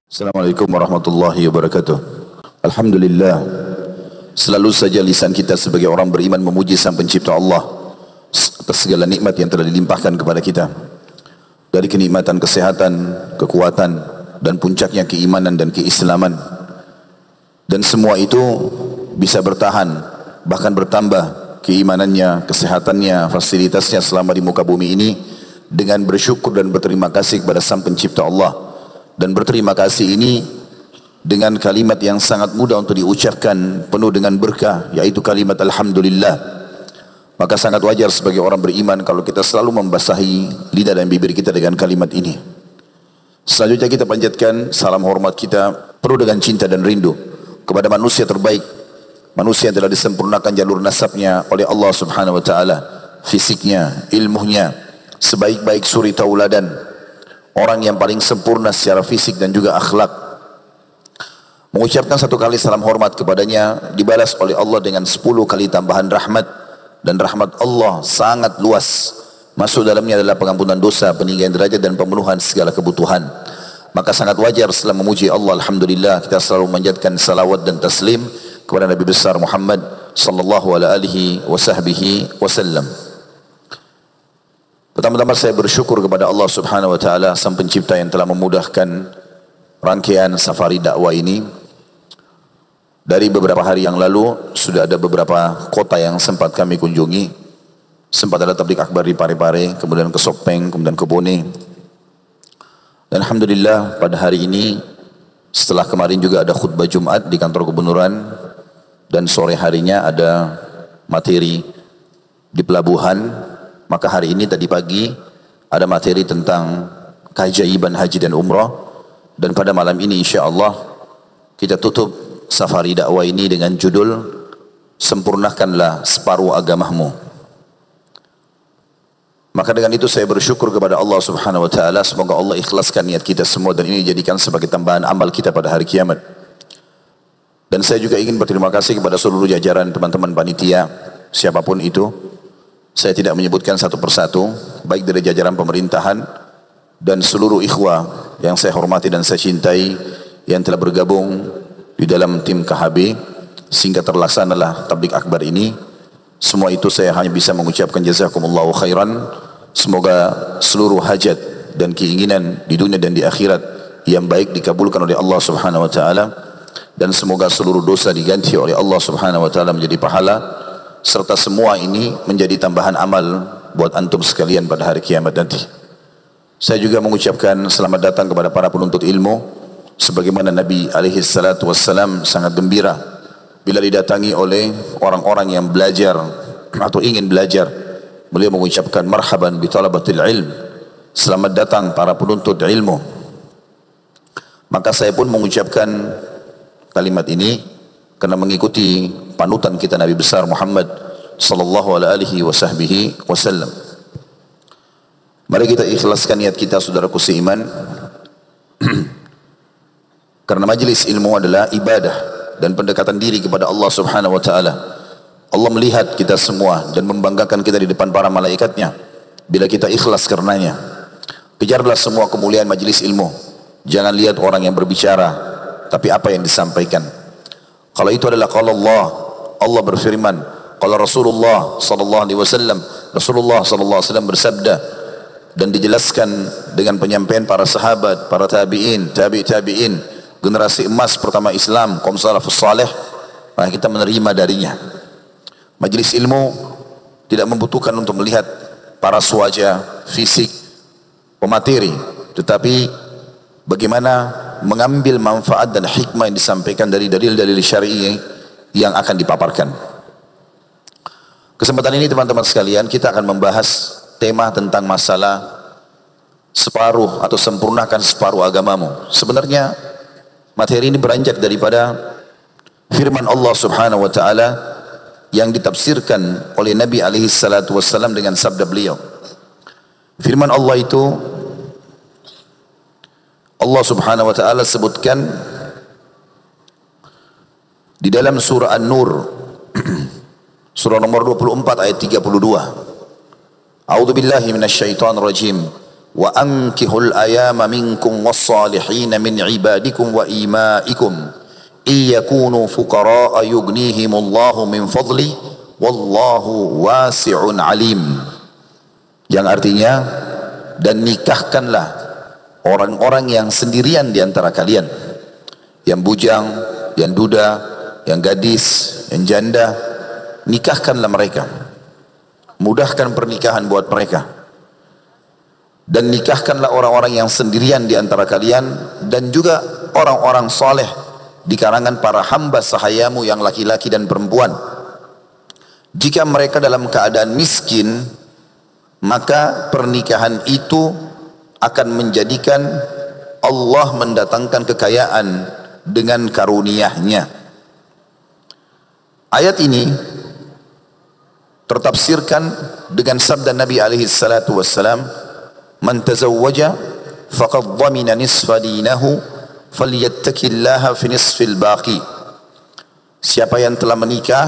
Assalamualaikum warahmatullahi wabarakatuh. Alhamdulillah, selalu saja lisan kita sebagai orang beriman memuji Sang Pencipta Allah atas segala nikmat yang telah dilimpahkan kepada kita, dari kenikmatan kesehatan, kekuatan, dan puncaknya keimanan dan keislaman. Dan semua itu bisa bertahan, bahkan bertambah keimanannya, kesehatannya, fasilitasnya selama di muka bumi ini, dengan bersyukur dan berterima kasih kepada Sang Pencipta Allah. Dan berterima kasih ini dengan kalimat yang sangat mudah untuk diucapkan, penuh dengan berkah, yaitu kalimat Alhamdulillah. Maka sangat wajar sebagai orang beriman kalau kita selalu membasahi lidah dan bibir kita dengan kalimat ini. Selanjutnya kita panjatkan salam hormat kita penuh dengan cinta dan rindu kepada manusia terbaik, manusia yang telah disempurnakan jalur nasabnya oleh Allah Subhanahu wa taala, fisiknya, ilmunya, sebaik-baik suri tauladan, orang yang paling sempurna secara fisik dan juga akhlak. Mengucapkan satu kali salam hormat kepadanya dibalas oleh Allah dengan 10 kali tambahan rahmat, dan rahmat Allah sangat luas. Masuk dalamnya adalah pengampunan dosa, peninggian derajat, dan pemenuhan segala kebutuhan. Maka sangat wajar setelah memuji Allah, alhamdulillah, kita selalu memanjatkan salawat dan taslim kepada Nabi besar Muhammad sallallahu alaihi wasallam. Pertama-tama saya bersyukur kepada Allah Subhanahu wa taala, Sang Pencipta, yang telah memudahkan rangkaian safari dakwah ini. Dari beberapa hari yang lalu sudah ada beberapa kota yang sempat kami kunjungi. Sempat ada tabligh akbar di Parepare, kemudian ke Sopeng, kemudian ke Bone. Dan alhamdulillah pada hari ini, setelah kemarin juga ada khutbah Jumat di kantor kebenuran, dan sore harinya ada materi di pelabuhan. Maka hari ini tadi pagi ada materi tentang keajaiban haji dan umrah, dan pada malam ini insya Allah kita tutup safari dakwah ini dengan judul Sempurnakanlah Separuh Agamamu. Maka dengan itu saya bersyukur kepada Allah Subhanahu wa taala, semoga Allah ikhlaskan niat kita semua dan ini dijadikan sebagai tambahan amal kita pada hari kiamat. Dan saya juga ingin berterima kasih kepada seluruh jajaran teman-teman panitia, siapapun itu. Saya tidak menyebutkan satu persatu, baik dari jajaran pemerintahan dan seluruh ikhwah yang saya hormati dan saya cintai yang telah bergabung di dalam tim KHB sehingga terlaksanalah tabligh akbar ini. Semua itu saya hanya bisa mengucapkan jazakumullahu khairan. Semoga seluruh hajat dan keinginan di dunia dan di akhirat yang baik dikabulkan oleh Allah Subhanahu wa taala, dan semoga seluruh dosa diganti oleh Allah Subhanahu wa taala menjadi pahala, serta semua ini menjadi tambahan amal buat antum sekalian pada hari kiamat nanti. Saya juga mengucapkan selamat datang kepada para penuntut ilmu, sebagaimana Nabi alaihi salatu wassalam sangat gembira bila didatangi oleh orang-orang yang belajar atau ingin belajar. Beliau mengucapkan marhaban bi talabatil ilm, selamat datang para penuntut ilmu. Maka saya pun mengucapkan kalimat ini karena mengikuti panutan kita Nabi besar Muhammad sallallahu alaihi wasallam. Mari kita ikhlaskan niat kita, saudaraku seiman. Karena majlis ilmu adalah ibadah dan pendekatan diri kepada Allah Subhanahu wa taala. Allah melihat kita semua dan membanggakan kita di depan para malaikatnya bila kita ikhlas karenanya. Kejarlah semua kemuliaan majlis ilmu. Jangan lihat orang yang berbicara, tapi apa yang disampaikan. Kalau itu adalah qala Allah berfirman, qala Rasulullah sallallahu alaihi wasallam, Rasulullah sallallahu alaihi wasallam bersabda, dan dijelaskan dengan penyampaian para sahabat, para tabi'in, tabi'in, generasi emas pertama Islam, kaum salafus saleh, maka kita menerima darinya. Majlis ilmu tidak membutuhkan untuk melihat paras wajah, fisik, pemateri, tetapi bagaimana mengambil manfaat dan hikmah yang disampaikan dari dalil-dalil syar'i yang akan dipaparkan. Kesempatan ini teman-teman sekalian, kita akan membahas tema tentang masalah separuh atau sempurnakan separuh agamamu. Sebenarnya materi ini beranjak daripada firman Allah Subhanahu wa taala yang ditafsirkan oleh Nabi alaihi salatu wassalam dengan sabda beliau. Firman Allah itu, Allah Subhanahu wa taala sebutkan di dalam surah An-Nur surah nomor 24 ayat 32. A'udzu billahi minasyaitonir rajim. wa ankihul ayama minkum wassalihin min ibadikum wa imaikum iyakunu fuqara'a yughnihimullahu min fadli wallahu wasi'un alim. Yang artinya, dan nikahkanlah orang-orang yang sendirian di antara kalian, yang bujang, yang duda, yang gadis, yang janda, nikahkanlah mereka, mudahkan pernikahan buat mereka. Dan nikahkanlah orang-orang yang sendirian di antara kalian, dan juga orang-orang soleh di kalangan para hamba sahayamu yang laki-laki dan perempuan. Jika mereka dalam keadaan miskin, maka pernikahan itu akan menjadikan Allah mendatangkan kekayaan dengan karunia-Nya. Ayat ini tertafsirkan dengan sabda Nabi alaihi salatu wassalam, man tazawwaja faqad dhamina nisfa dinahu falyattaqillaha fi nisfil baqi. Siapa yang telah menikah,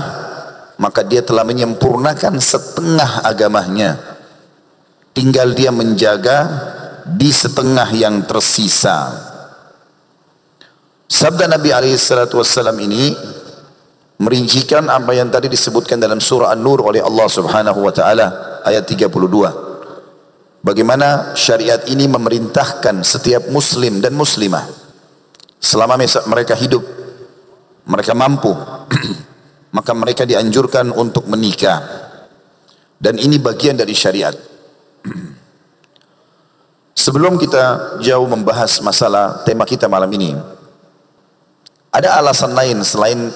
maka dia telah menyempurnakan setengah agamanya, tinggal dia menjaga di setengah yang tersisa. Sabda Nabi alaihi salatu wassalam ini merincikan apa yang tadi disebutkan dalam surah An-Nur oleh Allah Subhanahu wa taala ayat 32. Bagaimana syariat ini memerintahkan setiap muslim dan muslimah selama mereka hidup, mereka mampu, maka mereka dianjurkan untuk menikah. Dan ini bagian dari syariat. Sebelum kita jauh membahas masalah tema kita malam ini, ada alasan lain selain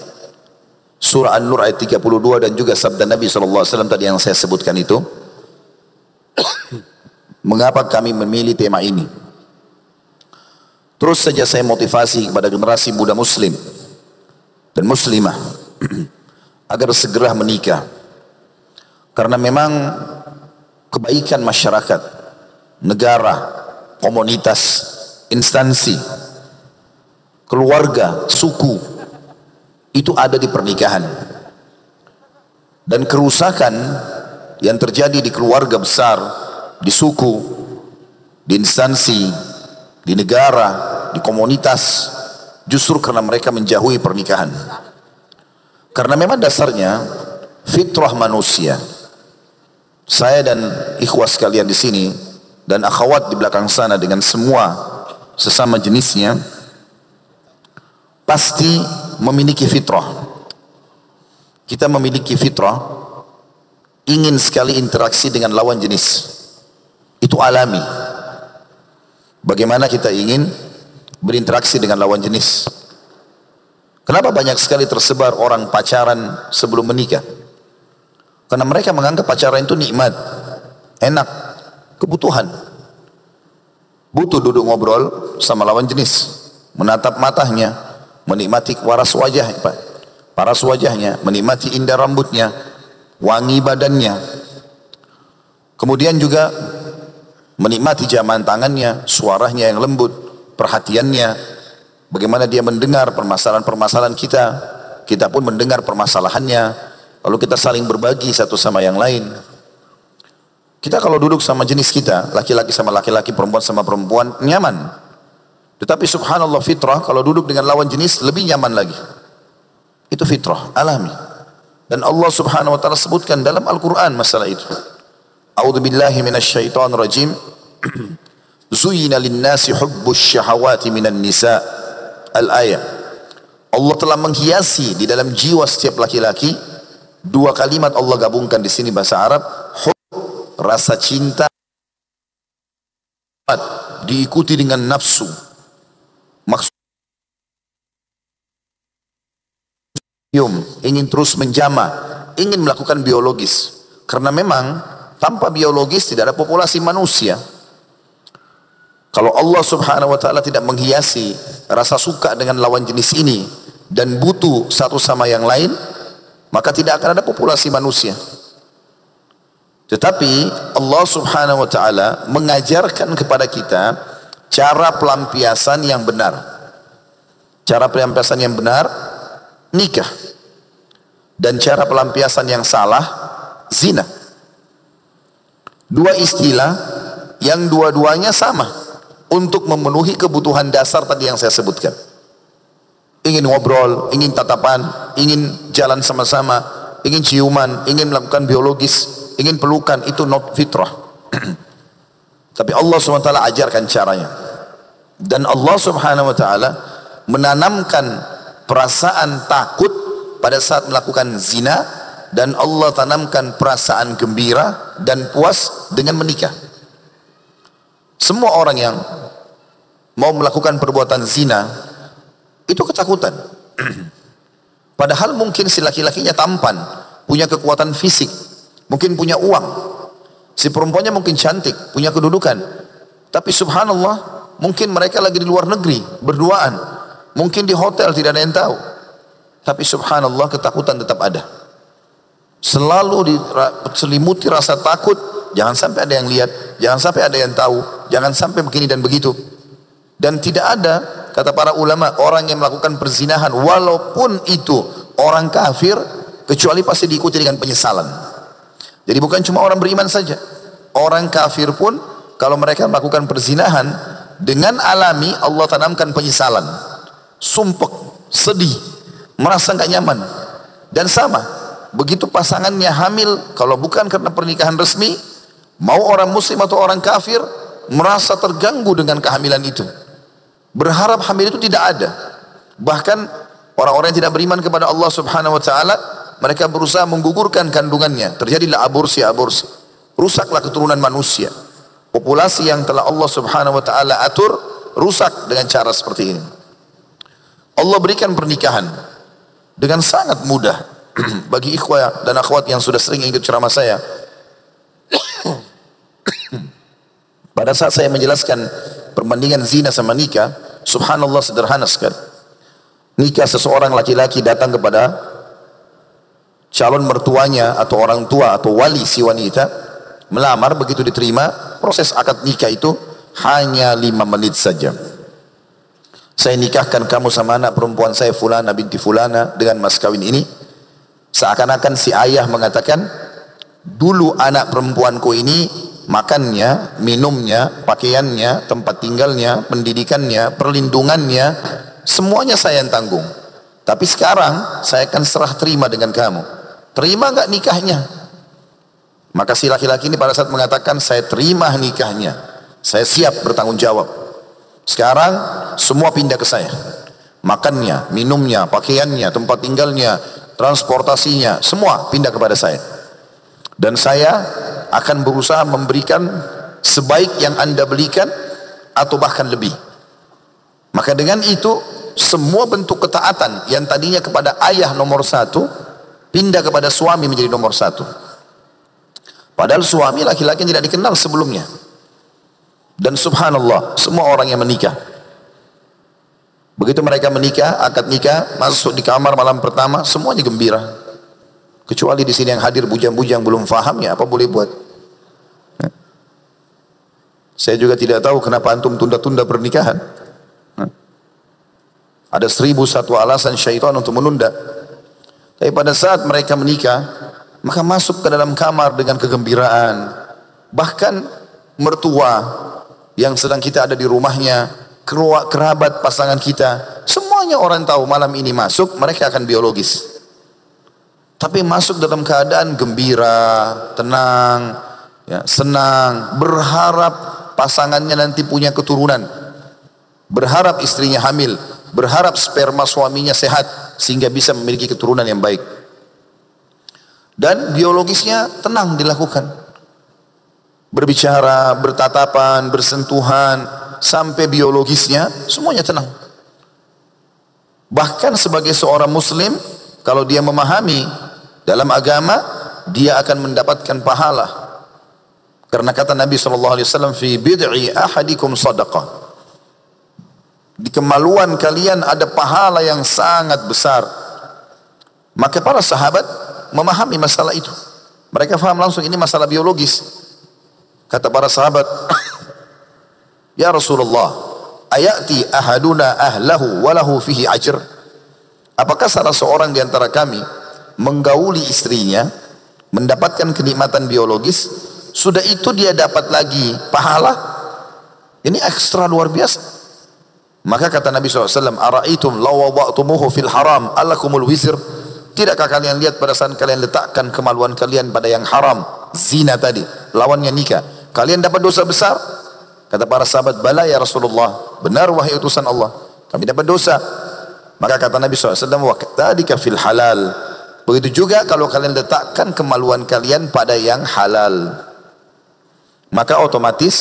surah An-Nur ayat 32 dan juga sabda Nabi SAW tadi yang saya sebutkan itu. Mengapa kami memilih tema ini? Terus saja saya motivasi kepada generasi muda muslim dan muslimah agar segera menikah. Karena memang kebaikan masyarakat, negara, komunitas, instansi, keluarga, suku, itu ada di pernikahan. Dan kerusakan yang terjadi di keluarga besar, di suku, di instansi, di negara, di komunitas, justru karena mereka menjauhi pernikahan. Karena memang dasarnya fitrah manusia. Saya dan ikhwas sekalian di sini dan akhwat di belakang sana dengan semua sesama jenisnya pasti memiliki fitrah. Kita memiliki fitrah, ingin sekali interaksi dengan lawan jenis. Itu alami. Bagaimana kita ingin berinteraksi dengan lawan jenis? Kenapa banyak sekali tersebar orang pacaran sebelum menikah? Karena mereka menganggap pacaran itu nikmat, enak, kebutuhan. Butuh duduk ngobrol sama lawan jenis, menatap matanya, menikmati paras wajahnya, menikmati indah rambutnya, wangi badannya. Kemudian juga menikmati jamahan tangannya, suaranya yang lembut, perhatiannya, bagaimana dia mendengar permasalahan-permasalahan kita pun mendengar permasalahannya, lalu kita saling berbagi satu sama yang lain. Kita kalau duduk sama jenis kita, laki-laki sama laki-laki, perempuan sama perempuan, nyaman. Tetapi subhanallah fitrah, kalau duduk dengan lawan jenis lebih nyaman lagi. Itu fitrah, alami. Dan Allah subhanahu wa ta'ala sebutkan dalam Al-Quran masalah itu. A'udzu billahi minasyaitonir rajim. Zuyyina lin-nasi hubbus syahawati minan nisa. Al-ayah. Allah telah menghiasi di dalam jiwa setiap laki-laki dua kalimat Allah gabungkan di sini bahasa Arab, rasa cinta diikuti dengan nafsu. Maksud ingin terus menjamah, ingin melakukan biologis. Karena memang tanpa biologis tidak ada populasi manusia. Kalau Allah subhanahu wa ta'ala tidak menghiasi rasa suka dengan lawan jenis ini dan butuh satu sama yang lain, maka tidak akan ada populasi manusia. Tetapi Allah subhanahu wa ta'ala mengajarkan kepada kita cara pelampiasan yang benar. Cara pelampiasan yang benar, nikah. Dan cara pelampiasan yang salah, zina. Dua istilah yang dua-duanya sama untuk memenuhi kebutuhan dasar tadi yang saya sebutkan. Ingin ngobrol, ingin tatapan, ingin jalan sama-sama, ingin ciuman, ingin melakukan biologis, ingin pelukan, itu not fitrah. Tapi Allah SWT ajarkan caranya. Dan Allah SWT menanamkan perasaan takut pada saat melakukan zina, dan Allah tanamkan perasaan gembira dan puas dengan menikah. Semua orang yang mau melakukan perbuatan zina itu ketakutan. Padahal mungkin si laki-lakinya tampan, punya kekuatan fisik, mungkin punya uang. Si perempuannya mungkin cantik, punya kedudukan. Tapi subhanallah, mungkin mereka lagi di luar negeri, berduaan. Mungkin di hotel, tidak ada yang tahu. Tapi subhanallah, ketakutan tetap ada. Selalu diselimuti rasa takut, jangan sampai ada yang lihat, jangan sampai ada yang tahu, jangan sampai begini dan begitu. Dan tidak ada, kata para ulama, orang yang melakukan perzinahan walaupun itu orang kafir, kecuali pasti diikuti dengan penyesalan. Jadi bukan cuma orang beriman saja, orang kafir pun kalau mereka melakukan perzinahan dengan alami, Allah tanamkan penyesalan, sumpek, sedih, merasa nggak nyaman. Dan sama, begitu pasangannya hamil, kalau bukan karena pernikahan resmi, mau orang muslim atau orang kafir, merasa terganggu dengan kehamilan itu. Berharap hamil itu tidak ada. Bahkan orang-orang yang tidak beriman kepada Allah Subhanahu wa taala, mereka berusaha menggugurkan kandungannya. Terjadilah aborsi. Rusaklah keturunan manusia. Populasi yang telah Allah Subhanahu wa taala atur rusak dengan cara seperti ini. Allah berikan pernikahan dengan sangat mudah bagi ikhwah dan akhwat yang sudah sering ikut ceramah saya. Pada saat saya menjelaskan perbandingan zina sama nikah, subhanallah sederhana sekali. Nikah, seseorang laki-laki datang kepada calon mertuanya atau orang tua atau wali si wanita, melamar, begitu diterima, proses akad nikah itu hanya 5 menit saja. Saya nikahkan kamu sama anak perempuan saya fulana binti fulana dengan mas kawin ini. Seakan-akan si ayah mengatakan, dulu anak perempuanku ini makannya, minumnya, pakaiannya, tempat tinggalnya, pendidikannya, perlindungannya, semuanya saya yang tanggung. Tapi sekarang saya akan serah terima dengan kamu. Terima enggak nikahnya? Maka si laki-laki ini pada saat mengatakan, saya terima nikahnya, saya siap bertanggung jawab. Sekarang semua pindah ke saya. Makannya, minumnya, pakaiannya, tempat tinggalnya, transportasinya, semua pindah kepada saya. Dan saya akan berusaha memberikan sebaik yang Anda belikan atau bahkan lebih. Maka dengan itu, semua bentuk ketaatan yang tadinya kepada ayah nomor 1 pindah kepada suami menjadi nomor 1. Padahal suami laki-laki yang tidak dikenal sebelumnya. Dan subhanallah, semua orang yang menikah, begitu mereka menikah, akad nikah, masuk di kamar malam pertama, semuanya gembira. Kecuali di sini yang hadir bujang-bujang belum faham, ya apa boleh buat. Saya juga tidak tahu kenapa antum tunda-tunda pernikahan. Ada 1001 alasan syaitan untuk menunda. Tapi pada saat mereka menikah, maka masuk ke dalam kamar dengan kegembiraan. Bahkan mertua yang sedang kita ada di rumahnya, kerabat pasangan kita, semuanya orang tahu malam ini masuk, mereka akan biologis. Tapi masuk dalam keadaan gembira, tenang, ya, senang, berharap pasangannya nanti punya keturunan, berharap istrinya hamil, berharap sperma suaminya sehat sehingga bisa memiliki keturunan yang baik. Dan biologisnya tenang dilakukan, berbicara, bertatapan, bersentuhan, sampai biologisnya semuanya tenang. Bahkan sebagai seorang muslim, kalau dia memahami dalam agama, dia akan mendapatkan pahala. Karena kata Nabi SAW, fi bid'i ahadikum sadaqah, di kemaluan kalian ada pahala yang sangat besar. Maka para sahabat memahami masalah itu. Mereka faham langsung ini masalah biologis. Kata para sahabat, ya Rasulullah, ayati ahaduna ahlahu walahu fihi ajr. Apakah salah seorang di antara kami menggauli istrinya, mendapatkan kenikmatan biologis, sudah itu dia dapat lagi pahala. Ini ekstra luar biasa. Maka kata Nabi SAW, ara'aitum law wada'tumuhu fil haram alakumul wizr. Tidakkah kalian lihat pada saat kalian letakkan kemaluan kalian pada yang haram, zina tadi, lawannya nikah, kalian dapat dosa besar? Kata para sahabat, bala ya Rasulullah, benar wahai utusan Allah, kami dapat dosa. Maka kata Nabi SAW, wa kadhalika fil halal. Begitu juga kalau kalian letakkan kemaluan kalian pada yang halal, maka otomatis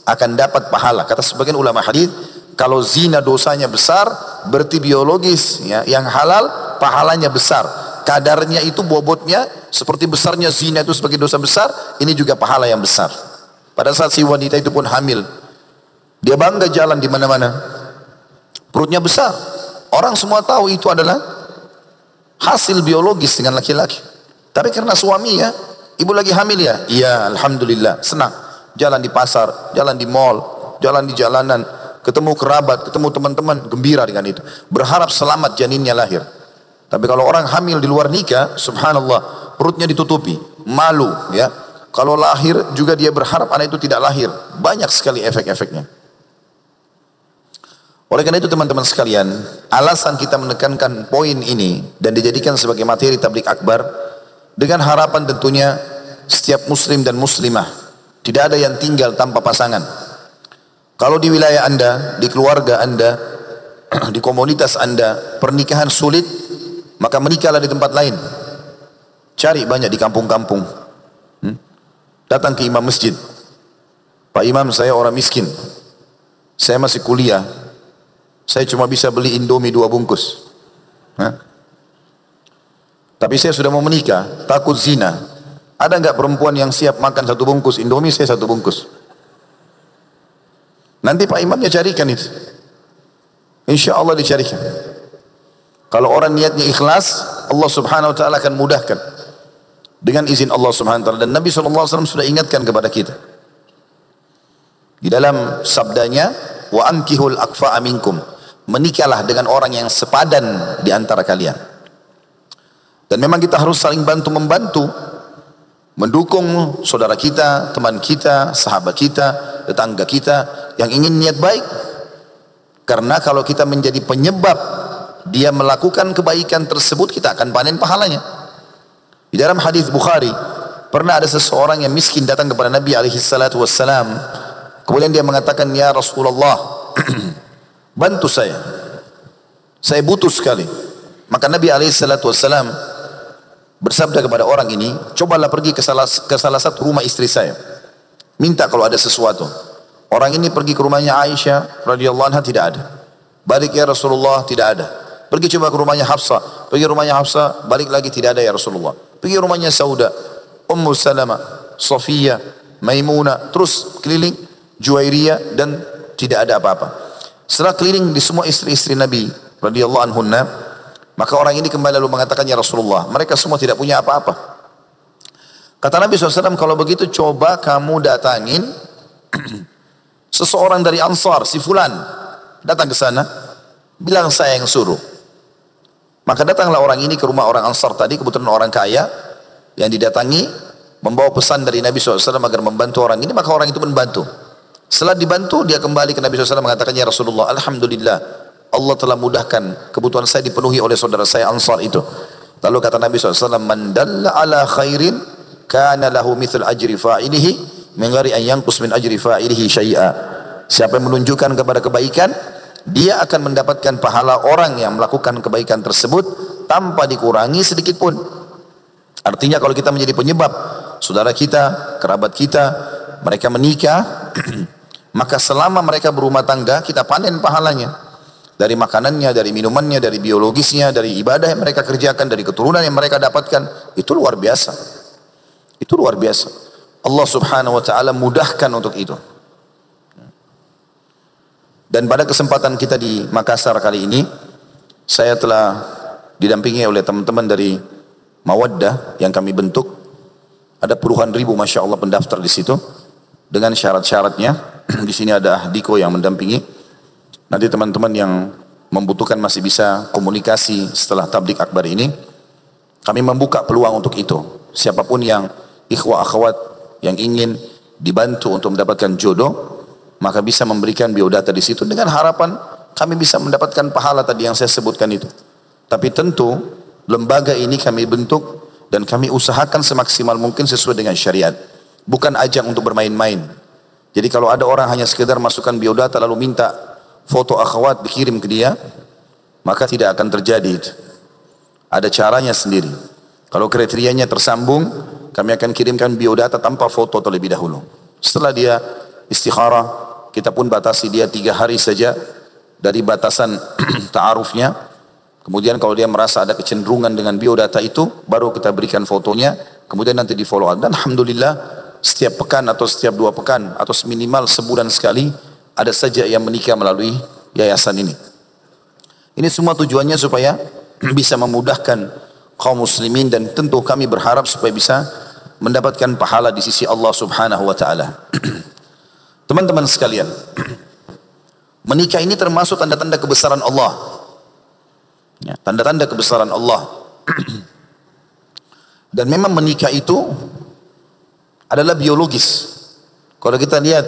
akan dapat pahala. Kata sebagian ulama hadis, kalau zina dosanya besar, berarti biologis ya, yang halal pahalanya besar. Kadarnya itu, bobotnya seperti besarnya zina itu sebagai dosa besar, ini juga pahala yang besar. Pada saat si wanita itu pun hamil, dia bangga jalan di mana-mana, perutnya besar. Orang semua tahu itu adalah hasil biologis dengan laki-laki. Tapi karena suami ya, ibu lagi hamil ya, iya alhamdulillah, senang. Jalan di pasar, jalan di mall, jalan di jalanan, ketemu kerabat, ketemu teman-teman, gembira dengan itu. Berharap selamat janinnya lahir. Tapi kalau orang hamil di luar nikah, subhanallah, perutnya ditutupi, malu ya. Kalau lahir juga dia berharap anak itu tidak lahir. Banyak sekali efek-efeknya. Oleh karena itu teman-teman sekalian, alasan kita menekankan poin ini dan dijadikan sebagai materi tablik akbar, dengan harapan tentunya setiap muslim dan muslimah tidak ada yang tinggal tanpa pasangan. Kalau di wilayah Anda, di keluarga Anda, di komunitas Anda, pernikahan sulit, maka menikahlah di tempat lain. Cari banyak di kampung-kampung. Datang ke imam masjid. Pak Imam, saya orang miskin. Saya masih kuliah. Saya cuma bisa beli Indomie 2 bungkus. Tapi saya sudah mau menikah, takut zina. Ada enggak perempuan yang siap makan 1 bungkus Indomie, saya 1 bungkus. Nanti Pak Imamnya carikan itu. Insya Allah dicarikan. Kalau orang niatnya ikhlas, Allah subhanahu wa ta'ala akan mudahkan. Dengan izin Allah subhanahu wa ta'ala. Dan Nabi SAW sudah ingatkan kepada kita. Di dalam sabdanya, wa ankihul akfa'a minkum. Menikahlah dengan orang yang sepadan di antara kalian. Dan memang kita harus saling bantu-membantu. Mendukung saudara kita, teman kita, sahabat kita, tetangga kita yang ingin niat baik. Karena kalau kita menjadi penyebab dia melakukan kebaikan tersebut, kita akan panen pahalanya. Di dalam hadis Bukhari, pernah ada seseorang yang miskin datang kepada Nabi SAW. Kemudian dia mengatakan, ya Rasulullah, bantu saya butuh sekali. Maka Nabi SAW bersabda kepada orang ini, cobalah pergi ke salah satu rumah istri saya, minta kalau ada sesuatu. Orang ini pergi ke rumahnya Aisyah radhiyallahu anha, tidak ada. Balik, ya Rasulullah, tidak ada. Pergi coba ke rumahnya Hafsah, pergi rumahnya Hafsah, balik lagi, tidak ada ya Rasulullah. Pergi rumahnya Sauda, Ummu Salamah, Safiyah, Maimunah, terus keliling Juwairiyah, dan tidak ada apa-apa. Setelah keliling di semua istri-istri Nabi radhiyallahu anhunna, maka orang ini kembali lalu mengatakan, ya Rasulullah, mereka semua tidak punya apa-apa. Kata Nabi SAW, kalau begitu coba kamu datangin seseorang dari Ansar, si Fulan, datang ke sana, bilang saya yang suruh. Maka datanglah orang ini ke rumah orang Ansar tadi, kebetulan orang kaya yang didatangi, membawa pesan dari Nabi SAW agar membantu orang ini, maka orang itu membantu. Setelah dibantu, dia kembali ke Nabi SAW mengatakan, ya Rasulullah, alhamdulillah, Allah telah mudahkan kebutuhan saya dipenuhi oleh saudara saya Ansar itu. Lalu kata Nabi SAW, man dalla ala khairin kana lahu mithul ajri fa'ilihi min ghairi an yanqus min ajri fa'ilihi syai'a. Siapa yang menunjukkan kepada kebaikan, dia akan mendapatkan pahala orang yang melakukan kebaikan tersebut tanpa dikurangi sedikit pun. Artinya kalau kita menjadi penyebab saudara kita, kerabat kita, mereka menikah, maka selama mereka berumah tangga, kita panen pahalanya. Dari makanannya, dari minumannya, dari biologisnya, dari ibadah yang mereka kerjakan, dari keturunan yang mereka dapatkan. Itu luar biasa. Itu luar biasa. Allah subhanahu wa ta'ala mudahkan untuk itu. Dan pada kesempatan kita di Makassar kali ini, saya telah didampingi oleh teman-teman dari Mawaddah yang kami bentuk. Ada puluhan ribu, masya Allah, pendaftar di situ dengan syarat-syaratnya. Di sini ada Ahdiko yang mendampingi. Nanti teman-teman yang membutuhkan masih bisa komunikasi setelah tablik akbar ini. Kami membuka peluang untuk itu. Siapapun yang ikhwah akhwat yang ingin dibantu untuk mendapatkan jodoh, maka bisa memberikan biodata di situ dengan harapan kami bisa mendapatkan pahala tadi yang saya sebutkan itu. Tapi tentu lembaga ini kami bentuk dan kami usahakan semaksimal mungkin sesuai dengan syariat. Bukan ajang untuk bermain-main. Jadi kalau ada orang hanya sekedar masukkan biodata lalu minta foto akhwat dikirim ke dia, maka tidak akan terjadi itu. Ada caranya sendiri. Kalau kriterianya tersambung, kami akan kirimkan biodata tanpa foto terlebih dahulu. Setelah dia istikharah, kita pun batasi dia 3 hari saja dari batasan ta'arufnya. Kemudian kalau dia merasa ada kecenderungan dengan biodata itu, baru kita berikan fotonya, kemudian nanti di follow up. Dan alhamdulillah, setiap pekan atau setiap 2 pekan atau minimal sebulan sekali ada saja yang menikah melalui yayasan ini. Ini semua tujuannya supaya bisa memudahkan kaum muslimin dan tentu kami berharap supaya bisa mendapatkan pahala di sisi Allah Subhanahu wa taala. Teman-teman sekalian, menikah ini termasuk tanda-tanda kebesaran Allah. Ya, tanda-tanda kebesaran Allah. Dan memang menikah itu adalah biologis. Kalau kita lihat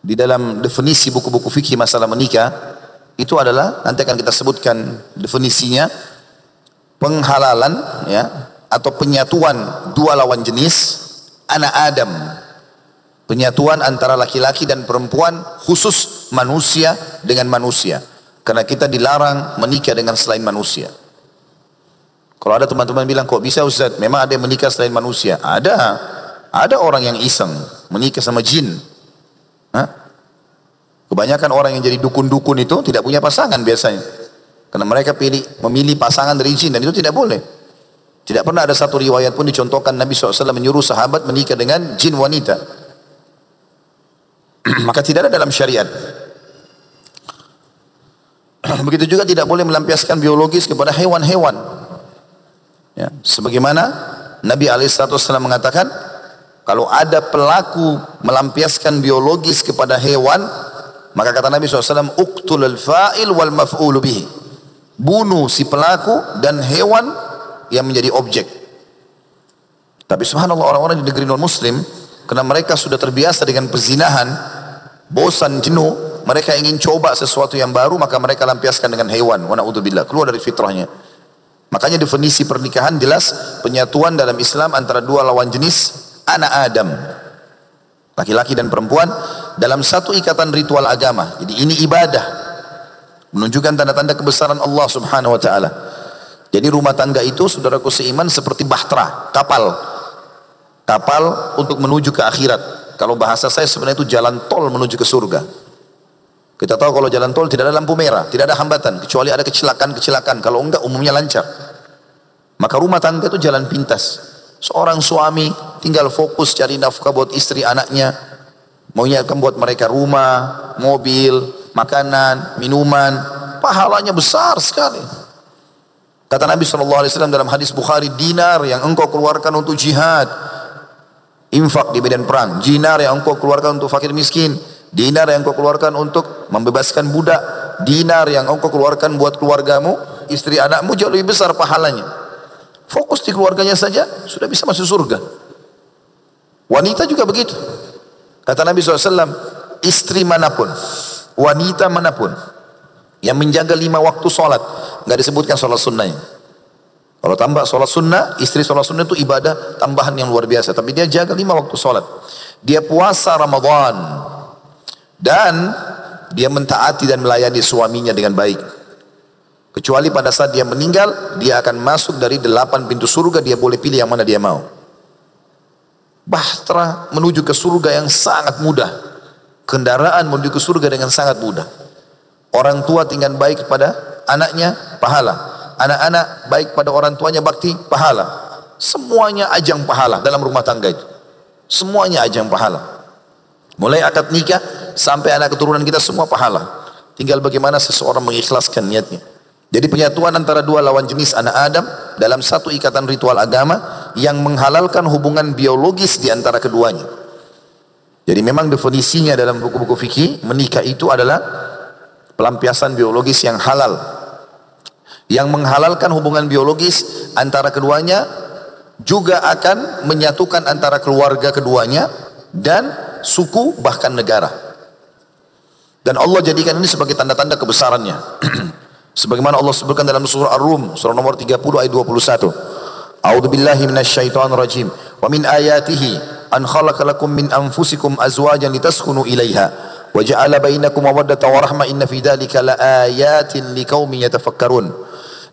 di dalam definisi buku-buku fikih masalah menikah, itu adalah nanti akan kita sebutkan definisinya, penghalalan ya atau penyatuan dua lawan jenis anak Adam, penyatuan antara laki-laki dan perempuan, khusus manusia dengan manusia, karena kita dilarang menikah dengan selain manusia. Kalau ada teman-teman bilang, kok bisa Ustaz, memang ada yang menikah selain manusia? Ada orang yang iseng menikah sama jin. Hah? Kebanyakan orang yang jadi dukun-dukun itu tidak punya pasangan biasanya, karena mereka memilih pasangan dari jin, dan itu tidak boleh. Tidak pernah ada satu riwayat pun dicontohkan Nabi SAW menyuruh sahabat menikah dengan jin wanita. Maka tidak ada dalam syariat. Begitu juga tidak boleh melampiaskan biologis kepada hewan-hewan. Ya, sebagaimana Nabi SAW mengatakan, kalau ada pelaku melampiaskan biologis kepada hewan, maka kata Nabi SAW, uqtul al-fa'il wal maf'ulu bihi. Bunuh si pelaku dan hewan yang menjadi objek. Tapi subhanallah, orang-orang di negeri non-muslim, karena mereka sudah terbiasa dengan perzinahan, bosan, jenuh, mereka ingin coba sesuatu yang baru, maka mereka lampiaskan dengan hewan. Wa na'udzubillah, keluar dari fitrahnya. Makanya definisi pernikahan jelas penyatuan dalam Islam antara dua lawan jenis anak Adam, laki-laki dan perempuan, dalam satu ikatan ritual agama. Jadi ini ibadah, menunjukkan tanda-tanda kebesaran Allah Subhanahu wa taala. Jadi rumah tangga itu, saudaraku seiman, seperti bahtera, kapal untuk menuju ke akhirat. Kalau bahasa saya sebenarnya itu jalan tol menuju ke surga. Kita tahu kalau jalan tol tidak ada lampu merah, tidak ada hambatan, kecuali ada kecelakaan. Kalau enggak umumnya lancar. Maka rumah tangga itu jalan pintas. Seorang suami tinggal fokus cari nafkah buat istri anaknya, maunya akan buat mereka rumah, mobil, makanan, minuman, pahalanya besar sekali. Kata Nabi SAW dalam hadis Bukhari, dinar yang engkau keluarkan untuk jihad, infak di medan perang, dinar yang engkau keluarkan untuk fakir miskin, dinar yang engkau keluarkan untuk membebaskan budak, dinar yang engkau keluarkan buat keluargamu, istri anakmu, jauh lebih besar pahalanya. Fokus di keluarganya saja sudah bisa masuk surga. Wanita juga begitu. Kata Nabi SAW, istri manapun, wanita manapun yang menjaga 5 waktu sholat, nggak disebutkan sholat sunnahnya. Kalau tambah sholat sunnah, istri sholat sunnah itu ibadah tambahan yang luar biasa. Tapi dia jaga 5 waktu sholat. Dia puasa Ramadan. Dan dia mentaati dan melayani suaminya dengan baik. Kecuali pada saat dia meninggal, dia akan masuk dari 8 pintu surga, dia boleh pilih yang mana dia mau. Bahtera menuju ke surga yang sangat mudah. Kendaraan menuju ke surga dengan sangat mudah. Orang tua tinggal baik kepada anaknya, pahala. Anak-anak baik pada orang tuanya, bakti, pahala. Semuanya ajang pahala dalam rumah tangga itu. Semuanya ajang pahala. Mulai akad nikah sampai anak keturunan kita semua pahala. Tinggal bagaimana seseorang mengikhlaskan niatnya. Jadi penyatuan antara dua lawan jenis anak Adam dalam satu ikatan ritual agama yang menghalalkan hubungan biologis di antara keduanya. Jadi memang definisinya dalam buku-buku fikih, menikah itu adalah pelampiasan biologis yang halal, yang menghalalkan hubungan biologis antara keduanya juga akan menyatukan antara keluarga keduanya dan suku bahkan negara. Dan Allah jadikan ini sebagai tanda-tanda kebesarannya. Sebagaimana Allah sebutkan dalam surah Ar-Rum, surah nomor 30 ayat 21. A'udzu billahi minasyaitonir rajim. Wa min ayatihi an khalaqa lakum min anfusikum azwajan litaskunu ilaiha wa ja'ala bainakum mawaddatan wa rahmah inna fi dzalika laayatin liqaumin yatafakkarun.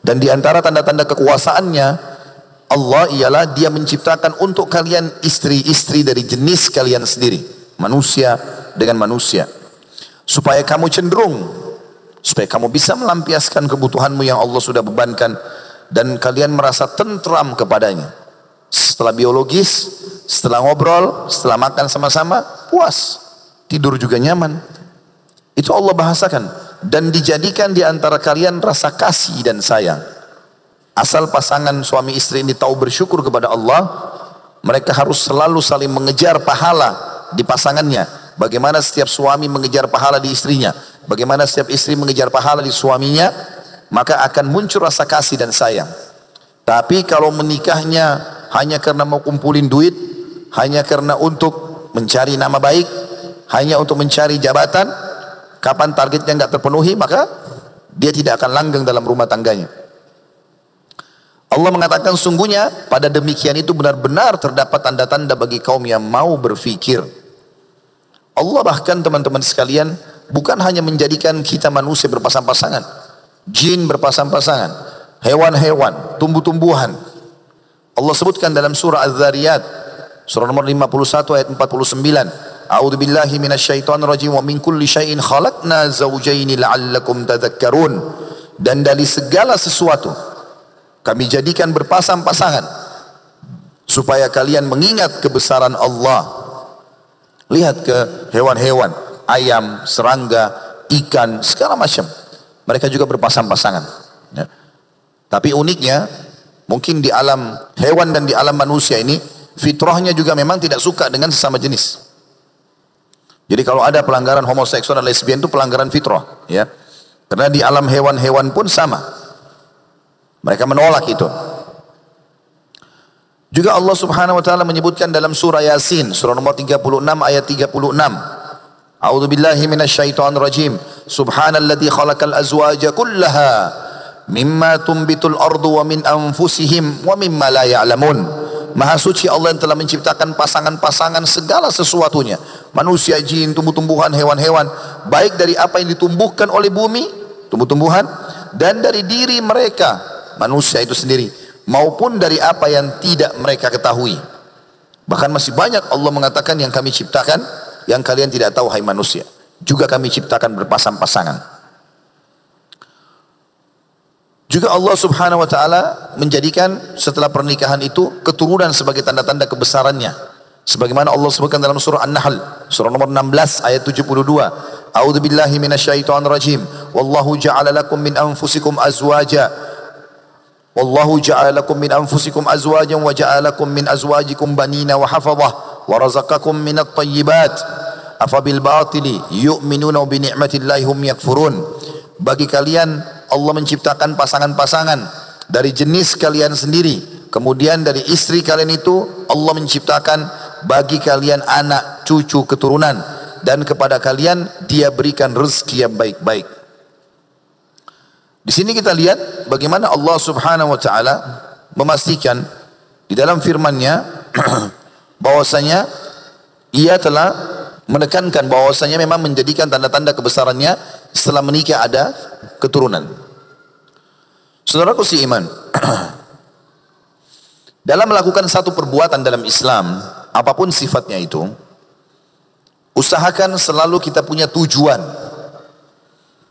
Dan di antara tanda-tanda kekuasaannya Allah ialah Dia menciptakan untuk kalian istri-istri dari jenis kalian sendiri, manusia dengan manusia, supaya kamu cenderung, supaya kamu bisa melampiaskan kebutuhanmu yang Allah sudah bebankan, dan kalian merasa tentram kepadanya. Setelah biologis, setelah ngobrol, setelah makan sama-sama, puas, tidur juga nyaman. Itu Allah bahasakan. Dan dijadikan di antara kalian rasa kasih dan sayang. Asal pasangan suami istri ini tahu bersyukur kepada Allah, mereka harus selalu saling mengejar pahala di pasangannya. Bagaimana setiap suami mengejar pahala di istrinya, bagaimana setiap istri mengejar pahala di suaminya, maka akan muncul rasa kasih dan sayang. Tapi kalau menikahnya hanya karena mau kumpulin duit, hanya karena untuk mencari nama baik, hanya untuk mencari jabatan, kapan targetnya nggak terpenuhi, maka dia tidak akan langgeng dalam rumah tangganya. Allah mengatakan sungguhnya pada demikian itu benar-benar terdapat tanda-tanda bagi kaum yang mau berfikir. Allah bahkan teman-teman sekalian bukan hanya menjadikan kita manusia berpasang-pasangan, jin berpasang-pasangan, hewan-hewan, tumbuh-tumbuhan. Allah sebutkan dalam surah Az-Zariyat, surah nomor 51 ayat 49. A'udzu billahi minasyaitonir rajim wa min kulli syai'in khalaqna zawjaini la'allakum tadhakkarun. Dan dari segala sesuatu kami jadikan berpasang-pasangan supaya kalian mengingat kebesaran Allah. Lihat ke hewan-hewan, ayam, serangga, ikan, segala macam. Mereka juga berpasang-pasangan. Ya. Tapi uniknya, mungkin di alam hewan dan di alam manusia ini, fitrahnya juga memang tidak suka dengan sesama jenis. Jadi kalau ada pelanggaran homoseksual dan lesbian itu pelanggaran fitrah. Ya. Karena di alam hewan-hewan pun sama. Mereka menolak itu. Juga Allah subhanahu wa ta'ala menyebutkan dalam surah Yasin, surah nomor 36 ayat 36. A'udzu billahi minasyaitonir rajim. Subhanalladzi khalaqal azwaja kullaha mimma tumbitul ardu wa min anfusihim wa mimma la ya'lamun. Maha suci Allah yang telah menciptakan pasangan-pasangan segala sesuatunya. Manusia, jin, tumbuh-tumbuhan, hewan-hewan. Baik dari apa yang ditumbuhkan oleh bumi, tumbuh-tumbuhan, dan dari diri mereka, manusia itu sendiri, maupun dari apa yang tidak mereka ketahui. Bahkan masih banyak Allah mengatakan yang kami ciptakan yang kalian tidak tahu, hai manusia. Juga kami ciptakan berpasang-pasangan. Juga Allah subhanahu wa ta'ala menjadikan setelah pernikahan itu keturunan sebagai tanda-tanda kebesarannya. Sebagaimana Allah sebutkan dalam surah An-Nahl, surah nomor 16 ayat 72. A'udzu billahi minasyaitonir rajim. Wallahu ja'ala lakum min anfusikum azwaja. Wallahu ja'ala lakum min anfusikum azwajan wa ja'ala lakum min azwajikum banina wa hafadhah wa razaqakum minat thayyibat. Afabil batili yu'minuna bi ni'matillahi hum yakfurun. Bagi kalian Allah menciptakan pasangan-pasangan dari jenis kalian sendiri. Kemudian dari istri kalian itu Allah menciptakan bagi kalian anak, cucu, keturunan. Dan kepada kalian Dia berikan rezeki yang baik-baik. Di sini kita lihat bagaimana Allah subhanahu wa ta'ala memastikan di dalam firman-Nya bahwasanya Ia telah menekankan bahwasanya memang menjadikan tanda-tanda kebesarannya setelah menikah ada keturunan. Saudaraku si iman, dalam melakukan satu perbuatan dalam Islam, apapun sifatnya itu, usahakan selalu kita punya tujuan.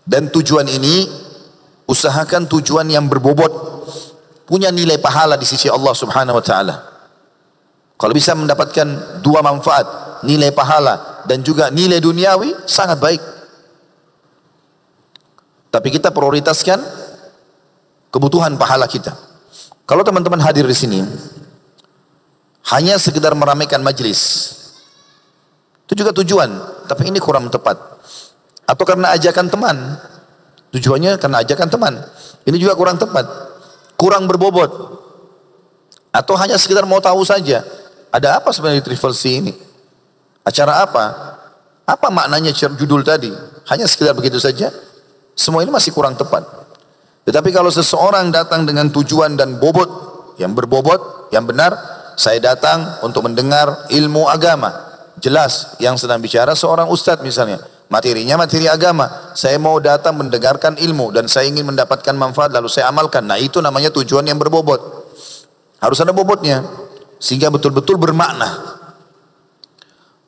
Dan tujuan ini, usahakan tujuan yang berbobot, punya nilai pahala di sisi Allah subhanahu wa ta'ala. Kalau bisa mendapatkan dua manfaat, nilai pahala dan juga nilai duniawi, sangat baik. Tapi kita prioritaskan kebutuhan pahala kita. Kalau teman-teman hadir di sini hanya sekedar meramaikan majelis, itu juga tujuan, tapi ini kurang tepat. Atau karena ajakan teman, tujuannya karena ajakan teman, ini juga kurang tepat, kurang berbobot. Atau hanya sekedar mau tahu saja, ada apa sebenarnya di Triple C ini? Acara apa? Apa maknanya judul tadi? Hanya sekedar begitu saja? Semua ini masih kurang tepat. Tetapi kalau seseorang datang dengan tujuan dan bobot, yang berbobot, yang benar, saya datang untuk mendengar ilmu agama. Jelas, yang sedang bicara seorang ustadz misalnya. Materinya materi agama. Saya mau datang mendengarkan ilmu dan saya ingin mendapatkan manfaat lalu saya amalkan. Nah itu namanya tujuan yang berbobot. Harus ada bobotnya. Sehingga betul-betul bermakna.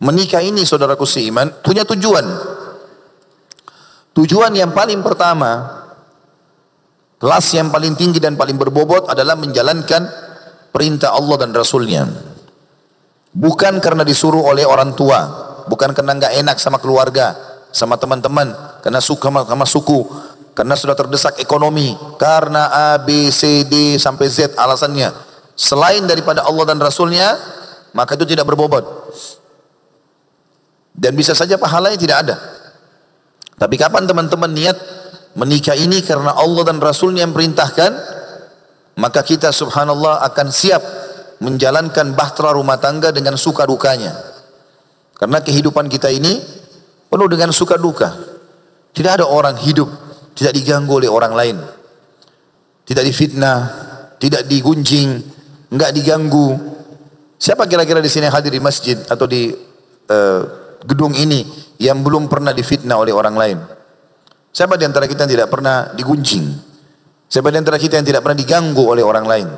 Menikah ini saudaraku seiman punya tujuan. Tujuan yang paling pertama, kelas yang paling tinggi dan paling berbobot adalah menjalankan perintah Allah dan Rasulnya. Bukan karena disuruh oleh orang tua, bukan karena nggak enak sama keluarga, sama teman-teman, karena suka sama suku, karena sudah terdesak ekonomi, karena A, B, C, D sampai Z alasannya. Selain daripada Allah dan Rasulnya, maka itu tidak berbobot. Dan bisa saja pahalanya tidak ada. Tapi kapan teman-teman niat menikah ini karena Allah dan Rasulnya yang perintahkan, maka kita subhanallah akan siap menjalankan bahtera rumah tangga dengan suka dukanya. Karena kehidupan kita ini penuh dengan suka duka. Tidak ada orang hidup tidak diganggu oleh orang lain, tidak difitnah, tidak digunjing, enggak diganggu. Siapa kira-kira di sini hadir di masjid atau di gedung ini yang belum pernah difitnah oleh orang lain? Siapa di antara kita yang tidak pernah digunjing? Siapa di antara kita yang tidak pernah diganggu oleh orang lain?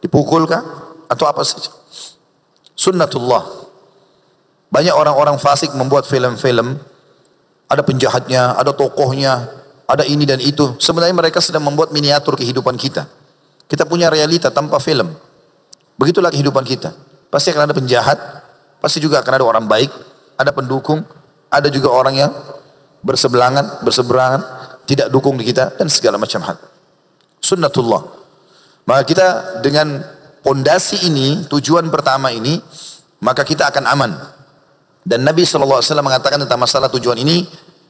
Dipukulkah? Atau apa saja? Sunnatullah. Banyak orang-orang fasik membuat film-film, ada penjahatnya, ada tokohnya, ada ini dan itu. Sebenarnya mereka sedang membuat miniatur kehidupan kita. Kita punya realita tanpa film. Begitulah kehidupan kita. Pasti akan ada penjahat, pasti juga akan ada orang baik, ada pendukung, ada juga orang yang berseberangan, tidak dukung di kita dan segala macam hal. Sunnatullah. Maka kita dengan pondasi ini, tujuan pertama ini, maka kita akan aman. Dan Nabi SAW mengatakan tentang masalah tujuan ini,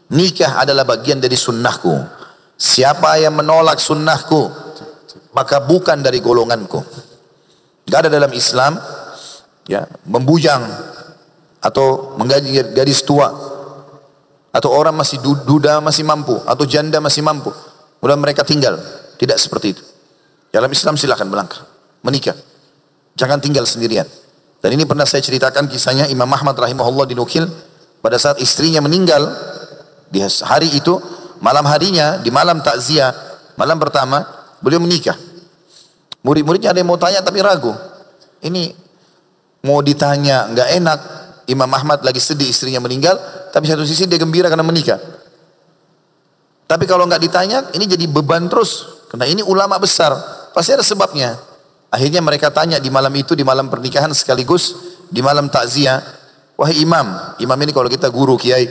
nikah adalah bagian dari sunnahku. Siapa yang menolak sunnahku, maka bukan dari golonganku. Gak ada dalam Islam ya membujang atau menggaji gadis tua, atau orang masih duda masih mampu, atau janda masih mampu, kemudian mereka tinggal. Tidak seperti itu. Dalam Islam silakan melangkah, menikah, jangan tinggal sendirian. Dan ini pernah saya ceritakan kisahnya Imam Ahmad rahimahullah dinukil pada saat istrinya meninggal di hari itu, malam harinya di malam takziah, malam pertama beliau menikah. Murid-muridnya ada yang mau tanya tapi ragu. Ini mau ditanya nggak enak. Imam Ahmad lagi sedih istrinya meninggal, tapi satu sisi dia gembira karena menikah. Tapi kalau nggak ditanya, ini jadi beban terus. Karena ini ulama besar, pasti ada sebabnya. Akhirnya mereka tanya di malam itu, di malam pernikahan sekaligus di malam takziah, wahai imam, imam ini kalau kita guru kiai,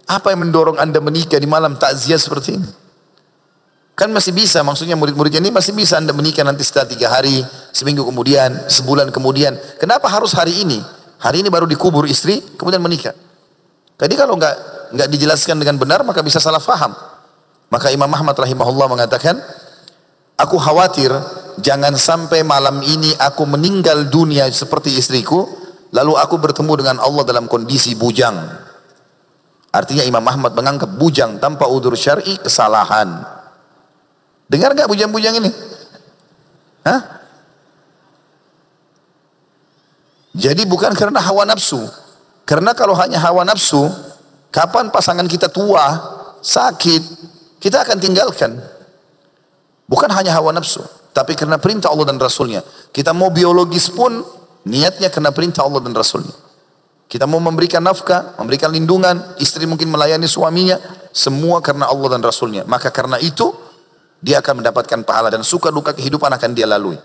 apa yang mendorong anda menikah di malam takziah seperti ini? Kan masih bisa, maksudnya murid-muridnya ini masih bisa anda menikah nanti setelah 3 hari, seminggu kemudian, sebulan kemudian. Kenapa harus hari ini? Hari ini baru dikubur istri, kemudian menikah. Tadi kalau nggak dijelaskan dengan benar, maka bisa salah faham. Maka Imam Ahmad rahimahullah mengatakan, aku khawatir jangan sampai malam ini aku meninggal dunia seperti istriku, lalu aku bertemu dengan Allah dalam kondisi bujang. Artinya Imam Ahmad menganggap bujang tanpa udzur syar'i kesalahan. Dengar gak bujang-bujang ini? Hah? Jadi bukan karena hawa nafsu. Karena kalau hanya hawa nafsu, kapan pasangan kita tua, sakit, kita akan tinggalkan. Bukan hanya hawa nafsu, tapi karena perintah Allah dan Rasulnya. Kita mau biologis pun, niatnya karena perintah Allah dan Rasulnya. Kita mau memberikan nafkah, memberikan lindungan, istri mungkin melayani suaminya, semua karena Allah dan Rasulnya. Maka karena itu, dia akan mendapatkan pahala dan suka duka kehidupan akan dia lalui.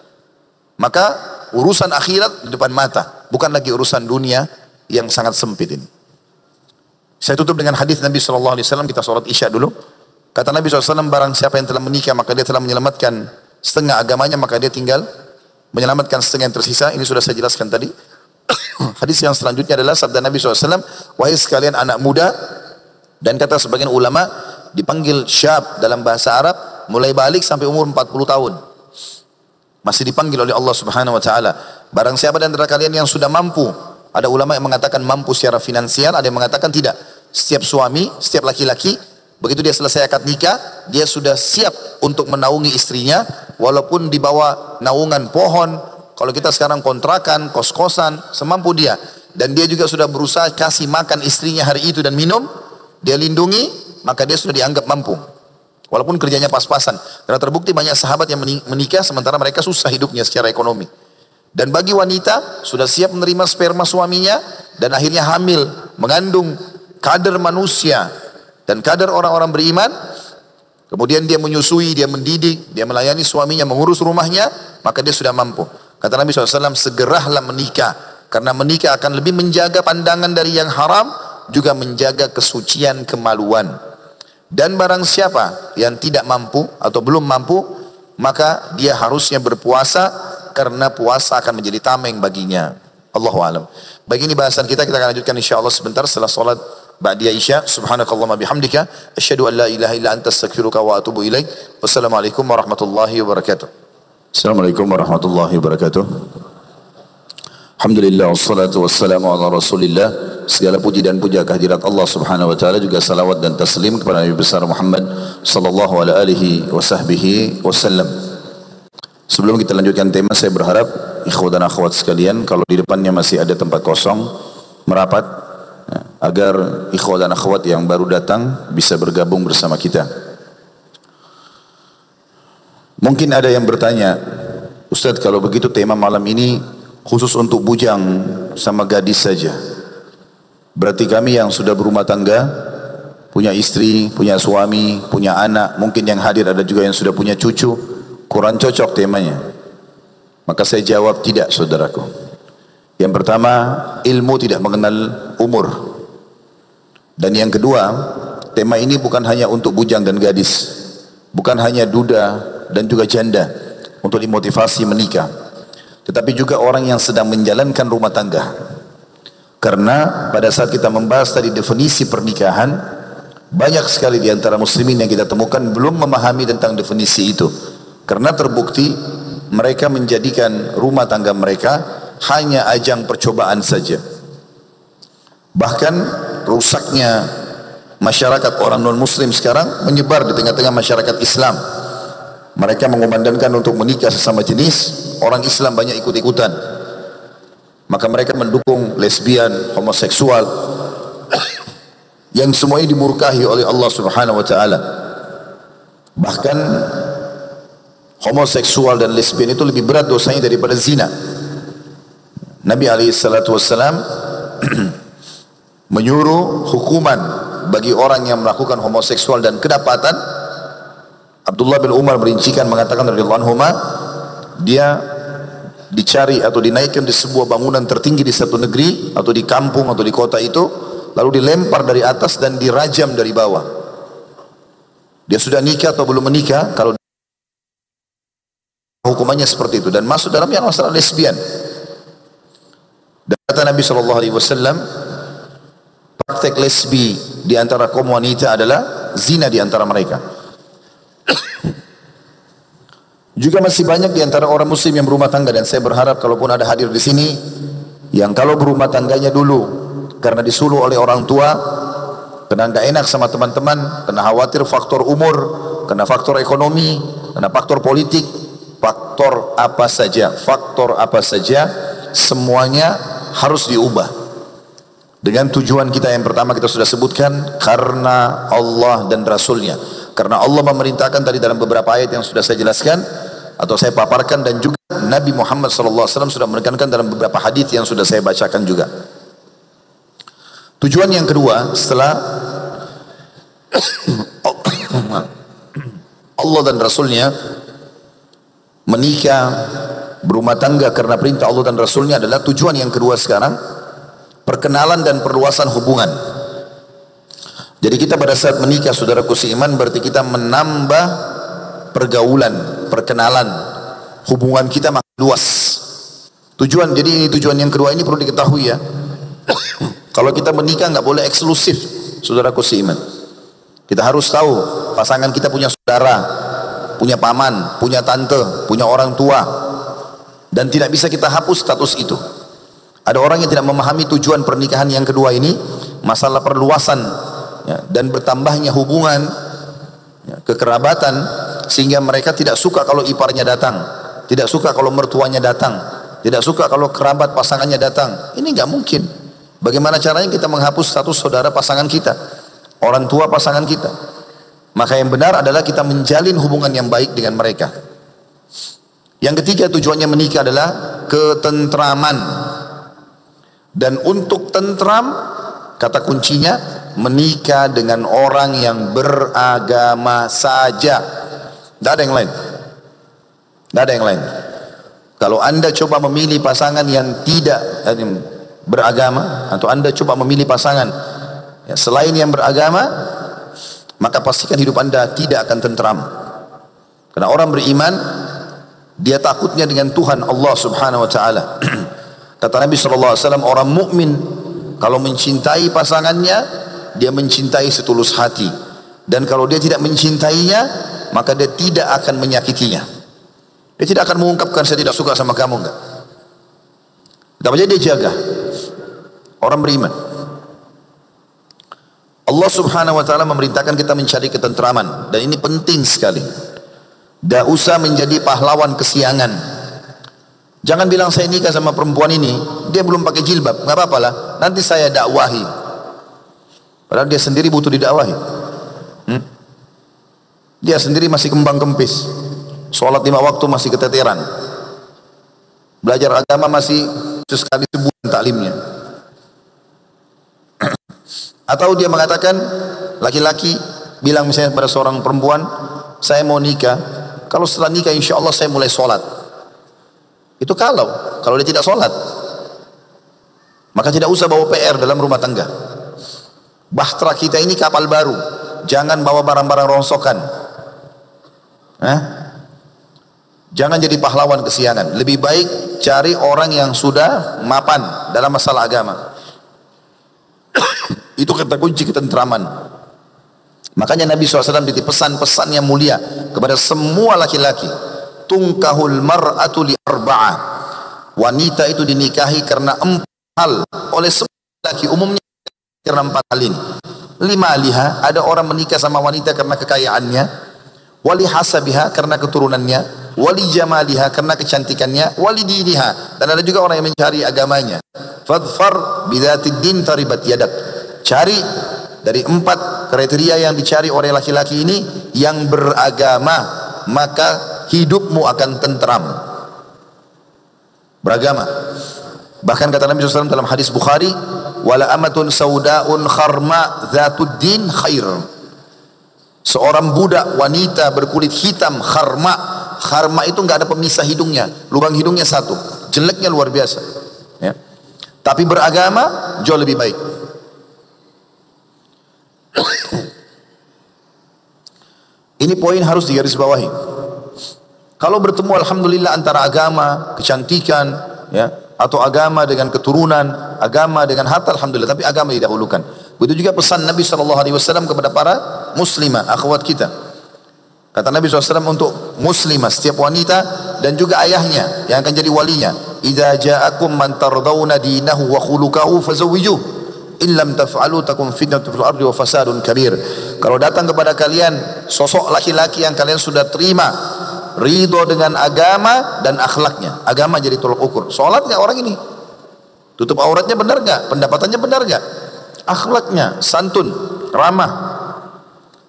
Maka urusan akhirat di depan mata, bukan lagi urusan dunia yang sangat sempit ini. Saya tutup dengan hadis Nabi SAW, kita sholat isya dulu. Kata Nabi SAW, barang siapa yang telah menikah maka dia telah menyelamatkan setengah agamanya, maka dia tinggal menyelamatkan setengah yang tersisa. Ini sudah saya jelaskan tadi. Hadis yang selanjutnya adalah sabda Nabi SAW, wahai sekalian anak muda, dan kata sebagian ulama dipanggil syab dalam bahasa Arab, mulai balik sampai umur 40 tahun. masih dipanggil oleh Allah Subhanahu wa taala. Barang siapa di antara kalian yang sudah mampu, ada ulama yang mengatakan mampu secara finansial, ada yang mengatakan tidak. Setiap suami, setiap laki-laki, begitu dia selesai akad nikah, dia sudah siap untuk menaungi istrinya, walaupun di bawah naungan pohon. Kalau kita sekarang kontrakan, kos-kosan, semampu dia. Dan dia juga sudah berusaha kasih makan istrinya hari itu dan minum, dia lindungi, maka dia sudah dianggap mampu. Walaupun kerjanya pas-pasan. Karena terbukti banyak sahabat yang menikah sementara mereka susah hidupnya secara ekonomi. Dan bagi wanita sudah siap menerima sperma suaminya dan akhirnya hamil, mengandung kader manusia dan kader orang-orang beriman. Kemudian dia menyusui, dia mendidik, dia melayani suaminya, mengurus rumahnya, maka dia sudah mampu. Kata Nabi SAW, segeralah menikah. Karena menikah akan lebih menjaga pandangan dari yang haram, juga menjaga kesucian kemaluan. Dan barang siapa yang tidak mampu atau belum mampu, maka dia harusnya berpuasa, karena puasa akan menjadi tameng baginya. Allahu a'lam. Baik, ini bahasan kita akan lanjutkan insyaallah sebentar setelah salat ba'da Isya. Subhanakallahumma bihamdika asyhadu an la ilaha illa anta astaghfiruka wa atubu ilaik. Wassalamualaikum warahmatullahi wabarakatuh. Assalamualaikum warahmatullahi wabarakatuh. Alhamdulillah wassalatu wassalamu ala Rasulillah. Segala puji dan puja kehadirat Allah Subhanahu wa taala, juga salawat dan taslim kepada Nabi besar Muhammad sallallahu alaihi wasallam. Sebelum kita lanjutkan tema, saya berharap ikhwan dan akhwat sekalian, kalau di depannya masih ada tempat kosong, merapat agar ikhwan dan akhwat yang baru datang bisa bergabung bersama kita. Mungkin ada yang bertanya, Ustadz, kalau begitu tema malam ini khusus untuk bujang sama gadis saja. Berarti kami yang sudah berumah tangga, punya istri, punya suami, punya anak, mungkin yang hadir ada juga yang sudah punya cucu, kurang cocok temanya. Maka saya jawab, tidak saudaraku. Yang pertama, ilmu tidak mengenal umur. Dan yang kedua, tema ini bukan hanya untuk bujang dan gadis, bukan hanya duda dan juga janda untuk dimotivasi menikah, tetapi juga orang yang sedang menjalankan rumah tangga. Karena pada saat kita membahas tadi definisi pernikahan, banyak sekali di antara muslimin yang kita temukan belum memahami tentang definisi itu. Karena terbukti mereka menjadikan rumah tangga mereka hanya ajang percobaan saja. Bahkan rusaknya masyarakat orang non muslim sekarang menyebar di tengah-tengah masyarakat Islam. Mereka mengumandangkan untuk menikah sesama jenis, orang Islam banyak ikut-ikutan. Maka mereka mendukung lesbian, homoseksual, yang semuanya dimurkahi oleh Allah Subhanahu wa taala. Bahkan homoseksual dan lesbian itu lebih berat dosanya daripada zina. Nabi SAW menyuruh hukuman bagi orang yang melakukan homoseksual dan kedapatan. Abdullah bin Umar merincikan, mengatakan radhiyallahu anhuma, dia dicari atau dinaikkan di sebuah bangunan tertinggi di satu negeri atau di kampung atau di kota itu, lalu dilempar dari atas dan dirajam dari bawah. Dia sudah nikah atau belum menikah, kalau hukumannya seperti itu, dan masuk dalam yang masalah lesbian. Dan kata Nabi SAW, praktek lesbi di antara kaum wanita adalah zina di antara mereka. Juga masih banyak di antara orang muslim yang berumah tangga, dan saya berharap kalaupun ada hadir di sini yang kalau berumah tangganya dulu karena disuruh oleh orang tua, karena nggak enak sama teman-teman, karena khawatir faktor umur, karena faktor ekonomi, karena faktor politik, faktor apa saja, semuanya harus diubah. Dengan tujuan kita yang pertama kita sudah sebutkan, karena Allah dan Rasulnya. Karena Allah memerintahkan tadi dalam beberapa ayat yang sudah saya jelaskan atau saya paparkan, dan juga Nabi Muhammad SAW sudah menekankan dalam beberapa hadis yang sudah saya bacakan juga. Tujuan yang kedua setelah Allah dan Rasulnya menikah, berumah tangga karena perintah Allah dan Rasulnya, adalah tujuan yang kedua sekarang, perkenalan dan perluasan hubungan. Jadi kita pada saat menikah, saudaraku seiman, berarti kita menambah pergaulan, perkenalan, hubungan kita makin luas. Jadi ini tujuan yang kedua ini perlu diketahui ya. Kalau kita menikah nggak boleh eksklusif, saudaraku seiman. Kita harus tahu pasangan kita punya saudara, punya paman, punya tante, punya orang tua, Dan tidak bisa kita hapus status itu. Ada orang yang tidak memahami tujuan pernikahan yang kedua ini, masalah perluasan ya, dan bertambahnya hubungan ya, kekerabatan, sehingga mereka tidak suka kalau iparnya datang, tidak suka kalau mertuanya datang, tidak suka kalau kerabat pasangannya datang. Ini nggak mungkin. Bagaimana caranya kita menghapus status saudara pasangan kita, orang tua pasangan kita? Maka yang benar adalah kita menjalin hubungan yang baik dengan mereka. Yang ketiga, tujuannya menikah adalah ketentraman. Dan untuk tentram, kata kuncinya, menikah dengan orang yang beragama saja. Tidak ada yang lain. Tidak ada yang lain. Kalau anda coba memilih pasangan yang tidak beragama, atau anda coba memilih pasangan ya, selain yang beragama, maka pastikan hidup anda tidak akan tentram. Karena orang beriman, dia takutnya dengan Tuhan Allah subhanahu wa ta'ala. Kata Nabi SAW, orang mukmin kalau mencintai pasangannya, dia mencintai setulus hati. Dan kalau dia tidak mencintainya, maka dia tidak akan menyakitinya. Dia tidak akan mengungkapkan saya tidak suka sama kamu, enggak. Tapi dia jaga. Orang beriman. Allah subhanahu wa ta'ala memerintahkan kita mencari ketentraman. Dan ini penting sekali. Tidak usah menjadi pahlawan kesiangan. Jangan bilang saya nikah sama perempuan ini, dia belum pakai jilbab, nggak apa-apa lah, nanti saya dakwahi. Padahal dia sendiri butuh didakwahi. Dia sendiri masih kembang kempis, sholat 5 waktu masih keteteran, belajar agama masih sekali sebulan taklimnya. Atau dia mengatakan, laki-laki bilang misalnya pada seorang perempuan, saya mau nikah. Kalau setelah nikah insya Allah saya mulai sholat. Itu kalau dia tidak sholat, maka tidak usah bawa PR dalam rumah tangga. Bahtera kita ini kapal baru, jangan bawa barang-barang rongsokan. Jangan jadi pahlawan kesiangan. Lebih baik cari orang yang sudah mapan dalam masalah agama. Itu kata kunci ketentraman. Makanya Nabi SAW titip pesan-pesan yang mulia kepada semua laki-laki. Tungkahul mar'atu li arba'ah. Wanita itu dinikahi karena 4 hal oleh semua laki, umumnya karena 4 hal ini. 5 liha, ada orang menikah sama wanita karena kekayaannya, wali hasabiha karena keturunannya, wali jamaliha karena kecantikannya, wali diniha, dan ada juga orang yang mencari agamanya. Fadfar bidzatid din taribat yadak. Cari dari 4 kriteria yang dicari oleh laki-laki ini yang beragama, maka hidupmu akan tentram. Beragama. Bahkan kata Nabi SAW dalam hadis Bukhari, wala amatun saudaun kharma dzatud din khair. Seorang budak wanita berkulit hitam kharma. Kharma itu enggak ada pemisah hidungnya, lubang hidungnya 1, jeleknya luar biasa ya. Tapi beragama jauh lebih baik. Ini poin harus digarisbawahi. Kalau bertemu alhamdulillah antara agama, kecantikan ya, atau agama dengan keturunan, agama dengan harta, alhamdulillah, tapi agama didahulukan. Begitu juga pesan Nabi SAW kepada para muslimah, akhwat kita. Kata Nabi SAW untuk muslimah, setiap wanita dan juga ayahnya yang akan jadi walinya, idza ja'akum man tardawna dinahu wa khuluquhu fazawwijuh. Illam taf'alu takum fitnatun fil ardi wa fasadun kabir. Kalau datang kepada kalian sosok laki-laki yang kalian sudah terima ridho dengan agama dan akhlaknya. Agama jadi tolok ukur. Sholat nggak orang ini? Tutup auratnya benar nggak? Pendapatannya benar nggak? Akhlaknya santun, ramah.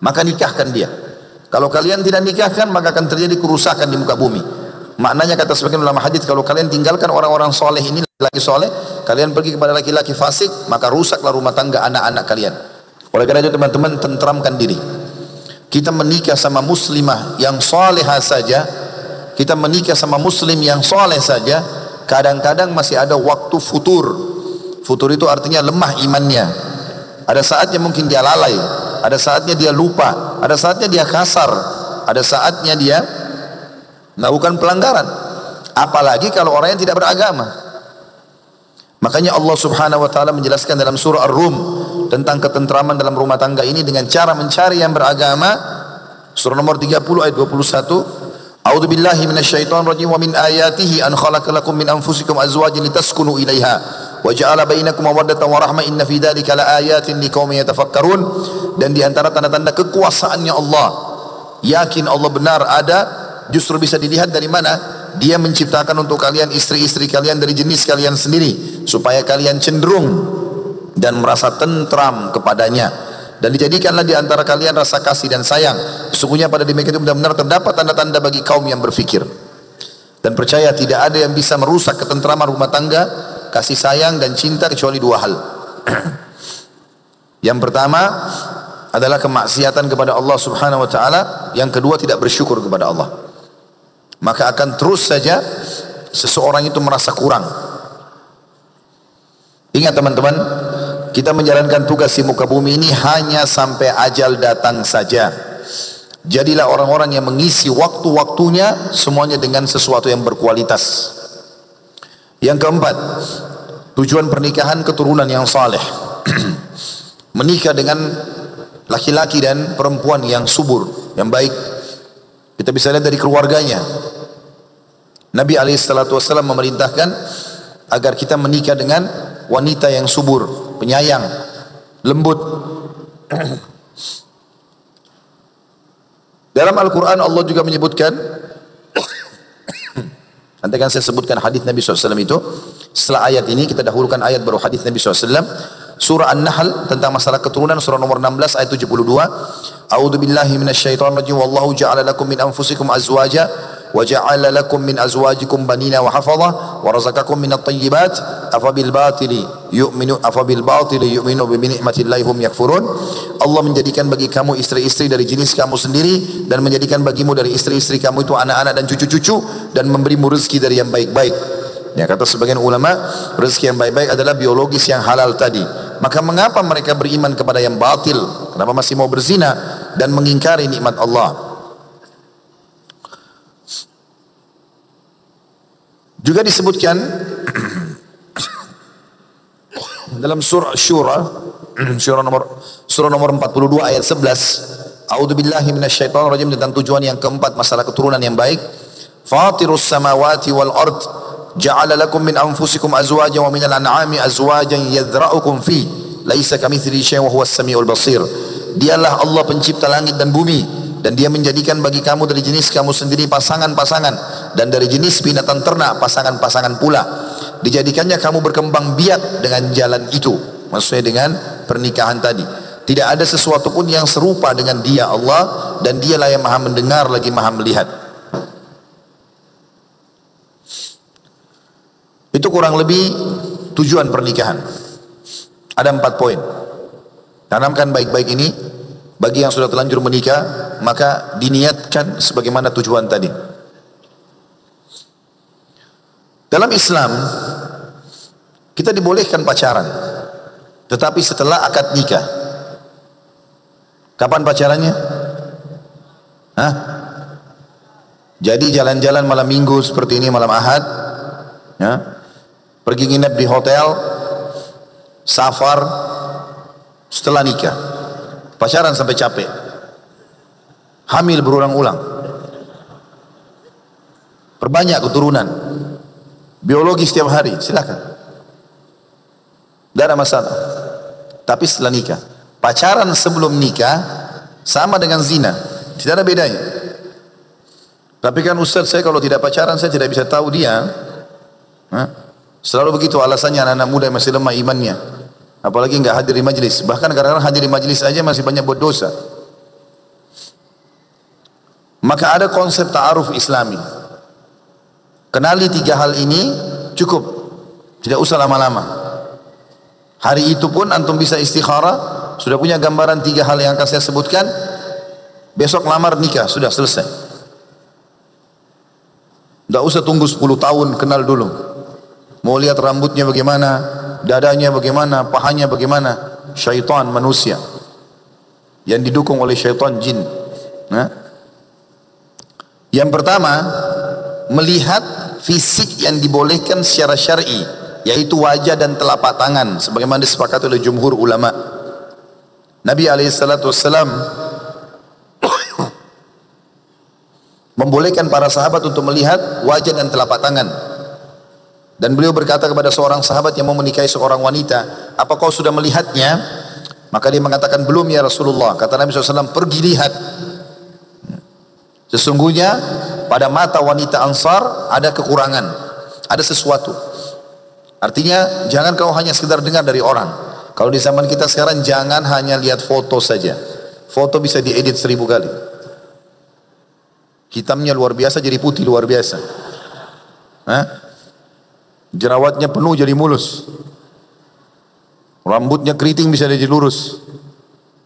Maka nikahkan dia. Kalau kalian tidak nikahkan, maka akan terjadi kerusakan di muka bumi. Maknanya kata sebagian ulama hadis, kalau kalian tinggalkan orang-orang soleh ini, laki soleh, kalian pergi kepada laki-laki fasik, maka rusaklah rumah tangga anak-anak kalian. Oleh karena itu teman-teman, tentramkan diri. Kita menikah sama muslimah yang solehah saja, kita menikah sama muslim yang soleh saja, kadang-kadang masih ada waktu futur. Futur itu artinya lemah imannya. Ada saatnya mungkin dia lalai, ada saatnya dia lupa, ada saatnya dia kasar, ada saatnya dia melakukan pelanggaran. Apalagi kalau orang yang tidak beragama. Makanya Allah Subhanahu wa taala menjelaskan dalam surah Ar-Rum tentang ketentraman dalam rumah tangga ini dengan cara mencari yang beragama. Surah nomor 30 ayat 21, A'udzu billahi minasyaitonir rajim wa min ayatihi an khalaqalakum min anfusikum azwajan litaskunu ilaiha wa ja'ala bainakum mawaddatan wa rahmah inna fi dzalika laayatin liqaumin yatafakkarun. Dan di antara tanda-tanda kekuasaannya Allah, yakin Allah benar ada, justru bisa dilihat dari mana? Dia menciptakan untuk kalian istri-istri kalian dari jenis kalian sendiri supaya kalian cenderung dan merasa tentram kepadanya, dan dijadikanlah di antara kalian rasa kasih dan sayang. Sesungguhnya pada demikian itu benar-benar terdapat tanda-tanda bagi kaum yang berfikir dan percaya tidak ada yang bisa merusak ketentraman rumah tangga, kasih sayang dan cinta kecuali dua hal. Yang pertama adalah kemaksiatan kepada Allah Subhanahu wa taala, yang kedua tidak bersyukur kepada Allah. Maka akan terus saja seseorang itu merasa kurang. Ingat teman-teman, kita menjalankan tugas di muka bumi ini hanya sampai ajal datang saja. Jadilah orang-orang yang mengisi waktu-waktunya semuanya dengan sesuatu yang berkualitas. Yang keempat, tujuan pernikahan keturunan yang saleh. Menikah dengan laki-laki dan perempuan yang subur, yang baik. Kita bisa lihat dari keluarganya. Nabi SAW memerintahkan agar kita menikah dengan wanita yang subur, penyayang, lembut. Dalam Al-Quran Allah juga menyebutkan, nanti kan saya sebutkan hadis Nabi SAW itu. Setelah ayat ini kita dahulukan ayat baru hadis Nabi SAW. Surah An-Nahl tentang masalah keturunan, surah nomor 16 ayat 72. A'udzu billahi minasyaitonir rajim. Wallahu ja'ala lakum min anfusikum azwaja wa ja'ala lakum min azwajikum banina wa hafadha wa razaqakum minat thayyibat afabil batili yu'minu bi ni'matillahi hum yakfurun. Allah menjadikan bagi kamu istri-istri dari jenis kamu sendiri dan menjadikan bagimu dari istri-istri kamu itu anak-anak dan cucu-cucu dan memberimu rezeki dari yang baik-baik. Ya, kata sebagian ulama, rezeki yang baik-baik adalah biologis yang halal tadi. Maka mengapa mereka beriman kepada yang batil? Kenapa masih mau berzina dan mengingkari nikmat Allah? Juga disebutkan dalam surah Syura, surah nomor 42 ayat 11. A'udzu billahi minasyaitonir rajim, tentang tujuan yang keempat masalah keturunan yang baik. Fatirus samawati wal ard ja'ala lakum min anfusikum azwajan wa minal an'ami azwajan yadhra'ukum fi laisa kamitslihi syai'un wa huwas samiul basir. Dialah Allah pencipta langit dan bumi, dan dia menjadikan bagi kamu dari jenis kamu sendiri pasangan-pasangan, dan dari jenis binatang ternak pasangan-pasangan pula. Dijadikannya kamu berkembang biak dengan jalan itu, maksudnya dengan pernikahan tadi. Tidak ada sesuatu pun yang serupa dengan dia Allah, dan dialah yang maha mendengar lagi maha melihat. Itu kurang lebih tujuan pernikahan. Ada 4 poin. Tanamkan baik-baik ini. Bagi yang sudah terlanjur menikah, maka diniatkan sebagaimana tujuan tadi. Dalam Islam, kita dibolehkan pacaran, tetapi setelah akad nikah. Kapan pacarannya? Hah? Jadi jalan-jalan malam minggu seperti ini, malam Ahad, ya, pergi nginep di hotel, safar, setelah nikah, pacaran sampai capek, hamil berulang-ulang, perbanyak keturunan, biologi setiap hari, silakan, tidak ada masalah. Tapi setelah nikah, pacaran sebelum nikah sama dengan zina, tidak ada bedanya. Tapi kan Ustaz, saya kalau tidak pacaran saya tidak bisa tahu dia. Selalu begitu alasannya anak-anak muda yang masih lemah imannya, apalagi nggak hadir di majlis. Bahkan kadang-kadang hadir di majlis aja masih banyak buat dosa. Maka ada konsep ta'aruf islami. Kenali 3 hal ini cukup, tidak usah lama-lama. Hari itu pun antum bisa istikharah, sudah punya gambaran 3 hal yang akan saya sebutkan, besok lamar nikah, sudah selesai. Tidak usah tunggu 10 tahun, kenal dulu. Mau lihat rambutnya bagaimana, dadanya bagaimana, pahanya bagaimana. Syaitan manusia yang didukung oleh syaitan jin. Yang pertama, melihat fisik yang dibolehkan secara syar'i, yaitu wajah dan telapak tangan, sebagaimana disepakati oleh jumhur ulama. Nabi SAW membolehkan para sahabat untuk melihat wajah dan telapak tangan. Dan beliau berkata kepada seorang sahabat yang mau menikahi seorang wanita, apa kau sudah melihatnya? Maka dia mengatakan, belum ya Rasulullah. Kata Nabi SAW, pergi lihat. Sesungguhnya pada mata wanita Ansar ada kekurangan, ada sesuatu. Artinya jangan kau hanya sekedar dengar dari orang. Kalau di zaman kita sekarang jangan hanya lihat foto saja. Foto bisa diedit 1000 kali. Hitamnya luar biasa jadi putih luar biasa. Jerawatnya penuh jadi mulus. Rambutnya keriting bisa jadi lurus.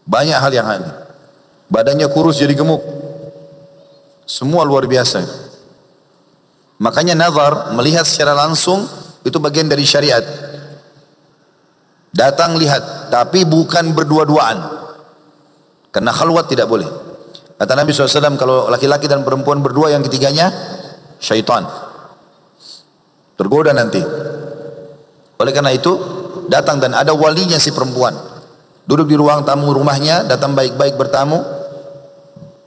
Banyak hal yang aneh. Badannya kurus jadi gemuk. Semua luar biasa. Makanya nazar, melihat secara langsung, itu bagian dari syariat. Datang lihat, tapi bukan berdua-duaan. Karena khalwat tidak boleh. Kata Nabi SAW, kalau laki-laki dan perempuan berdua, yang ketiganya syaitan. Tergoda nanti. Oleh karena itu, datang dan ada walinya si perempuan. Duduk di ruang tamu rumahnya, datang baik-baik bertamu.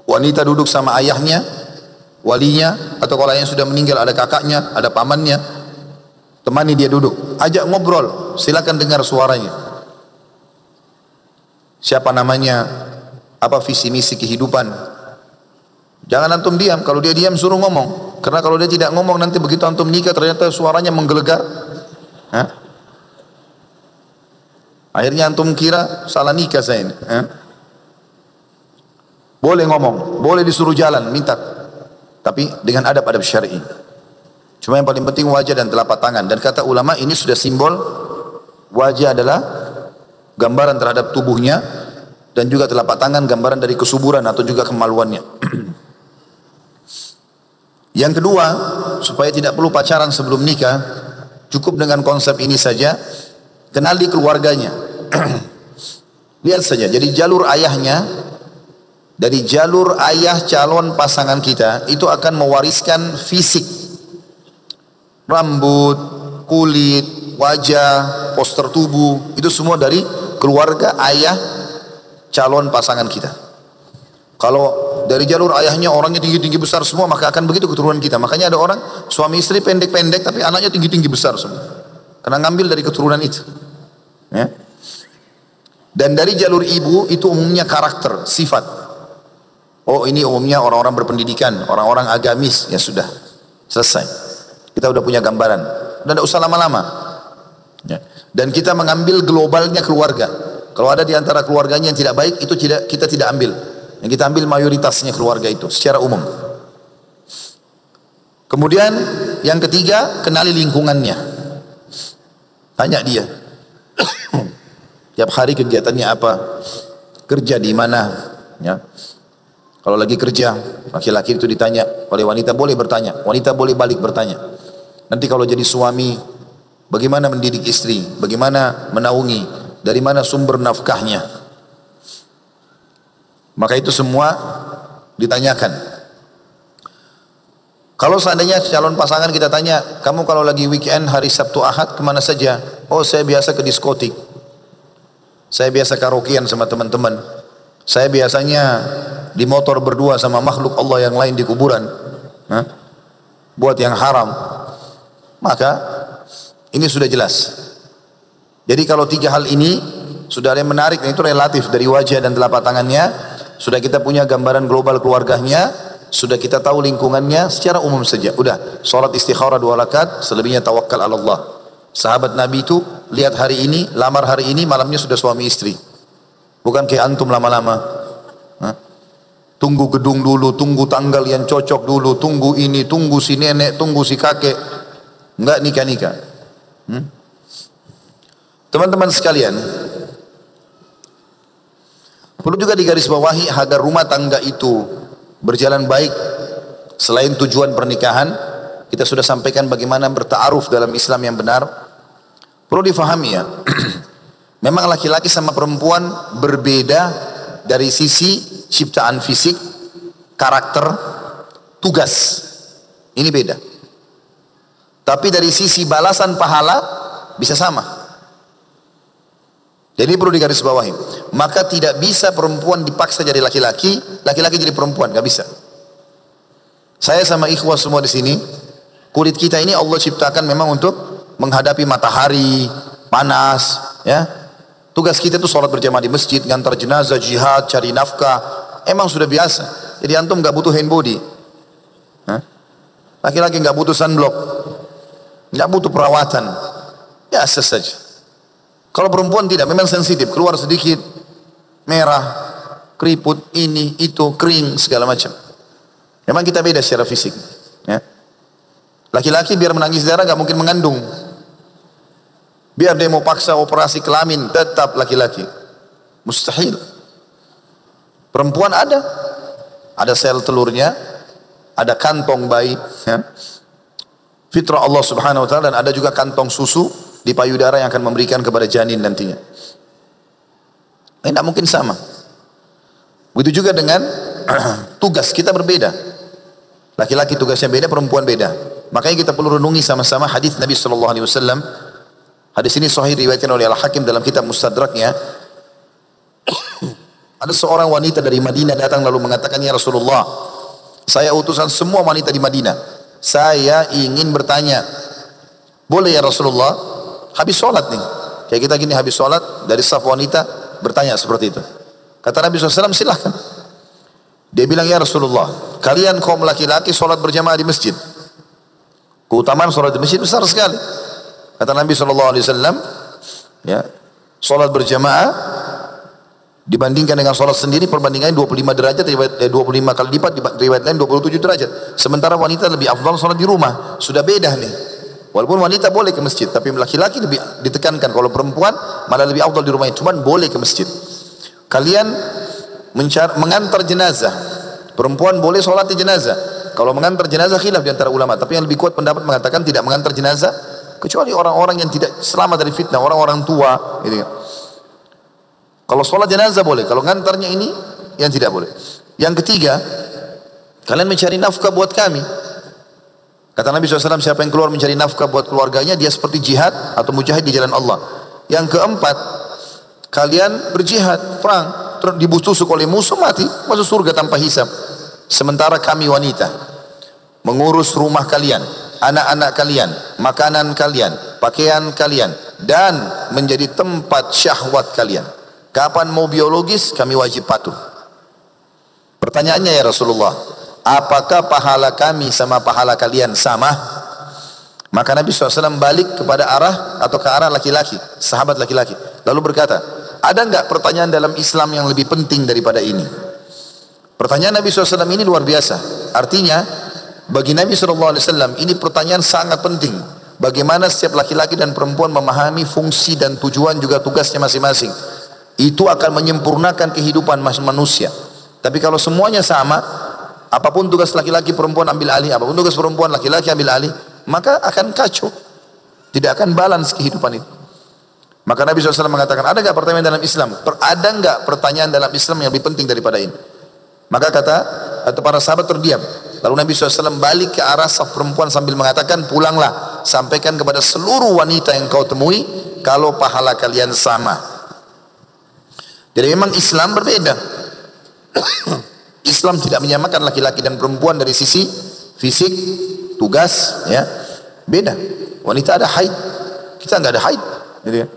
Wanita duduk sama ayahnya, walinya, atau kalau yang sudah meninggal ada kakaknya, ada pamannya. Temani dia duduk, ajak ngobrol, silakan dengar suaranya. Siapa namanya, apa visi misi kehidupan. Jangan antum diam, kalau dia diam suruh ngomong. Karena kalau dia tidak ngomong nanti begitu antum nikah ternyata suaranya menggelegar. Akhirnya antum kira salah nikah saya ini. Boleh ngomong, boleh disuruh jalan, minta. Tapi dengan adab-adab syar'i. Cuma yang paling penting wajah dan telapak tangan. Dan kata ulama ini sudah simbol, wajah adalah gambaran terhadap tubuhnya, dan juga telapak tangan gambaran dari kesuburan atau juga kemaluannya. Yang kedua, supaya tidak perlu pacaran sebelum nikah, cukup dengan konsep ini saja, kenali keluarganya. Lihat saja, jadi jalur ayahnya, dari jalur ayah calon pasangan kita, itu akan mewariskan fisik, rambut, kulit, wajah, poster tubuh, itu semua dari keluarga ayah calon pasangan kita. Kalau dari jalur ayahnya orangnya tinggi-tinggi besar semua, maka akan begitu keturunan kita. Makanya ada orang suami istri pendek-pendek tapi anaknya tinggi-tinggi besar semua, karena ngambil dari keturunan itu. Dan dari jalur ibu itu umumnya karakter, sifat. Oh ini umumnya orang-orang berpendidikan, orang-orang agamis, ya sudah selesai. Kita udah punya gambaran, udah tidak usah lama-lama. Dan kita mengambil globalnya keluarga. Kalau ada di antara keluarganya yang tidak baik, itu kita tidak ambil. Yang kita ambil mayoritasnya keluarga itu secara umum. Kemudian yang ketiga, kenali lingkungannya. Tanya dia, tiap hari kegiatannya apa, kerja di mana, ya. Kalau lagi kerja, laki-laki itu ditanya oleh wanita, boleh bertanya, wanita boleh balik bertanya. Nanti kalau jadi suami, bagaimana mendidik istri, bagaimana menaungi, dari mana sumber nafkahnya. Maka itu semua ditanyakan. Kalau seandainya calon pasangan kita tanya, kamu kalau lagi weekend hari Sabtu Ahad kemana saja? Oh saya biasa ke diskotik, saya biasa karaokean sama teman-teman, saya biasanya di motor berdua sama makhluk Allah yang lain di kuburan, buat yang haram. Maka ini sudah jelas. Jadi kalau tiga hal ini sudah ada yang menarik, itu relatif dari wajah dan telapak tangannya. Sudah kita punya gambaran global keluarganya, sudah kita tahu lingkungannya secara umum saja. Udah, sholat istikharah 2 rakaat, selebihnya tawakal ala Allah. Sahabat Nabi itu lihat hari ini, lamar hari ini, malamnya sudah suami istri. Bukan kayak antum lama-lama. Tunggu gedung dulu, tunggu tanggal yang cocok dulu, tunggu ini, tunggu si nenek, tunggu si kakek. Enggak nikah-nikah. Teman-teman sekalian, perlu juga digarisbawahi agar rumah tangga itu berjalan baik. Selain tujuan pernikahan, kita sudah sampaikan bagaimana berta'aruf dalam Islam yang benar. Perlu difahami ya, memang laki-laki sama perempuan berbeda dari sisi ciptaan fisik, karakter, tugas. Ini beda. Tapi dari sisi balasan pahala bisa sama. Jadi perlu digarisbawahi. Maka tidak bisa perempuan dipaksa jadi laki-laki, laki-laki jadi perempuan, gak bisa. Saya sama ikhwah semua di sini, kulit kita ini Allah ciptakan memang untuk menghadapi matahari, panas, ya. Tugas kita itu sholat berjamaah di masjid, ngantar jenazah, jihad, cari nafkah. Emang sudah biasa. Jadi antum nggak butuh hand body. Laki-laki nggak butuh sunblock, nggak butuh perawatan, biasa saja. Kalau perempuan tidak, memang sensitif, keluar sedikit, merah, keriput, ini, itu, kering, segala macam. Memang kita beda secara fisik. Ya. Laki-laki biar menangis darah nggak mungkin mengandung. Biar dia mau paksa operasi kelamin, tetap laki-laki. Mustahil. Perempuan ada sel telurnya, ada kantong bayi, ya. Fitrah Allah Subhanahu Wa Taala, dan ada juga kantong susu di payudara yang akan memberikan kepada janin nantinya. Tidak mungkin sama. Begitu juga dengan tugas kita berbeda. Laki-laki tugasnya beda, perempuan beda. Makanya kita perlu renungi sama-sama hadis Nabi Sallallahu Alaihi Wasallam. Hadis ini sahih riwayatkan oleh Al-Hakim dalam kitab Mustadraknya. Ada seorang wanita dari Madinah datang lalu mengatakan, ya Rasulullah, saya utusan semua wanita di Madinah. Saya ingin bertanya. Boleh ya Rasulullah? Habis sholat nih. Kayak kita gini habis sholat, dari saf wanita bertanya seperti itu. Kata Nabi SAW, silahkan. Dia bilang, ya Rasulullah, kalian kaum laki-laki sholat berjamaah di masjid. Keutamaan sholat di masjid besar sekali. Kata Nabi SAW, ya, sholat berjamaah dibandingkan dengan sholat sendiri, perbandingannya 25 derajat, 25 kali lipat, riwayat lain 27 derajat. Sementara wanita lebih afdal sholat di rumah. Sudah beda nih. Walaupun wanita boleh ke masjid, tapi laki-laki lebih ditekankan. Kalau perempuan malah lebih afdal di rumahnya, cuman boleh ke masjid. Kalian mengantar jenazah, perempuan boleh sholat di jenazah. Kalau mengantar jenazah khilaf di antara ulama, tapi yang lebih kuat pendapat mengatakan tidak mengantar jenazah kecuali orang-orang yang tidak selamat dari fitnah, orang-orang tua gitu. Kalau sholat jenazah boleh, kalau ngantarnya ini yang tidak boleh. Yang ketiga, kalian mencari nafkah buat kami. Kata Nabi SAW, siapa yang keluar mencari nafkah buat keluarganya, dia seperti jihad atau mujahid di jalan Allah. Yang keempat, kalian berjihad, perang, ditusuk oleh musuh, mati, masuk surga tanpa hisab. Sementara kami wanita mengurus rumah kalian, anak-anak kalian, makanan kalian, pakaian kalian, dan menjadi tempat syahwat kalian. Kapan mau biologis, kami wajib patuh. Pertanyaannya ya Rasulullah, apakah pahala kami sama pahala kalian sama? Maka Nabi SAW balik kepada arah atau ke arah laki-laki, sahabat laki-laki, lalu berkata, ada enggak pertanyaan dalam Islam yang lebih penting daripada ini? Pertanyaan Nabi SAW ini luar biasa. Artinya, bagi Nabi SAW ini pertanyaan sangat penting. Bagaimana setiap laki-laki dan perempuan memahami fungsi dan tujuan juga tugasnya masing-masing. Itu akan menyempurnakan kehidupan manusia. Tapi kalau semuanya sama, apapun tugas laki-laki perempuan ambil alih, apapun tugas perempuan laki-laki ambil alih, maka akan kacau. Tidak akan balance kehidupan itu. Maka Nabi SAW mengatakan, ada enggak pertanyaan dalam Islam? Ada enggak pertanyaan dalam Islam yang lebih penting daripada ini? Maka atau para sahabat terdiam. Lalu Nabi SAW balik ke arah saf perempuan sambil mengatakan, pulanglah, sampaikan kepada seluruh wanita yang kau temui, kalau pahala kalian sama. Jadi memang Islam berbeda. Islam tidak menyamakan laki-laki dan perempuan dari sisi fisik, tugas, ya, beda. Wanita ada haid, kita nggak ada haid, gitu ya.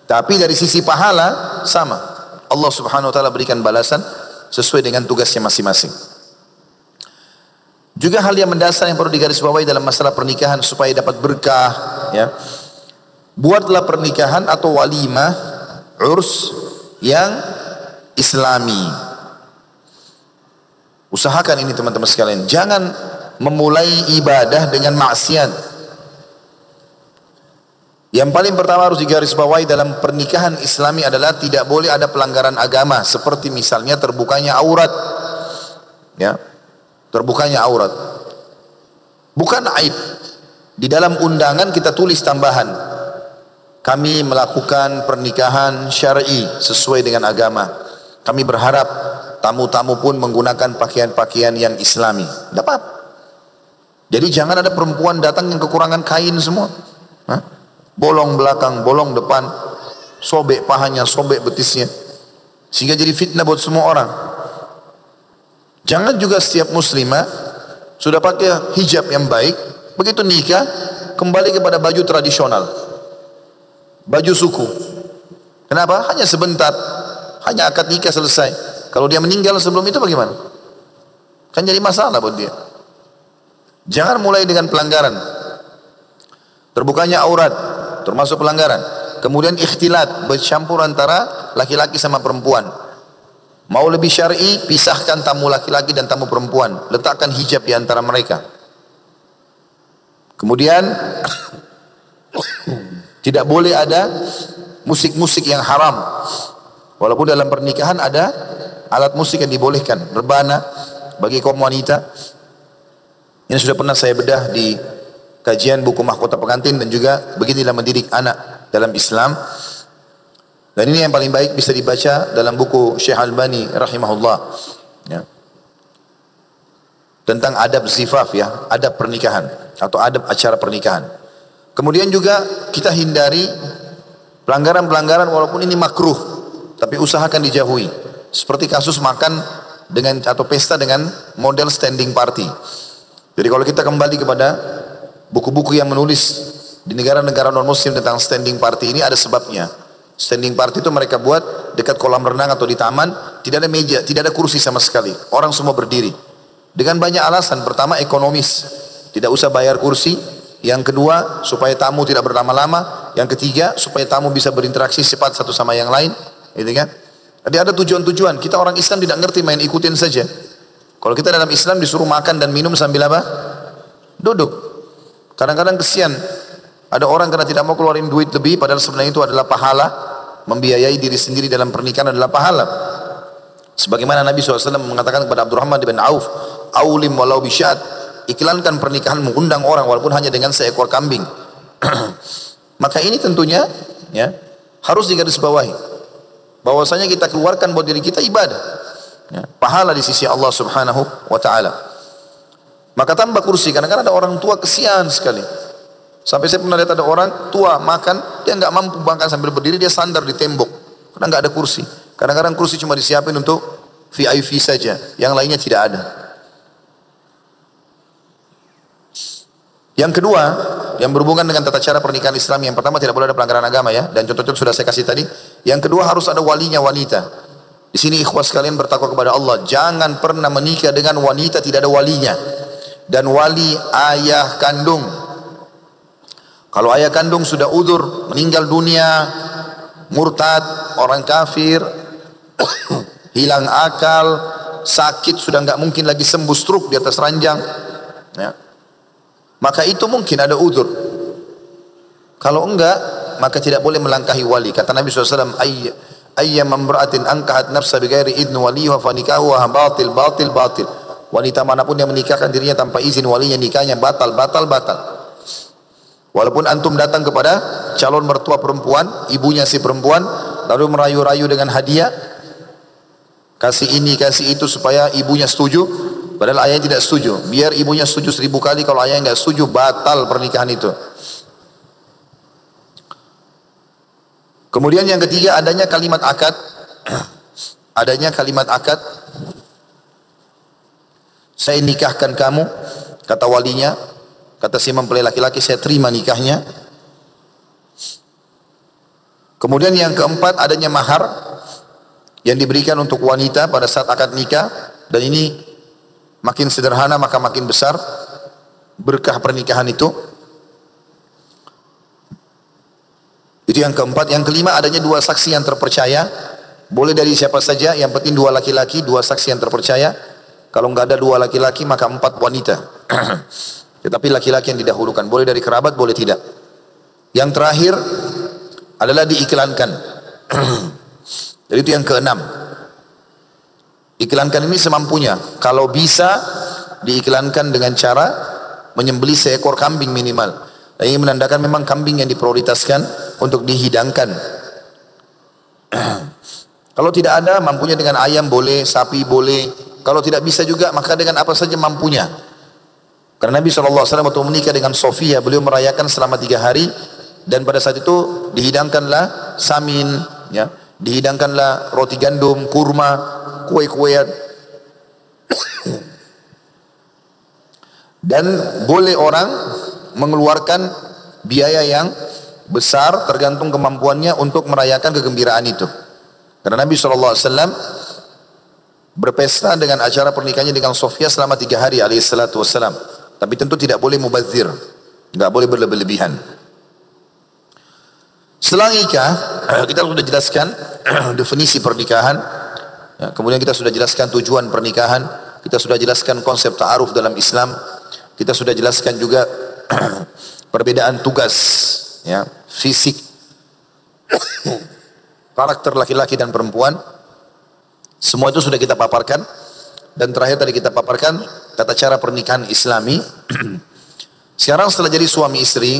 Tapi dari sisi pahala sama. Allah Subhanahu Wa Taala berikan balasan sesuai dengan tugasnya masing-masing. Juga hal yang mendasar yang perlu digarisbawahi dalam masalah pernikahan supaya dapat berkah, ya. Buatlah pernikahan atau walimah, urs yang Islami. Usahakan ini teman-teman sekalian. Jangan memulai ibadah dengan maksiat. Yang paling pertama harus digarisbawahi dalam pernikahan Islami adalah tidak boleh ada pelanggaran agama, seperti misalnya terbukanya aurat, ya, terbukanya aurat. Bukan aib. Di dalam undangan kita tulis tambahan, kami melakukan pernikahan syar'i sesuai dengan agama. Kami berharap tamu-tamu pun menggunakan pakaian-pakaian yang Islami. Dapat. Jadi jangan ada perempuan datang yang kekurangan kain semua. Hah? Bolong belakang, bolong depan, sobek pahanya, sobek betisnya, sehingga jadi fitnah buat semua orang. Jangan juga setiap muslimah sudah pakai hijab yang baik, begitu nikah kembali kepada baju tradisional, baju suku. Kenapa? Hanya sebentar, hanya akad nikah selesai. Kalau dia meninggal sebelum itu bagaimana? Kan jadi masalah buat dia. Jangan mulai dengan pelanggaran. Terbukanya aurat termasuk pelanggaran. Kemudian ikhtilat, bercampur antara laki-laki sama perempuan. Mau lebih syar'i, pisahkan tamu laki-laki dan tamu perempuan. Letakkan hijab di antara mereka. Kemudian tidak boleh ada musik-musik yang haram. Walaupun dalam pernikahan ada alat musik yang dibolehkan, rebana bagi kaum wanita. Ini sudah pernah saya bedah di kajian buku Mahkota Pengantin, dan juga beginilah mendidik anak dalam Islam. Dan ini yang paling baik bisa dibaca dalam buku Syekh Albani rahimahullah, ya, tentang adab zifaf, ya, adab pernikahan atau adab acara pernikahan. Kemudian juga kita hindari pelanggaran-pelanggaran walaupun ini makruh, tapi usahakan dijauhi. Seperti kasus makan dengan atau pesta dengan model standing party. Jadi kalau kita kembali kepada buku-buku yang menulis di negara-negara non-muslim tentang standing party, ini ada sebabnya. Standing party itu mereka buat dekat kolam renang atau di taman, tidak ada meja, tidak ada kursi sama sekali. Orang semua berdiri. Dengan banyak alasan. Pertama, ekonomis. Tidak usah bayar kursi. Yang kedua, supaya tamu tidak berlama-lama. Yang ketiga, supaya tamu bisa berinteraksi cepat satu sama yang lain. Gitu kan? Jadi ada tujuan-tujuan. Kita orang Islam tidak ngerti, main ikutin saja. Kalau kita dalam Islam disuruh makan dan minum sambil apa? Duduk. Kadang-kadang kesian. Ada orang karena tidak mau keluarin duit lebih, padahal sebenarnya itu adalah pahala. Membiayai diri sendiri dalam pernikahan adalah pahala. Sebagaimana Nabi SAW mengatakan kepada Abdurrahman bin Auf, "Aulim walau bisyat." Iklankan pernikahan, mengundang orang walaupun hanya dengan seekor kambing. Maka ini tentunya, ya, harus digarisbawahi. Bahwasanya kita keluarkan buat diri kita ibadah, ya, pahala di sisi Allah Subhanahu wa taala. Maka tambah kursi. Kadang-kadang ada orang tua kesian sekali. Sampai saya pernah lihat ada orang tua makan, dia nggak mampu makan sambil berdiri, dia sandar di tembok karena nggak ada kursi. Kadang-kadang kursi cuma disiapin untuk VIP saja, yang lainnya tidak ada. Yang kedua, yang berhubungan dengan tata cara pernikahan Islam, yang pertama tidak boleh ada pelanggaran agama, ya, dan contoh-contoh sudah saya kasih tadi. Yang kedua, harus ada walinya wanita. Di sini ikhwas sekalian bertakwa kepada Allah, jangan pernah menikah dengan wanita tidak ada walinya. Dan wali ayah kandung. Kalau ayah kandung sudah udzur, meninggal dunia, murtad, orang kafir, hilang akal, sakit, sudah nggak mungkin lagi sembuh, stroke di atas ranjang, ya, maka itu mungkin ada udzur. Kalau enggak, maka tidak boleh melangkahi wali. Kata Nabi SAW, ayyam imra'atin ankahat nafsa bighairi idni waliha fa nikahuha batil batil batil. Wanita manapun yang menikahkan dirinya tanpa izin walinya, nikahnya batal batal batal. Walaupun antum datang kepada calon mertua perempuan, ibunya si perempuan, lalu merayu-rayu dengan hadiah, kasih ini, kasih itu supaya ibunya setuju, padahal ayahnya tidak setuju. Biar ibunya setuju 1000 kali, kalau ayahnya nggak setuju, batal pernikahan itu. Kemudian yang ketiga, adanya kalimat akad. Adanya kalimat akad. Saya nikahkan kamu, kata walinya. Kata si mempelai laki-laki, saya terima nikahnya. Kemudian yang keempat, adanya mahar yang diberikan untuk wanita pada saat akad nikah. Dan ini makin sederhana maka makin besar berkah pernikahan itu. Itu yang keempat. Yang kelima, adanya 2 saksi yang terpercaya. Boleh dari siapa saja, yang penting 2 laki-laki, 2 saksi yang terpercaya. Kalau nggak ada 2 laki-laki maka 4 wanita. Tetapi laki-laki yang didahulukan. Boleh dari kerabat, boleh tidak. Yang terakhir adalah diiklankan. Jadi itu yang keenam. Iklankan ini semampunya. Kalau bisa diiklankan dengan cara menyembelih seekor kambing minimal. Dan ini menandakan memang kambing yang diprioritaskan untuk dihidangkan. Kalau tidak ada, mampunya dengan ayam boleh, sapi boleh. Kalau tidak bisa juga, maka dengan apa saja mampunya. Karena Nabi SAW waktu menikah dengan Sofia, beliau merayakan selama 3 hari. Dan pada saat itu dihidangkanlah samin, ya, dihidangkanlah roti gandum, kurma, kue-kuean. Dan boleh orang mengeluarkan biaya yang besar tergantung kemampuannya untuk merayakan kegembiraan itu. Karena Nabi SAW berpesta dengan acara pernikahannya dengan Sofia selama 3 hari alaihissalatu wassalam. Tapi tentu tidak boleh mubazir, nggak boleh berlebihan. Setelah nikah, kita sudah jelaskan definisi pernikahan, ya, kemudian kita sudah jelaskan tujuan pernikahan, kita sudah jelaskan konsep ta'aruf dalam Islam, kita sudah jelaskan juga perbedaan tugas, ya, fisik, karakter laki-laki dan perempuan. Semua itu sudah kita paparkan. Dan terakhir tadi kita paparkan tata cara pernikahan Islami. Sekarang setelah jadi suami istri,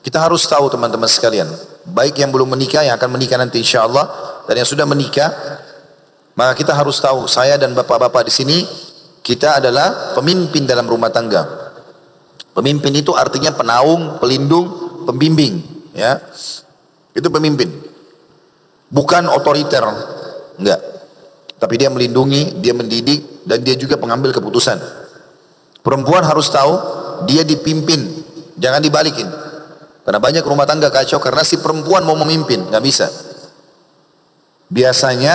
kita harus tahu teman-teman sekalian, baik yang belum menikah, yang akan menikah nanti insya Allah, dan yang sudah menikah, maka kita harus tahu, saya dan bapak-bapak di sini, kita adalah pemimpin dalam rumah tangga. Pemimpin itu artinya penaung, pelindung, pembimbing, ya. Itu pemimpin. Bukan otoriter, enggak. Tapi dia melindungi, dia mendidik, dan dia juga pengambil keputusan. Perempuan harus tahu, dia dipimpin, jangan dibalikin. Karena banyak rumah tangga kacau karena si perempuan mau memimpin, nggak bisa. Biasanya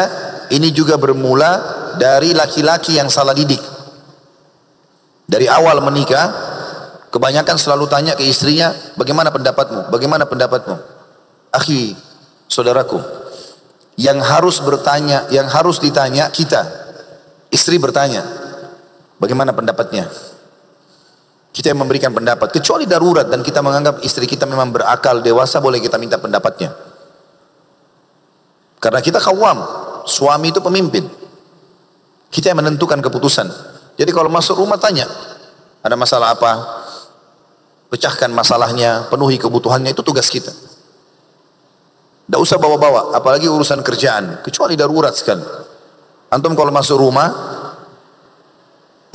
ini juga bermula dari laki-laki yang salah didik. Dari awal menikah, kebanyakan selalu tanya ke istrinya, bagaimana pendapatmu? Bagaimana pendapatmu? Akhi, saudaraku, yang harus bertanya, yang harus ditanya kita, istri bertanya, bagaimana pendapatnya? Kita yang memberikan pendapat, kecuali darurat dan kita menganggap istri kita memang berakal, dewasa, boleh kita minta pendapatnya. Karena kita kawam, suami itu pemimpin. Kita yang menentukan keputusan. Jadi kalau masuk rumah tanya, ada masalah apa? Pecahkan masalahnya, penuhi kebutuhannya, itu tugas kita. Tidak usah bawa-bawa, apalagi urusan kerjaan, kecuali darurat sekali. Antum kalau masuk rumah,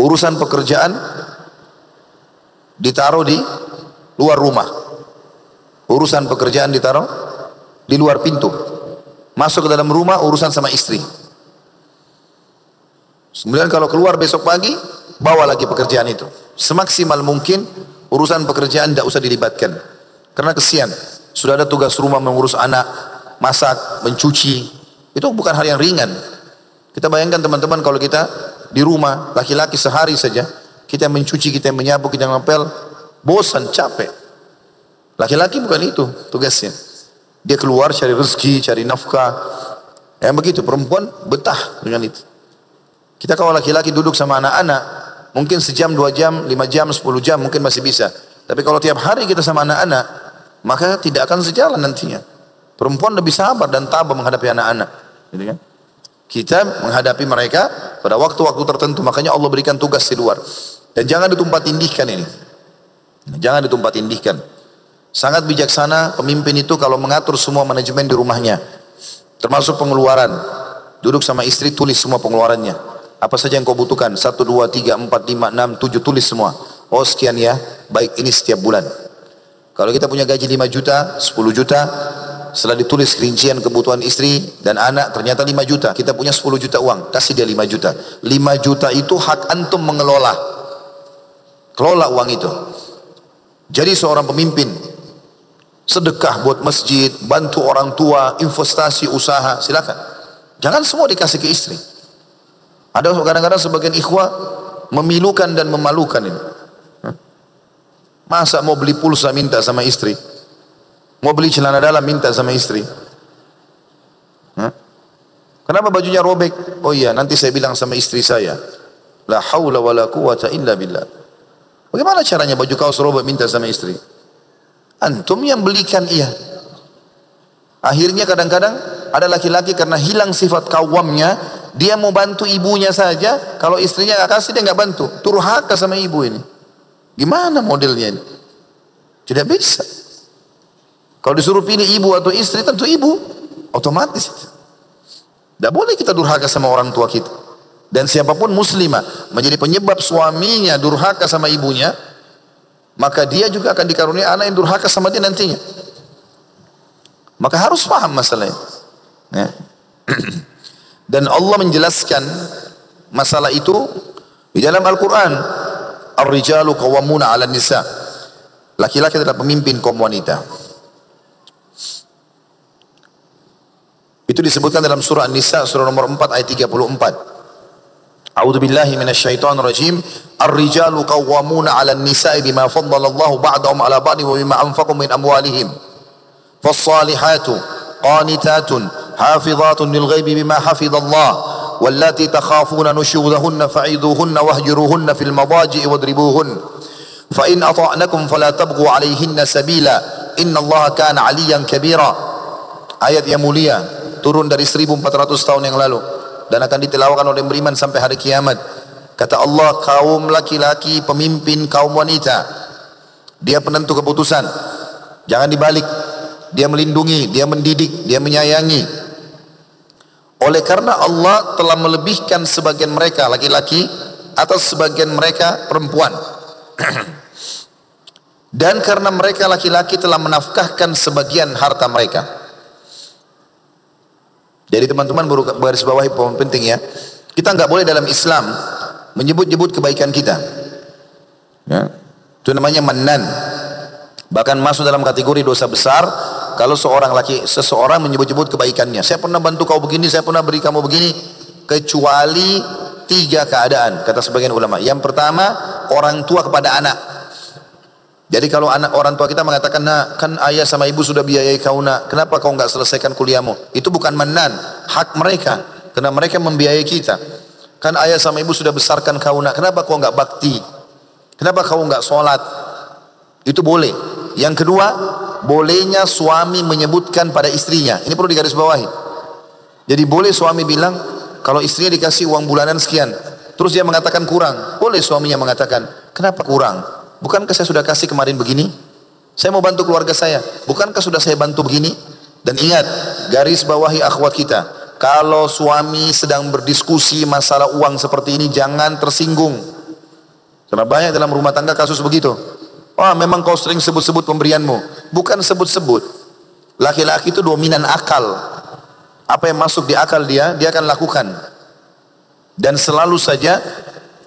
urusan pekerjaan ditaruh di luar rumah. Urusan pekerjaan ditaruh di luar pintu. Masuk ke dalam rumah, urusan sama istri. Kemudian kalau keluar besok pagi, bawa lagi pekerjaan itu. Semaksimal mungkin urusan pekerjaan tidak usah dilibatkan. Karena kesian, sudah ada tugas rumah mengurus anak, masak, mencuci. Itu bukan hal yang ringan. Kita bayangkan teman-teman kalau kita di rumah, laki-laki sehari saja, kita mencuci, kita menyapu, kita ngepel, bosan, capek. Laki-laki bukan itu tugasnya. Dia keluar cari rezeki, cari nafkah. Yang begitu, perempuan betah dengan itu. Kita kalau laki-laki duduk sama anak-anak, mungkin sejam, 2 jam, 5 jam, 10 jam mungkin masih bisa. Tapi kalau tiap hari kita sama anak-anak, maka tidak akan sejalan nantinya. Perempuan lebih sabar dan tabah menghadapi anak-anak. Gitu kan? Kita menghadapi mereka pada waktu-waktu tertentu. Makanya Allah berikan tugas di luar. Dan jangan ditumpah tindihkan ini. Jangan ditumpah tindihkan. Sangat bijaksana pemimpin itu kalau mengatur semua manajemen di rumahnya. Termasuk pengeluaran. Duduk sama istri, tulis semua pengeluarannya. Apa saja yang kau butuhkan. 1, 2, 3, 4, 5, 6, 7, tulis semua. Oh sekian ya, baik ini setiap bulan. Kalau kita punya gaji 5 juta, 10 juta, setelah ditulis rincian kebutuhan istri dan anak, ternyata 5 juta. Kita punya 10 juta uang, kasih dia 5 juta. 5 juta itu hak antum mengelola. Kelola uang itu. Jadi seorang pemimpin, sedekah buat masjid, bantu orang tua, investasi, usaha, silakan. Jangan semua dikasih ke istri. Ada kadang-kadang sebagian ikhwah memilukan dan memalukan ini. Masa mau beli pulsa minta sama istri? Mau beli celana dalam minta sama istri? Kenapa bajunya robek? Oh iya, nanti saya bilang sama istri saya. La haula wa la quwata illa billah. Bagaimana caranya baju kaos robek minta sama istri? Antum yang belikan iya. Akhirnya kadang-kadang ada laki-laki karena hilang sifat kawamnya, dia mau bantu ibunya saja, kalau istrinya nggak kasih dia nggak bantu. Durhaka sama ibu ini. Gimana modelnya ini? Tidak bisa. Kalau disuruh pilih ibu atau istri, tentu ibu. Otomatis. Tidak boleh kita durhaka sama orang tua kita. Dan siapapun muslimah menjadi penyebab suaminya durhaka sama ibunya, maka dia juga akan dikaruniai anak yang durhaka sama dia nantinya. Maka harus paham masalahnya. Ya. Dan Allah menjelaskan masalah itu di dalam Al-Quran. Ar-rijalu qawwamuna 'alan nisa. Laki-laki adalah pemimpin kaum wanita. Itu disebutkan dalam surah An-Nisa surah nomor 4 ayat 34. A'udzu billahi minasyaitonir rajim. Ar-rijalu qawwamuna 'alan nisa'i bima faddala Allahu ba'dahum 'ala ba'din wa bima anfaqu min amwalihim. Fas-salihatu qanitatun hafizatun lil ghaibi bima hafidallah. واللاتي تخافون نشوذهن فعظوهن واهجروهن في المضاجع واضربوهن فإن أطعنكم فلا تبغوا عليهن سبيلا إن الله كان عليا كبيرا. Ayat yang mulia turun dari 1400 tahun yang lalu dan akan ditilawakan oleh beriman sampai hari kiamat. Kata Allah, kaum laki-laki pemimpin kaum wanita, dia penentu keputusan, jangan dibalik, dia melindungi, dia mendidik, dia menyayangi. Oleh karena Allah telah melebihkan sebagian mereka laki-laki atas sebagian mereka perempuan. Dan karena mereka laki-laki telah menafkahkan sebagian harta mereka. Jadi teman-teman garis bawahi poin penting ya. Kita nggak boleh dalam Islam menyebut-nyebut kebaikan kita. Ya. Itu namanya mannan. Bahkan masuk dalam kategori dosa besar kalau seseorang menyebut-nyebut kebaikannya. Saya pernah bantu kau begini, saya pernah beri kamu begini, kecuali 3 keadaan kata sebagian ulama. Yang pertama, orang tua kepada anak. Jadi kalau orang tua kita mengatakan, nah kan ayah sama ibu sudah biayai kau nak, kenapa kau nggak selesaikan kuliahmu? Itu bukan mannan, hak mereka, karena mereka membiayai kita. Kan ayah sama ibu sudah besarkan kau nak, kenapa kau nggak bakti? Kenapa kau nggak sholat? Itu boleh. Yang kedua, bolehnya suami menyebutkan pada istrinya. Ini perlu digarisbawahi. Jadi boleh suami bilang, kalau istrinya dikasih uang bulanan sekian, terus dia mengatakan kurang, boleh suaminya mengatakan, kenapa kurang? Bukankah saya sudah kasih kemarin begini? Saya mau bantu keluarga saya, bukankah sudah saya bantu begini? Dan ingat, garis bawahi akhwat kita, kalau suami sedang berdiskusi masalah uang seperti ini, jangan tersinggung. Karena banyak dalam rumah tangga kasus begitu. Oh, memang kau sering sebut-sebut pemberianmu. Bukan sebut-sebut. Laki-laki itu dominan akal. Apa yang masuk di akal dia akan lakukan. Dan selalu saja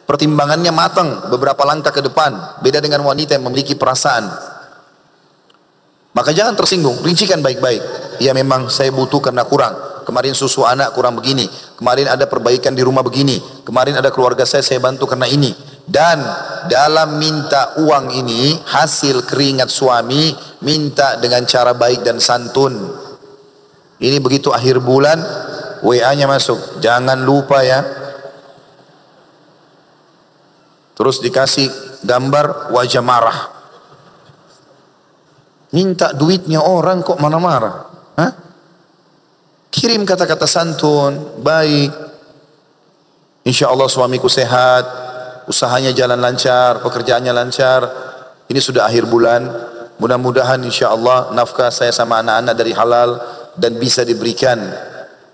pertimbangannya matang beberapa langkah ke depan. Beda dengan wanita yang memiliki perasaan. Maka jangan tersinggung, rincikan baik-baik. Ya memang saya butuh karena kurang. Kemarin susu anak kurang begini. Kemarin ada perbaikan di rumah begini. Kemarin ada keluarga saya bantu karena ini. Dan dalam minta uang ini, hasil keringat suami, minta dengan cara baik dan santun. Ini begitu akhir bulan, WA-nya masuk. Jangan lupa ya. Terus dikasih gambar wajah marah. Minta duitnya orang kok mana marah? Hah? Kirim kata-kata santun, baik. Insya Allah suamiku sehat, usahanya jalan lancar, pekerjaannya lancar. Ini sudah akhir bulan, mudah-mudahan insya Allah nafkah saya sama anak-anak dari halal dan bisa diberikan.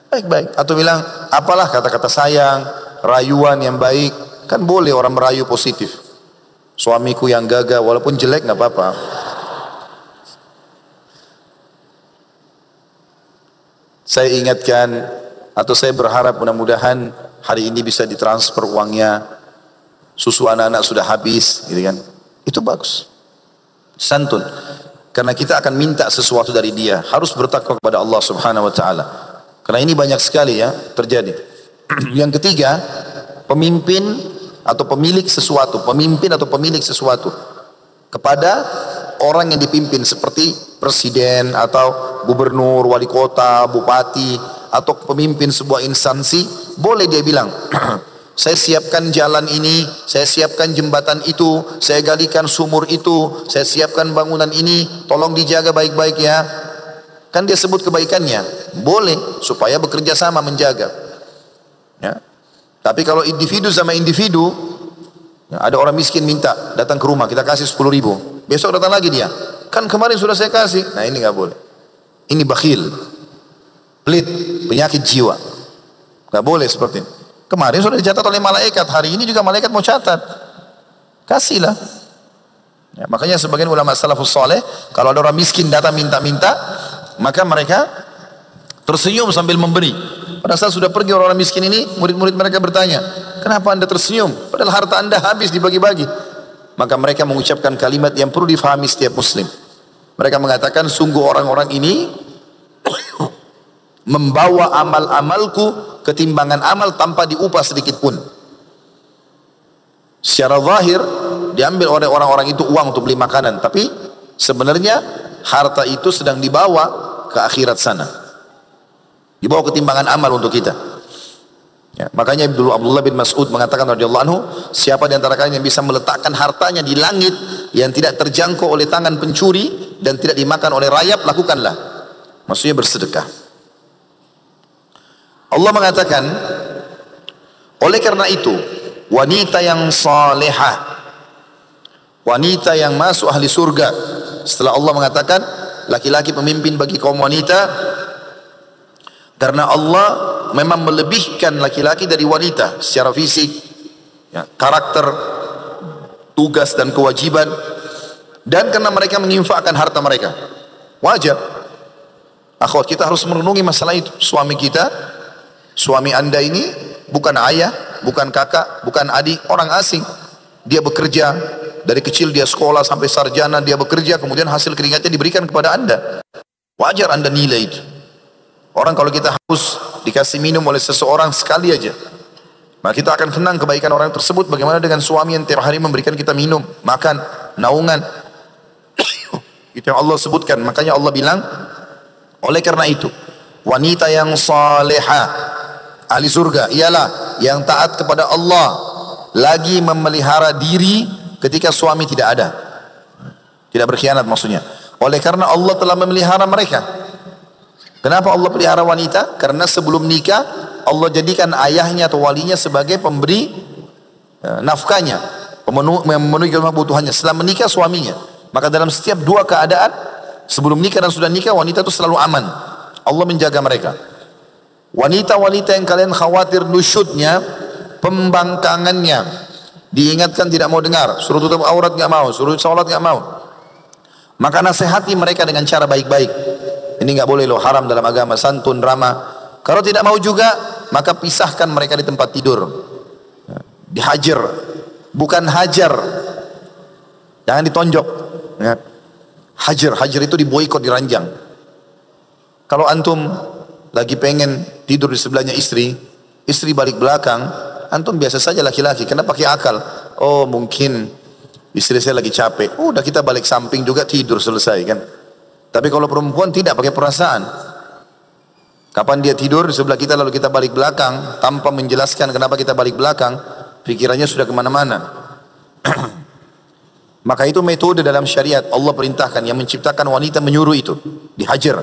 Baik-baik. Atau bilang, apalah kata-kata sayang, rayuan yang baik. Kan boleh orang merayu positif. Suamiku yang gagah, walaupun jelek nggak apa-apa. Saya ingatkan, atau saya berharap mudah-mudahan hari ini bisa ditransfer uangnya. Susu anak-anak sudah habis, gitu kan? Itu bagus. Santun. Karena kita akan minta sesuatu dari dia, harus bertakwa kepada Allah Subhanahu wa taala. Karena ini banyak sekali ya terjadi. Yang ketiga, pemimpin atau pemilik sesuatu, kepada orang yang dipimpin seperti presiden atau gubernur, wali kota, bupati atau pemimpin sebuah instansi, boleh dia bilang, saya siapkan jalan ini, saya siapkan jembatan itu, saya galikan sumur itu, saya siapkan bangunan ini, tolong dijaga baik-baik ya. Kan dia sebut kebaikannya, boleh supaya bekerja sama menjaga. Ya. Tapi kalau individu sama individu, ya, ada orang miskin minta datang ke rumah, kita kasih 10.000, besok datang lagi dia, kan kemarin sudah saya kasih. Nah ini nggak boleh. Ini bakhil, pelit, penyakit jiwa. Nggak boleh seperti ini. Kemarin sudah dicatat oleh malaikat, hari ini juga malaikat mau catat. Kasihlah. Ya, makanya sebagian ulama salafus saleh, kalau ada orang miskin datang minta-minta, maka mereka tersenyum sambil memberi. Pada saat sudah pergi orang miskin ini, murid-murid mereka bertanya, kenapa anda tersenyum? Padahal harta anda habis dibagi-bagi. maka mereka mengucapkan kalimat yang perlu difahami setiap muslim. Mereka mengatakan, sungguh orang-orang ini membawa amal-amalku ketimbangan amal tanpa diupah sedikit pun. Secara zahir diambil oleh orang-orang itu uang untuk beli makanan, tapi sebenarnya harta itu sedang dibawa ke akhirat sana, dibawa ketimbangan amal untuk kita. Ya, makanya dulu Abdullah bin Mas'ud mengatakan radhiyallahu anhu, siapa di antara kalian yang bisa meletakkan hartanya di langit yang tidak terjangkau oleh tangan pencuri dan tidak dimakan oleh rayap, lakukanlah. Maksudnya bersedekah. Allah mengatakan, oleh karena itu wanita yang salehah, wanita yang masuk ahli surga, setelah Allah mengatakan laki-laki pemimpin bagi kaum wanita, karena Allah memang melebihkan laki-laki dari wanita secara fisik, ya, karakter, tugas dan kewajiban, dan karena mereka menginfakkan harta mereka. Wajar, akhwat, kita harus merenungi masalah itu. Suami kita, suami anda ini bukan ayah, bukan kakak, bukan adik, orang asing. Dia bekerja, dari kecil dia sekolah sampai sarjana, dia bekerja, kemudian hasil keringatnya diberikan kepada anda. Wajar anda nilai itu. Orang kalau kita haus dikasih minum oleh seseorang sekali aja, maka kita akan kenang kebaikan orang tersebut. Bagaimana dengan suami yang tiap hari memberikan kita minum, makan, naungan. Itu yang Allah sebutkan. Makanya Allah bilang, oleh karena itu wanita yang salehah, ahli surga, ialah yang taat kepada Allah, lagi memelihara diri ketika suami tidak ada, tidak berkhianat maksudnya. Oleh karena Allah telah memelihara mereka. Kenapa Allah pelihara wanita? Karena sebelum nikah Allah jadikan ayahnya atau walinya sebagai pemberi nafkahnya, memenuhi kebutuhannya. Setelah menikah suaminya, maka dalam setiap dua keadaan, sebelum nikah dan sudah nikah, wanita itu selalu aman. Allah menjaga mereka. Wanita-wanita yang kalian khawatir nusyudnya, pembangkangannya, diingatkan tidak mau dengar, suruh tutup aurat nggak mau, suruh sholat nggak mau, maka nasihati mereka dengan cara baik-baik. Ini nggak boleh loh, haram dalam agama, santun, ramah. Kalau tidak mau juga, maka pisahkan mereka di tempat tidur, dihajar, bukan hajar, jangan ditonjok, ya. Hajar itu diboikot, diranjang. Kalau antum lagi pengen tidur di sebelahnya istri balik belakang, antum biasa saja laki-laki, kenapa pakai akal? Oh mungkin istri saya lagi capek, udah kita balik samping juga tidur, selesai kan. Tapi kalau perempuan tidak, pakai perasaan. Kapan dia tidur di sebelah kita lalu kita balik belakang tanpa menjelaskan kenapa kita balik belakang, pikirannya sudah kemana-mana. Maka itu metode dalam syariat Allah perintahkan, yang menciptakan wanita menyuruh itu, dihajar.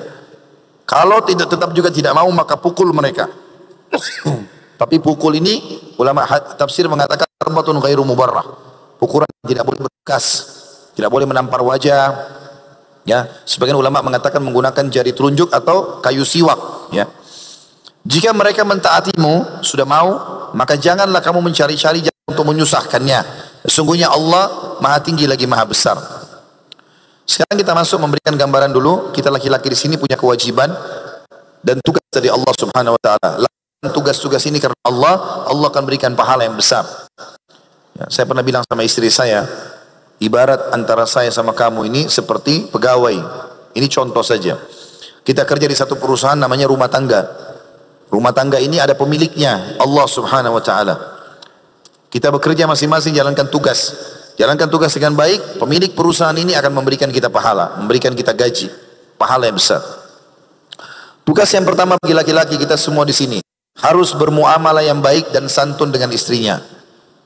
Kalau tetap juga tidak mau, maka pukul mereka. Tapi pukul ini ulama tafsir mengatakan darbatun ghairu mubarrah. Pukulan tidak boleh berbekas, tidak boleh menampar wajah. Ya, sebagian ulama mengatakan menggunakan jari telunjuk atau kayu siwak. Ya, jika mereka mentaatimu sudah mau, maka janganlah kamu mencari-cari untuk menyusahkannya. Sesungguhnya Allah Maha Tinggi lagi Maha Besar. Sekarang kita masuk memberikan gambaran dulu. Kita laki-laki di sini punya kewajiban dan tugas dari Allah Subhanahu Wa Taala. Lakukan tugas-tugas ini karena Allah akan berikan pahala yang besar. Ya, saya pernah bilang sama istri saya, ibarat antara saya sama kamu ini seperti pegawai. Ini contoh saja. Kita kerja di satu perusahaan namanya rumah tangga. Rumah tangga ini ada pemiliknya, Allah Subhanahu Wa Taala. Kita bekerja masing-masing jalankan tugas. Jalankan tugas dengan baik, pemilik perusahaan ini akan memberikan kita pahala, memberikan kita gaji, pahala yang besar. Tugas yang pertama bagi laki-laki kita semua di sini, harus bermuamalah yang baik dan santun dengan istrinya.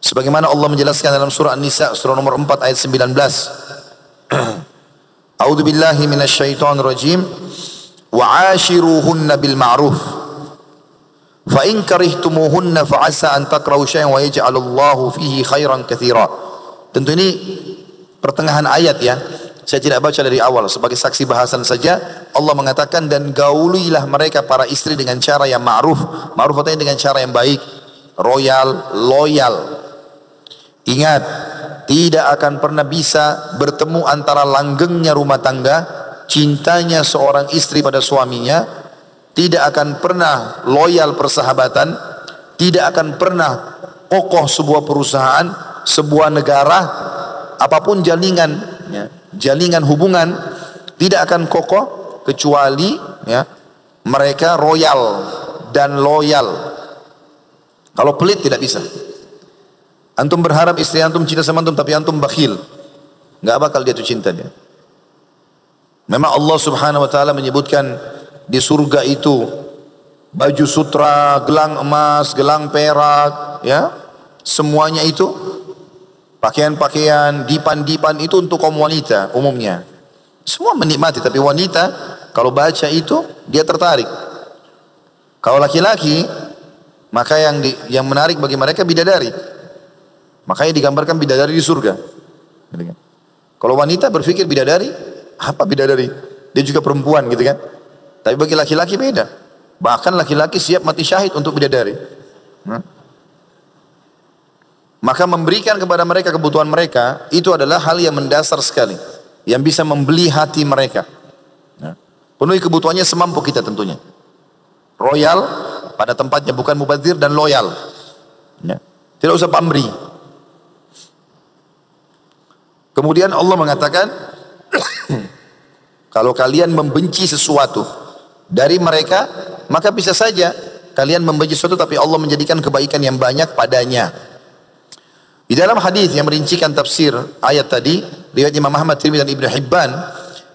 Sebagaimana Allah menjelaskan dalam surah An-Nisa surah nomor 4 ayat 19. A'udzu billahi minasyaitonir rajim. Wa 'ashiruhunna bil ma'ruf. Fa in karihtumuhunna fa 'asa an takrahu syai'an wa yaj'alullahu fihi khairan katsira. Tentu ini pertengahan ayat ya. Saya tidak baca dari awal, sebagai saksi bahasan saja. Allah mengatakan, dan gaulilah mereka para istri dengan cara yang ma'ruf. Ma'ruf artinya dengan cara yang baik, royal, loyal. Ingat, tidak akan pernah bisa bertemu antara langgengnya rumah tangga, cintanya seorang istri pada suaminya, tidak akan pernah loyal persahabatan, tidak akan pernah kokoh sebuah perusahaan, sebuah negara, apapun jaringan, ya, jaringan hubungan tidak akan kokoh kecuali ya, mereka royal dan loyal. Kalau pelit tidak bisa. Antum berharap istri antum cinta sama antum tapi antum bakhil, nggak bakal dia tuh cinta dia. Memang Allah Subhanahu wa taala menyebutkan di surga itu baju sutra, gelang emas, gelang perak, ya, semuanya itu pakaian-pakaian, dipan-dipan itu untuk kaum wanita umumnya. Semua menikmati, tapi wanita kalau baca itu dia tertarik. Kalau laki-laki maka yang menarik bagi mereka bidadari. Makanya digambarkan bidadari di surga. Kalau wanita berpikir bidadari, apa bidadari? Dia juga perempuan gitu kan. Tapi bagi laki-laki beda. Bahkan laki-laki siap mati syahid untuk bidadari. Maka memberikan kepada mereka kebutuhan mereka itu adalah hal yang mendasar sekali, yang bisa membeli hati mereka. Penuhi kebutuhannya semampu kita tentunya. Royal pada tempatnya, bukan mubadzir, dan loyal. Tidak usah pamrih. Kemudian Allah mengatakan, kalau kalian membenci sesuatu dari mereka, maka bisa saja kalian membenci sesuatu tapi Allah menjadikan kebaikan yang banyak padanya. Di dalam hadis yang merincikan tafsir ayat tadi, riwayat Imam Ahmad, Tirmidzi dan Ibnu Hibban,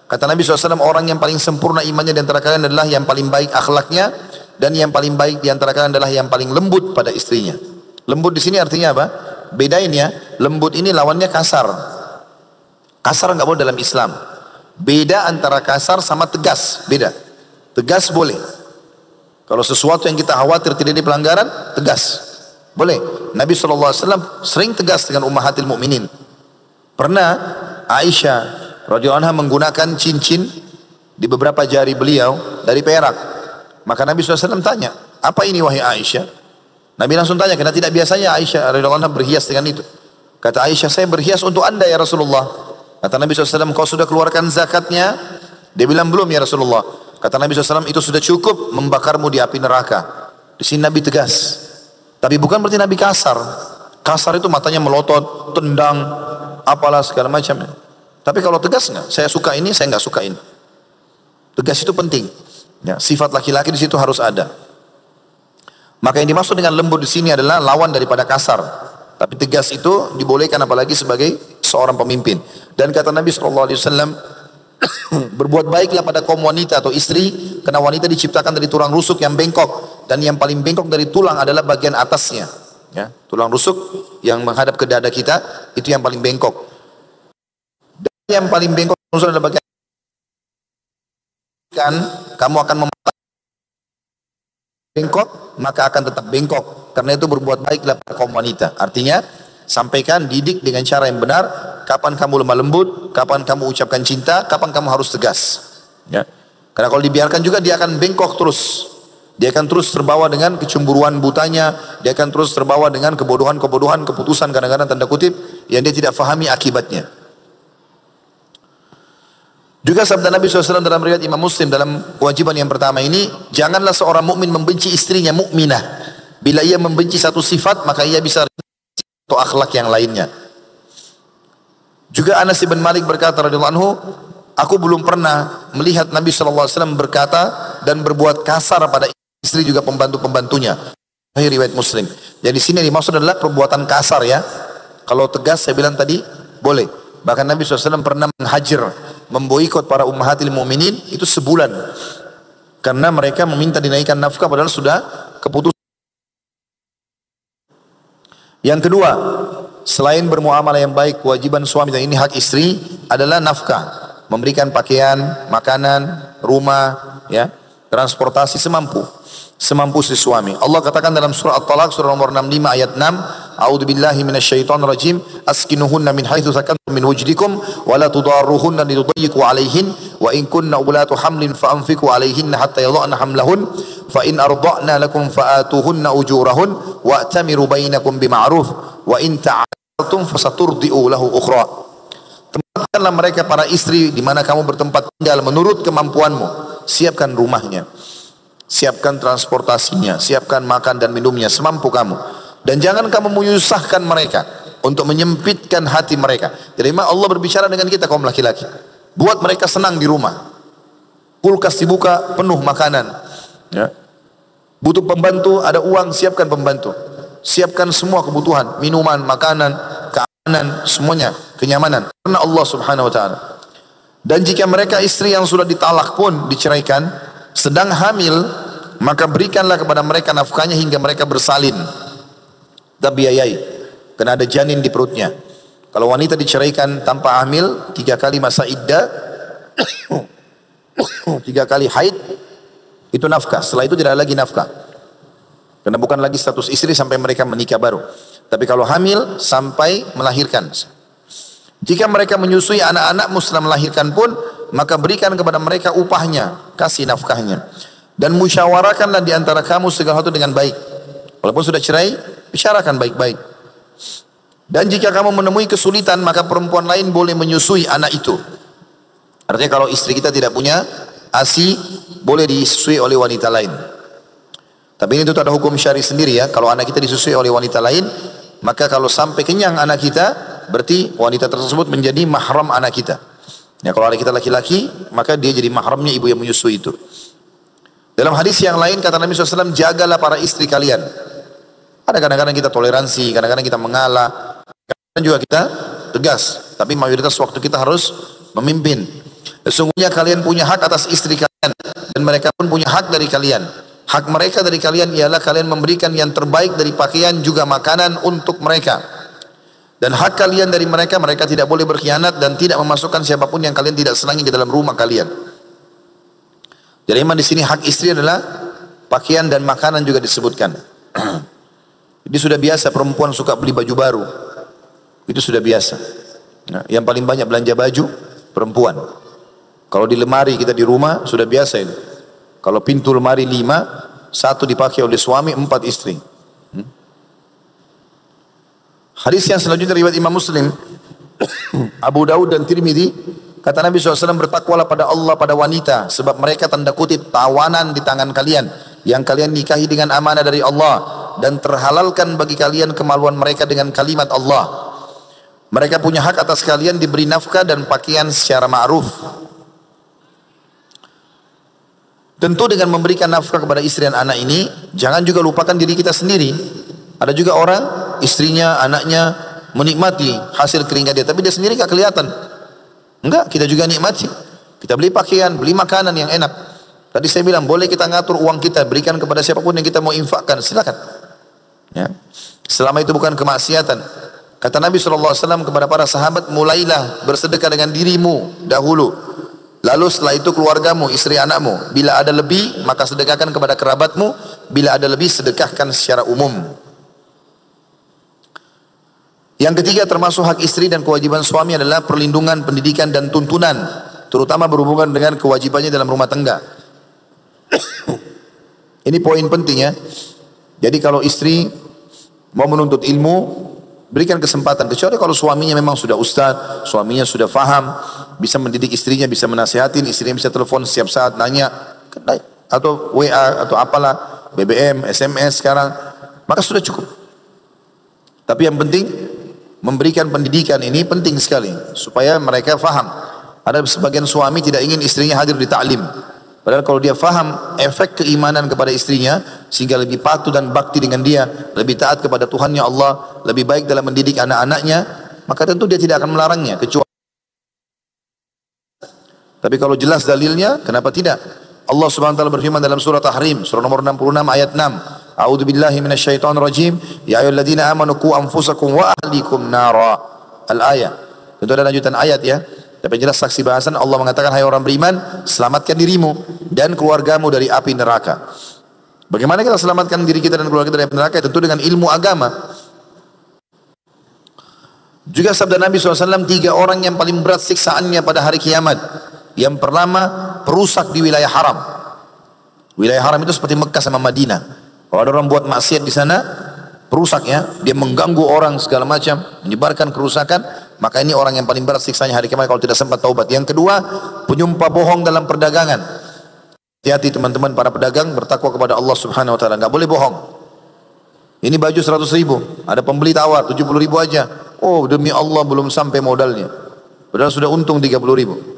kata Nabi SAW, orang yang paling sempurna imannya di antara kalian adalah yang paling baik akhlaknya, dan yang paling baik di antara kalian adalah yang paling lembut pada istrinya. Lembut di sini artinya apa? Bedain ya, lembut ini lawannya kasar. Kasar nggak boleh dalam Islam. Beda antara kasar sama tegas, beda. Tegas boleh. Kalau sesuatu yang kita khawatir tidak ada pelanggaran, tegas. Boleh. Nabi SAW sering tegas dengan ummahatil mukminin. Pernah Aisyah radhiyallahu anha menggunakan cincin di beberapa jari beliau dari perak. Maka Nabi SAW tanya, apa ini wahai Aisyah? Nabi langsung tanya, karena tidak biasanya Aisyah radhiyallahu anha berhias dengan itu. Kata Aisyah, saya berhias untuk anda ya Rasulullah. Kata Nabi SAW, kau sudah keluarkan zakatnya? Dia bilang, belum ya Rasulullah. Kata Nabi SAW, itu sudah cukup membakarmu di api neraka. Di sini Nabi tegas. Tapi bukan berarti Nabi kasar. Kasar itu matanya melotot, tendang, apalah segala macam. Tapi kalau tegas enggak, saya suka ini, saya enggak suka ini. Tegas itu penting. Ya, sifat laki-laki di situ harus ada. Maka yang dimaksud dengan lembut di sini adalah lawan daripada kasar. Tapi tegas itu dibolehkan apalagi sebagai seorang pemimpin. Dan kata Nabi SAW, berbuat baiklah pada kaum wanita atau istri, karena wanita diciptakan dari tulang rusuk yang bengkok, dan yang paling bengkok dari tulang adalah bagian atasnya. Ya, tulang rusuk yang menghadap ke dada kita itu yang paling bengkok. Dan yang paling bengkok adalah bagian kan, kamu akan bengkok, maka akan tetap bengkok. Karena itu berbuat baiklah pada kaum wanita. Artinya sampaikan, didik dengan cara yang benar. Kapan kamu lemah lembut, kapan kamu ucapkan cinta, kapan kamu harus tegas. Ya. Karena kalau dibiarkan juga dia akan bengkok terus. Dia akan terus terbawa dengan kecemburuan butanya. Dia akan terus terbawa dengan kebodohan-kebodohan, keputusan kadang-kadang tanda kutip yang dia tidak fahami akibatnya. Juga sabda Nabi SAW dalam riwayat Imam Muslim dalam kewajiban yang pertama ini, janganlah seorang mukmin membenci istrinya mukminah. Bila ia membenci satu sifat, maka ia bisa atau akhlak yang lainnya. Juga Anas bin Malik berkata radhiyallahu anhu, aku belum pernah melihat Nabi SAW berkata dan berbuat kasar pada istri juga pembantu-pembantunya. Ini riwayat Muslim. Jadi sini dimaksud adalah perbuatan kasar ya. Kalau tegas saya bilang tadi boleh. Bahkan Nabi SAW pernah menghajar, memboikot para ummahatil mu'minin itu sebulan. Karena mereka meminta dinaikkan nafkah padahal sudah keputusan. Yang kedua, selain bermuamalah yang baik, kewajiban suami, dan ini hak istri adalah nafkah, memberikan pakaian, makanan, rumah, ya, transportasi semampu si suami. Allah katakan dalam surah At-Talaq surah nomor 65 ayat 6, A'udzubillahi minasyaitonirrajim, askinuhunna min haitsu sakantum min wujdikum wa la tudarruhunna lidayyiqu 'alaihin wa in kunna ulatu hamlin fa anfiqu 'alaihinna hatta yadh'na hamlahun fa in arda'na lakum fa'atuhunna ujurahun wa'tamiru bainakum bima'ruf wa in ta'altum fasaturdi'u lahu ukhra. Tempatkanlah mereka para istri di mana kamu bertempat tinggal menurut kemampuanmu. Siapkan rumahnya, siapkan transportasinya, siapkan makan dan minumnya semampu kamu. Dan jangan kamu menyusahkan mereka untuk menyempitkan hati mereka. Jadi memang Allah berbicara dengan kita kaum laki-laki. Buat mereka senang di rumah. Kulkas dibuka penuh makanan. Ya. Butuh pembantu, ada uang, siapkan pembantu. Siapkan semua kebutuhan, minuman, makanan, keamanan, semuanya, kenyamanan. Karena Allah subhanahu wa ta'ala. Dan jika mereka istri yang sudah ditalak pun diceraikan, sedang hamil, maka berikanlah kepada mereka nafkahnya hingga mereka bersalin. Kita biayai, karena ada janin di perutnya. Kalau wanita diceraikan tanpa hamil, 3 kali masa iddah, 3 kali haid, itu nafkah. Setelah itu tidak ada lagi nafkah. Karena bukan lagi status istri sampai mereka menikah baru. Tapi kalau hamil sampai melahirkan. Jika mereka menyusui anak-anakmu setelah melahirkan pun, maka berikan kepada mereka upahnya, kasih nafkahnya. Dan musyawarahkanlah di antara kamu segala sesuatu dengan baik. Walaupun sudah cerai, bicarakan baik-baik. Dan jika kamu menemui kesulitan, maka perempuan lain boleh menyusui anak itu. Artinya kalau istri kita tidak punya ASI, boleh disusui oleh wanita lain. Tapi ini itu ada hukum syari sendiri ya. Kalau anak kita disusui oleh wanita lain, maka kalau sampai kenyang anak kita, berarti wanita tersebut menjadi mahram anak kita. Ya, kalau anak kita laki-laki, maka dia jadi mahramnya ibu yang menyusui itu. Dalam hadis yang lain kata Nabi SAW, jagalah para istri kalian. Ada kadang-kadang kita toleransi, kadang-kadang kita mengalah, kadang-kadang juga kita tegas. Tapi mayoritas waktu kita harus memimpin. Sesungguhnya kalian punya hak atas istri kalian, dan mereka pun punya hak dari kalian. Hak mereka dari kalian ialah kalian memberikan yang terbaik dari pakaian juga makanan untuk mereka. Dan hak kalian dari mereka, mereka tidak boleh berkhianat dan tidak memasukkan siapapun yang kalian tidak senangi ke dalam rumah kalian. Jadi memang di sini hak istri adalah pakaian dan makanan juga disebutkan. Jadi sudah biasa perempuan suka beli baju baru. Itu sudah biasa. Nah, yang paling banyak belanja baju perempuan. Kalau di lemari kita di rumah sudah biasa itu. Kalau pintu lemari 5, 1 dipakai oleh suami, 4 istri. Hadis yang selanjutnya riwayat Imam Muslim, Abu Daud dan Tirmidzi, kata Nabi SAW, bertakwalah pada Allah pada wanita, sebab mereka tanda kutip tawanan di tangan kalian, yang kalian nikahi dengan amanah dari Allah, dan terhalalkan bagi kalian kemaluan mereka dengan kalimat Allah. Mereka punya hak atas kalian diberi nafkah dan pakaian secara ma'ruf. Tentu dengan memberikan nafkah kepada istri dan anak ini, jangan juga lupakan diri kita sendiri. Ada juga orang, istrinya, anaknya menikmati hasil keringat dia, tapi dia sendiri gak kelihatan. Enggak, kita juga nikmati. Kita beli pakaian, beli makanan yang enak. Tadi saya bilang, boleh kita ngatur uang kita, berikan kepada siapapun yang kita mau infakkan, silakan. Ya. Selama itu bukan kemaksiatan. Kata Nabi SAW kepada para sahabat, mulailah bersedekah dengan dirimu dahulu. Lalu setelah itu keluargamu, istri anakmu. Bila ada lebih, maka sedekahkan kepada kerabatmu. Bila ada lebih, sedekahkan secara umum. Yang ketiga termasuk hak istri dan kewajiban suami adalah perlindungan, pendidikan dan tuntunan, terutama berhubungan dengan kewajibannya dalam rumah tangga. Ini poin penting ya. Jadi kalau istri mau menuntut ilmu, berikan kesempatan. Kecuali kalau suaminya memang sudah ustaz, suaminya sudah faham, bisa mendidik istrinya, bisa menasihatin, istrinya bisa telepon setiap saat nanya, atau WA atau apalah, BBM, SMS sekarang, maka sudah cukup. Tapi yang penting memberikan pendidikan ini penting sekali supaya mereka faham. Ada sebagian suami tidak ingin istrinya hadir di ta'lim. Padahal kalau dia faham efek keimanan kepada istrinya, sehingga lebih patuh dan bakti dengan dia, lebih taat kepada Tuhannya Allah, lebih baik dalam mendidik anak-anaknya, maka tentu dia tidak akan melarangnya. Kecuali, tapi kalau jelas dalilnya, kenapa tidak? Allah Subhanahu wa taala berfirman dalam surah Tahrim, surah nomor 66 ayat 6. A'udzu billahi minasyaitonir rajim. Ya ayyuhalladzina amanu qu anfusakum wa ahlikum nara. Al-ayat. Tentu ada lanjutan ayat ya. Tapi jelas saksi bahasan Allah mengatakan, hai orang beriman, selamatkan dirimu dan keluargamu dari api neraka. Bagaimana kita selamatkan diri kita dan keluarga kita dari api neraka? Tentu dengan ilmu agama. Juga sabda Nabi SAW, 3 orang yang paling berat siksaannya pada hari kiamat. Yang pertama, perusak di wilayah haram. Wilayah haram itu seperti Mekah sama Madinah. Kalau ada orang buat maksiat di sana, perusak ya, dia mengganggu orang segala macam, menyebarkan kerusakan, maka ini orang yang paling berat siksanya hari kiamat kalau tidak sempat taubat. Yang kedua, penyumpah bohong dalam perdagangan. Hati-hati teman-teman para pedagang, bertakwa kepada Allah Subhanahu wa taala, enggak boleh bohong. Ini baju 100.000, ada pembeli tawar 70.000 aja. Oh demi Allah belum sampai modalnya. Padahal sudah untung 30.000.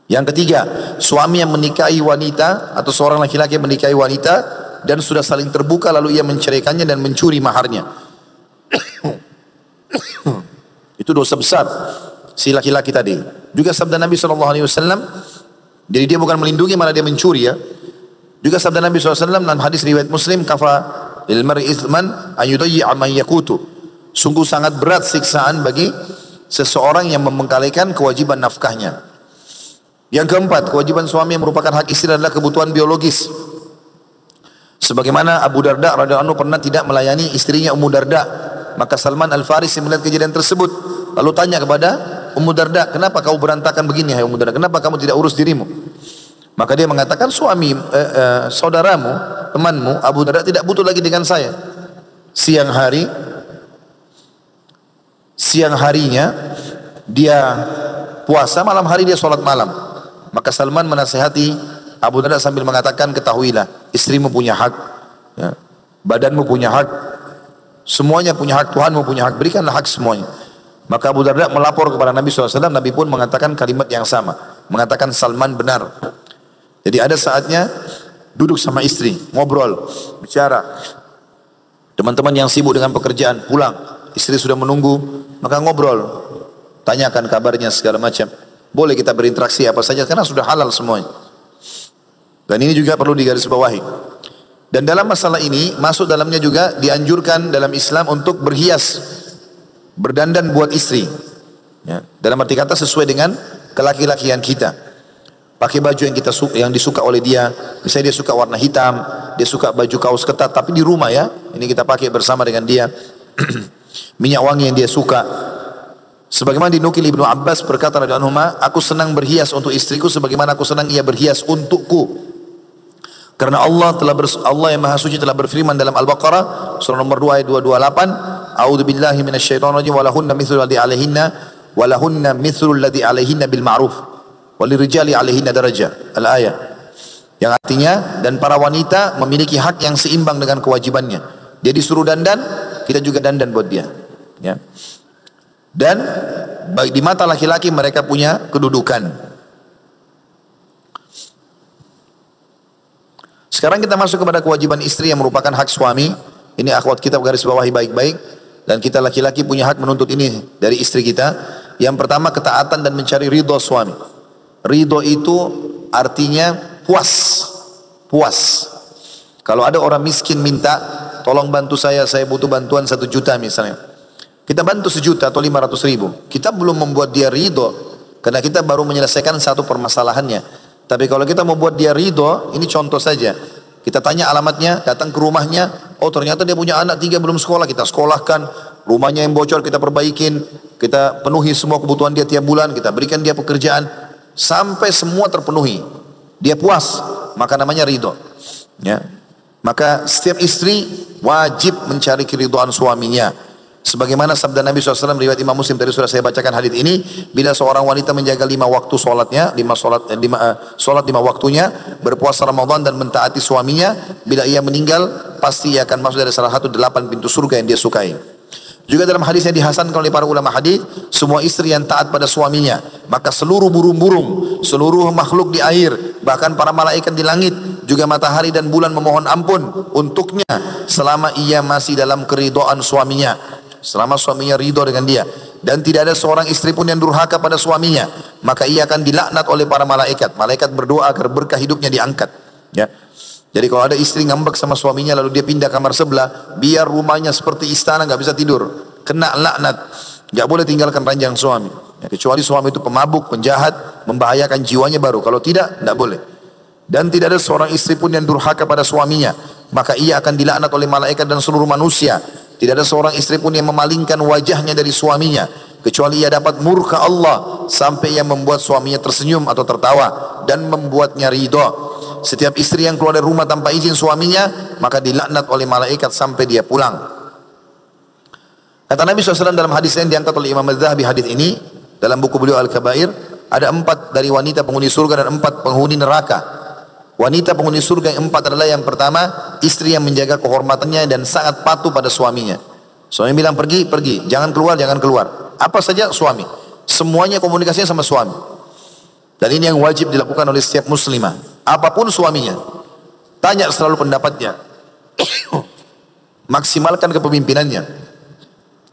Yang ketiga, suami yang menikahi wanita atau seorang laki-laki yang menikahi wanita dan sudah saling terbuka lalu ia menceraikannya dan mencuri maharnya. Itu dosa besar si laki-laki tadi. Juga sabda Nabi SAW, jadi dia bukan melindungi malah dia mencuri ya. Juga sabda Nabi SAW dalam hadis riwayat Muslim, kafa lil mar'i ithman an yudayyi'a man yaqutu. Sungguh sangat berat siksaan bagi seseorang yang membengkalikan kewajiban nafkahnya. Yang keempat, kewajiban suami yang merupakan hak istri adalah kebutuhan biologis. Sebagaimana Abu Darda radhiyallahu anhu pernah tidak melayani istrinya Ummu Darda, maka Salman Al-Farisi melihat kejadian tersebut lalu tanya kepada Ummu Darda, kenapa kau berantakan begini hai Ummu Darda, kenapa kamu tidak urus dirimu? Maka dia mengatakan, suami saudaramu, temanmu Abu Darda tidak butuh lagi dengan saya. Siang harinya dia puasa, malam hari dia sholat malam. Maka Salman menasihati Abu Darda sambil mengatakan, ketahuilah istrimu punya hak ya, badanmu punya hak, semuanya punya hak, Tuhanmu punya hak, berikanlah hak semuanya. Maka Abu Darda melapor kepada Nabi SAW, Nabi pun mengatakan kalimat yang sama, mengatakan Salman benar. Jadi ada saatnya duduk sama istri, ngobrol, bicara. Teman-teman yang sibuk dengan pekerjaan pulang, istri sudah menunggu, maka ngobrol, tanyakan kabarnya segala macam. Boleh kita berinteraksi apa saja karena sudah halal semuanya. Dan ini juga perlu digarisbawahi. Dan dalam masalah ini masuk dalamnya juga dianjurkan dalam Islam untuk berhias, berdandan buat istri. Ya, dalam arti kata sesuai dengan kelaki-lakian kita. Pakai baju yang disuka oleh dia. Misalnya dia suka warna hitam, dia suka baju kaos ketat, tapi di rumah ya, ini kita pakai bersama dengan dia. Minyak wangi yang dia suka. Sebagaimana dinukil Ibnu Abbas berkata radhiyallahu anhu, aku senang berhias untuk istriku sebagaimana aku senang ia berhias untukku. Karena Allah yang Maha Suci telah berfirman dalam Al-Baqarah surah nomor 2 ayat 228, A'udzubillahi minasyaitonir rajim, walahunna mithlu alladhi 'alaihinna walahunna mithlu alladhi 'alaihinna bil ma'ruf walirijali 'alaihinna darajah. Al-ayat. Yang artinya, dan para wanita memiliki hak yang seimbang dengan kewajibannya. Dia disuruh dandan, kita juga dandan buat dia. Ya. Dan di mata laki-laki mereka punya kedudukan. Sekarang kita masuk kepada kewajiban istri yang merupakan hak suami. Ini akhwat kita garis bawahi baik-baik. Dan kita laki-laki punya hak menuntut ini dari istri kita. Yang pertama, ketaatan dan mencari ridho suami. Ridho itu artinya puas. Kalau ada orang miskin minta, tolong bantu saya butuh bantuan 1 juta misalnya. Kita bantu 1 juta atau 500.000. Kita belum membuat dia ridho, karena kita baru menyelesaikan satu permasalahannya. Tapi kalau kita mau buat dia ridho, ini contoh saja. Kita tanya alamatnya, datang ke rumahnya, oh ternyata dia punya anak 3 belum sekolah, kita sekolahkan. Rumahnya yang bocor kita perbaikin, kita penuhi semua kebutuhan dia tiap bulan, kita berikan dia pekerjaan, sampai semua terpenuhi. Dia puas, maka namanya ridho. Ya. Maka setiap istri wajib mencari keridhaan suaminya. Sebagaimana sabda Nabi SAW riwayat Imam Muslim, tadi sudah saya bacakan hadis ini, bila seorang wanita menjaga 5 waktu sholatnya, 5 waktunya, berpuasa Ramadan dan mentaati suaminya, bila ia meninggal pasti ia akan masuk dari salah satu 8 pintu surga yang dia sukai. Juga dalam hadis yang dihasankan oleh para ulama hadis, semua istri yang taat pada suaminya, maka seluruh burung-burung, seluruh makhluk di air, bahkan para malaikat di langit, juga matahari dan bulan memohon ampun untuknya selama ia masih dalam keridhaan suaminya. Selama suaminya ridho dengan dia, dan tidak ada seorang istri pun yang durhaka pada suaminya, maka ia akan dilaknat oleh para malaikat. Malaikat berdoa agar berkah hidupnya diangkat. Ya. Jadi kalau ada istri ngambek sama suaminya lalu dia pindah kamar sebelah, biar rumahnya seperti istana, nggak bisa tidur, kena laknat. Nggak boleh tinggalkan ranjang suami. Ya, kecuali suami itu pemabuk, penjahat, membahayakan jiwanya baru. Kalau tidak, nggak boleh. Dan tidak ada seorang istri pun yang durhaka pada suaminya, maka ia akan dilaknat oleh malaikat dan seluruh manusia. Tidak ada seorang istri pun yang memalingkan wajahnya dari suaminya, kecuali ia dapat murka Allah sampai ia membuat suaminya tersenyum atau tertawa dan membuatnya ridho. Setiap istri yang keluar dari rumah tanpa izin suaminya, maka dilaknat oleh malaikat sampai dia pulang. Kata Nabi SAW dalam hadis yang diangkat oleh Imam Az-Zahabi, hadis ini dalam buku beliau Al-Kabair, ada 4 dari wanita penghuni surga dan 4 penghuni neraka. Wanita penghuni surga yang 4 adalah yang pertama, istri yang menjaga kehormatannya dan sangat patuh pada suaminya. Suami bilang pergi, pergi. Jangan keluar, jangan keluar. Apa saja suami. Semuanya komunikasinya sama suami. Dan ini yang wajib dilakukan oleh setiap muslimah. Apapun suaminya, tanya selalu pendapatnya. Maksimalkan kepemimpinannya.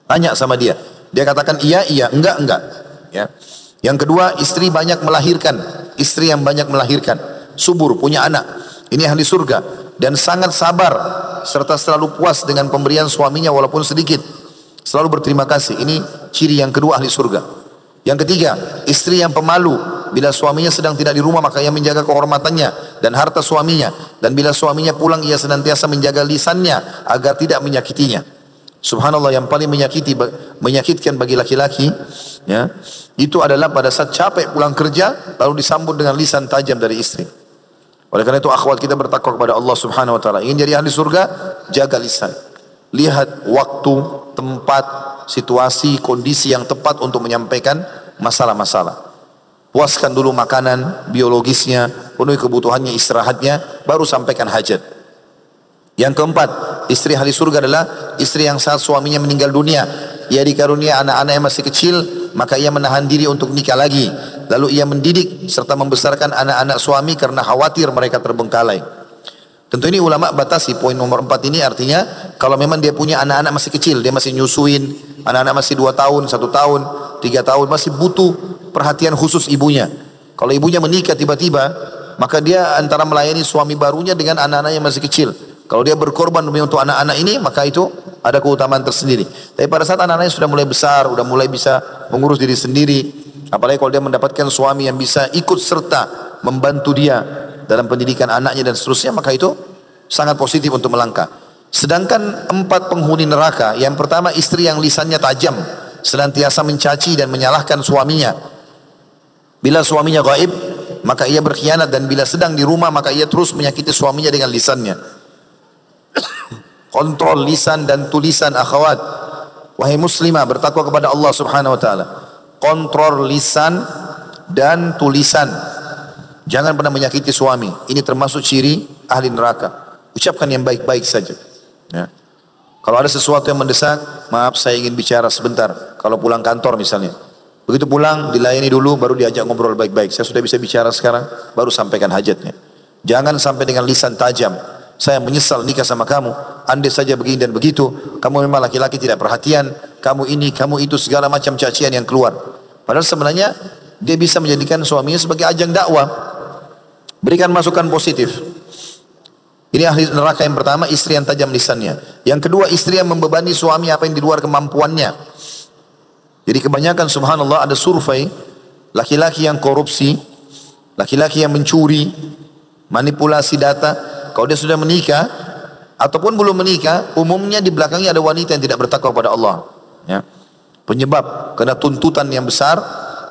Tanya sama dia. Dia katakan iya, iya, enggak, enggak. Ya. Yang kedua, istri banyak melahirkan. Istri yang banyak melahirkan. Subur, punya anak. Ini ahli surga. Dan sangat sabar serta selalu puas dengan pemberian suaminya walaupun sedikit. Selalu berterima kasih. Ini ciri yang kedua ahli surga. Yang ketiga, istri yang pemalu. Bila suaminya sedang tidak di rumah maka ia menjaga kehormatannya dan harta suaminya. Dan bila suaminya pulang ia senantiasa menjaga lisannya agar tidak menyakitinya. Subhanallah, yang paling menyakitkan bagi laki-laki, ya, itu adalah pada saat capek pulang kerja lalu disambut dengan lisan tajam dari istri. Oleh karena itu akhwat kita bertakwa kepada Allah Subhanahu wa taala. Ingin jadi ahli surga, jaga lisan. Lihat waktu, tempat, situasi, kondisi yang tepat untuk menyampaikan masalah-masalah. Puaskan dulu makanan, biologisnya, penuhi kebutuhannya, istirahatnya, baru sampaikan hajat. Yang keempat, istri ahli surga adalah istri yang saat suaminya meninggal dunia, ia dikarunia anak-anak yang masih kecil, maka ia menahan diri untuk nikah lagi. Lalu ia mendidik serta membesarkan anak-anak suami karena khawatir mereka terbengkalai. Tentu ini ulama batasi poin nomor 4 ini, artinya kalau memang dia punya anak-anak masih kecil, dia masih nyusuin, anak-anak masih 2 tahun, 1 tahun, 3 tahun, masih butuh perhatian khusus ibunya. Kalau ibunya menikah tiba-tiba, maka dia antara melayani suami barunya dengan anak-anak yang masih kecil. Kalau dia berkorban demi untuk anak-anak ini, maka itu ada keutamaan tersendiri. Tapi pada saat anak-anaknya sudah mulai besar, sudah mulai bisa mengurus diri sendiri, apalagi kalau dia mendapatkan suami yang bisa ikut serta membantu dia dalam pendidikan anaknya dan seterusnya, maka itu sangat positif untuk melangkah. Sedangkan 4 penghuni neraka, yang pertama istri yang lisannya tajam, senantiasa mencaci dan menyalahkan suaminya. Bila suaminya gaib, maka ia berkhianat, dan bila sedang di rumah, maka ia terus menyakiti suaminya dengan lisannya. Kontrol lisan dan tulisan akhwat. Wahai muslimah, bertakwa kepada Allah Subhanahu wa taala. Kontrol lisan dan tulisan. Jangan pernah menyakiti suami. Ini termasuk ciri ahli neraka. Ucapkan yang baik-baik saja. Ya. Kalau ada sesuatu yang mendesak, maaf saya ingin bicara sebentar. Kalau pulang kantor misalnya, begitu pulang dilayani dulu, baru diajak ngobrol baik-baik. Saya sudah bisa bicara sekarang, baru sampaikan hajatnya. Jangan sampai dengan lisan tajam. Saya menyesal nikah sama kamu, andai saja begini dan begitu, kamu memang laki-laki tidak perhatian, kamu ini, kamu itu, segala macam cacian yang keluar. Padahal sebenarnya dia bisa menjadikan suaminya sebagai ajang dakwah. Berikan masukan positif. Ini ahli neraka yang pertama, istri yang tajam lisannya. Yang kedua, istri yang membebani suami apa yang di luar kemampuannya. Jadi kebanyakan subhanallah ada survei, laki-laki yang korupsi, laki-laki yang mencuri, manipulasi data, kalau dia sudah menikah ataupun belum menikah, umumnya di belakangnya ada wanita yang tidak bertakwa kepada Allah. Ya. Penyebab karena tuntutan yang besar,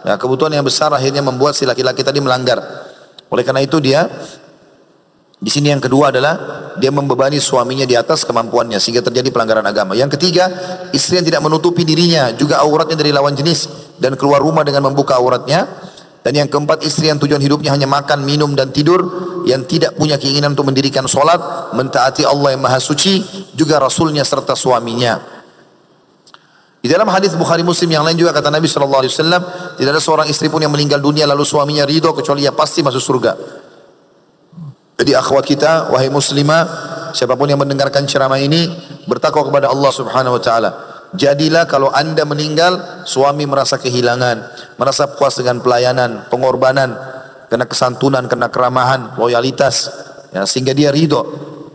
ya, kebutuhan yang besar akhirnya membuat si laki-laki tadi melanggar. Oleh karena itu dia di sini yang kedua adalah dia membebani suaminya di atas kemampuannya sehingga terjadi pelanggaran agama. Yang ketiga, istri yang tidak menutupi dirinya, juga auratnya dari lawan jenis dan keluar rumah dengan membuka auratnya. Dan yang keempat, istri yang tujuan hidupnya hanya makan, minum dan tidur, yang tidak punya keinginan untuk mendirikan solat, mentaati Allah yang Maha Suci, juga Rasulnya serta suaminya. Di dalam hadis Bukhari Muslim yang lain juga kata Nabi SAW, tidak ada seorang istri pun yang meninggal dunia lalu suaminya ridho kecuali ia pasti masuk surga. Jadi akhwat kita, wahai muslimah, siapapun yang mendengarkan ceramah ini, bertakwa kepada Allah Subhanahu wa taala. Jadilah kalau anda meninggal, suami merasa kehilangan, merasa puas dengan pelayanan, pengorbanan, kena kesantunan, kena keramahan, loyalitas, ya, sehingga dia ridho.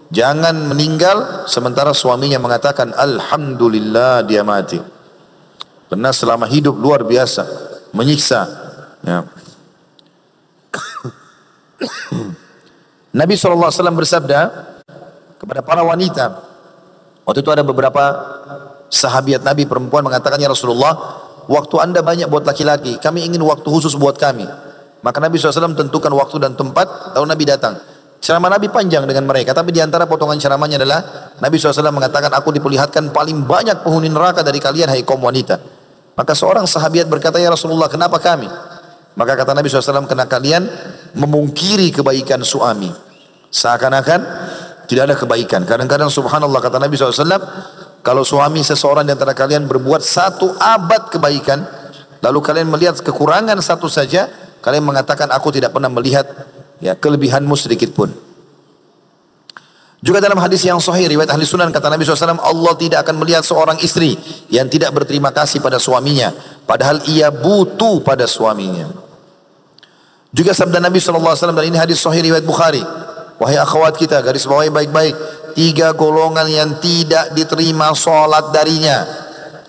Jangan meninggal sementara suaminya mengatakan alhamdulillah dia mati. Karena selama hidup luar biasa menyiksa. Ya. Nabi SAW bersabda kepada para wanita. Waktu itu ada beberapa sahabiat Nabi perempuan mengatakan, ya Rasulullah, waktu anda banyak buat laki-laki, kami ingin waktu khusus buat kami. Maka Nabi SAW tentukan waktu dan tempat, lalu Nabi datang. Ceramah Nabi panjang dengan mereka, tapi di antara potongan ceramahnya adalah Nabi SAW mengatakan, aku diperlihatkan paling banyak penghuni neraka dari kalian, hai kaum wanita. Maka seorang sahabiat berkata, ya Rasulullah, kenapa kami? Maka kata Nabi SAW, karena kalian memungkiri kebaikan suami. Seakan-akan tidak ada kebaikan. Kadang-kadang subhanallah kata Nabi SAW, kalau suami seseorang di antara kalian berbuat 1 abad kebaikan, lalu kalian melihat kekurangan 1 saja, kalian mengatakan aku tidak pernah melihat ya kelebihanmu sedikit pun. Juga dalam hadis yang sahih riwayat ahli sunan kata Nabi SAW, Allah tidak akan melihat seorang istri yang tidak berterima kasih pada suaminya, padahal ia butuh pada suaminya. Juga sabda Nabi SAW, dan ini hadis sahih riwayat Bukhari, wahai akhwat kita, garis bawahi baik-baik, 3 golongan yang tidak diterima salat darinya,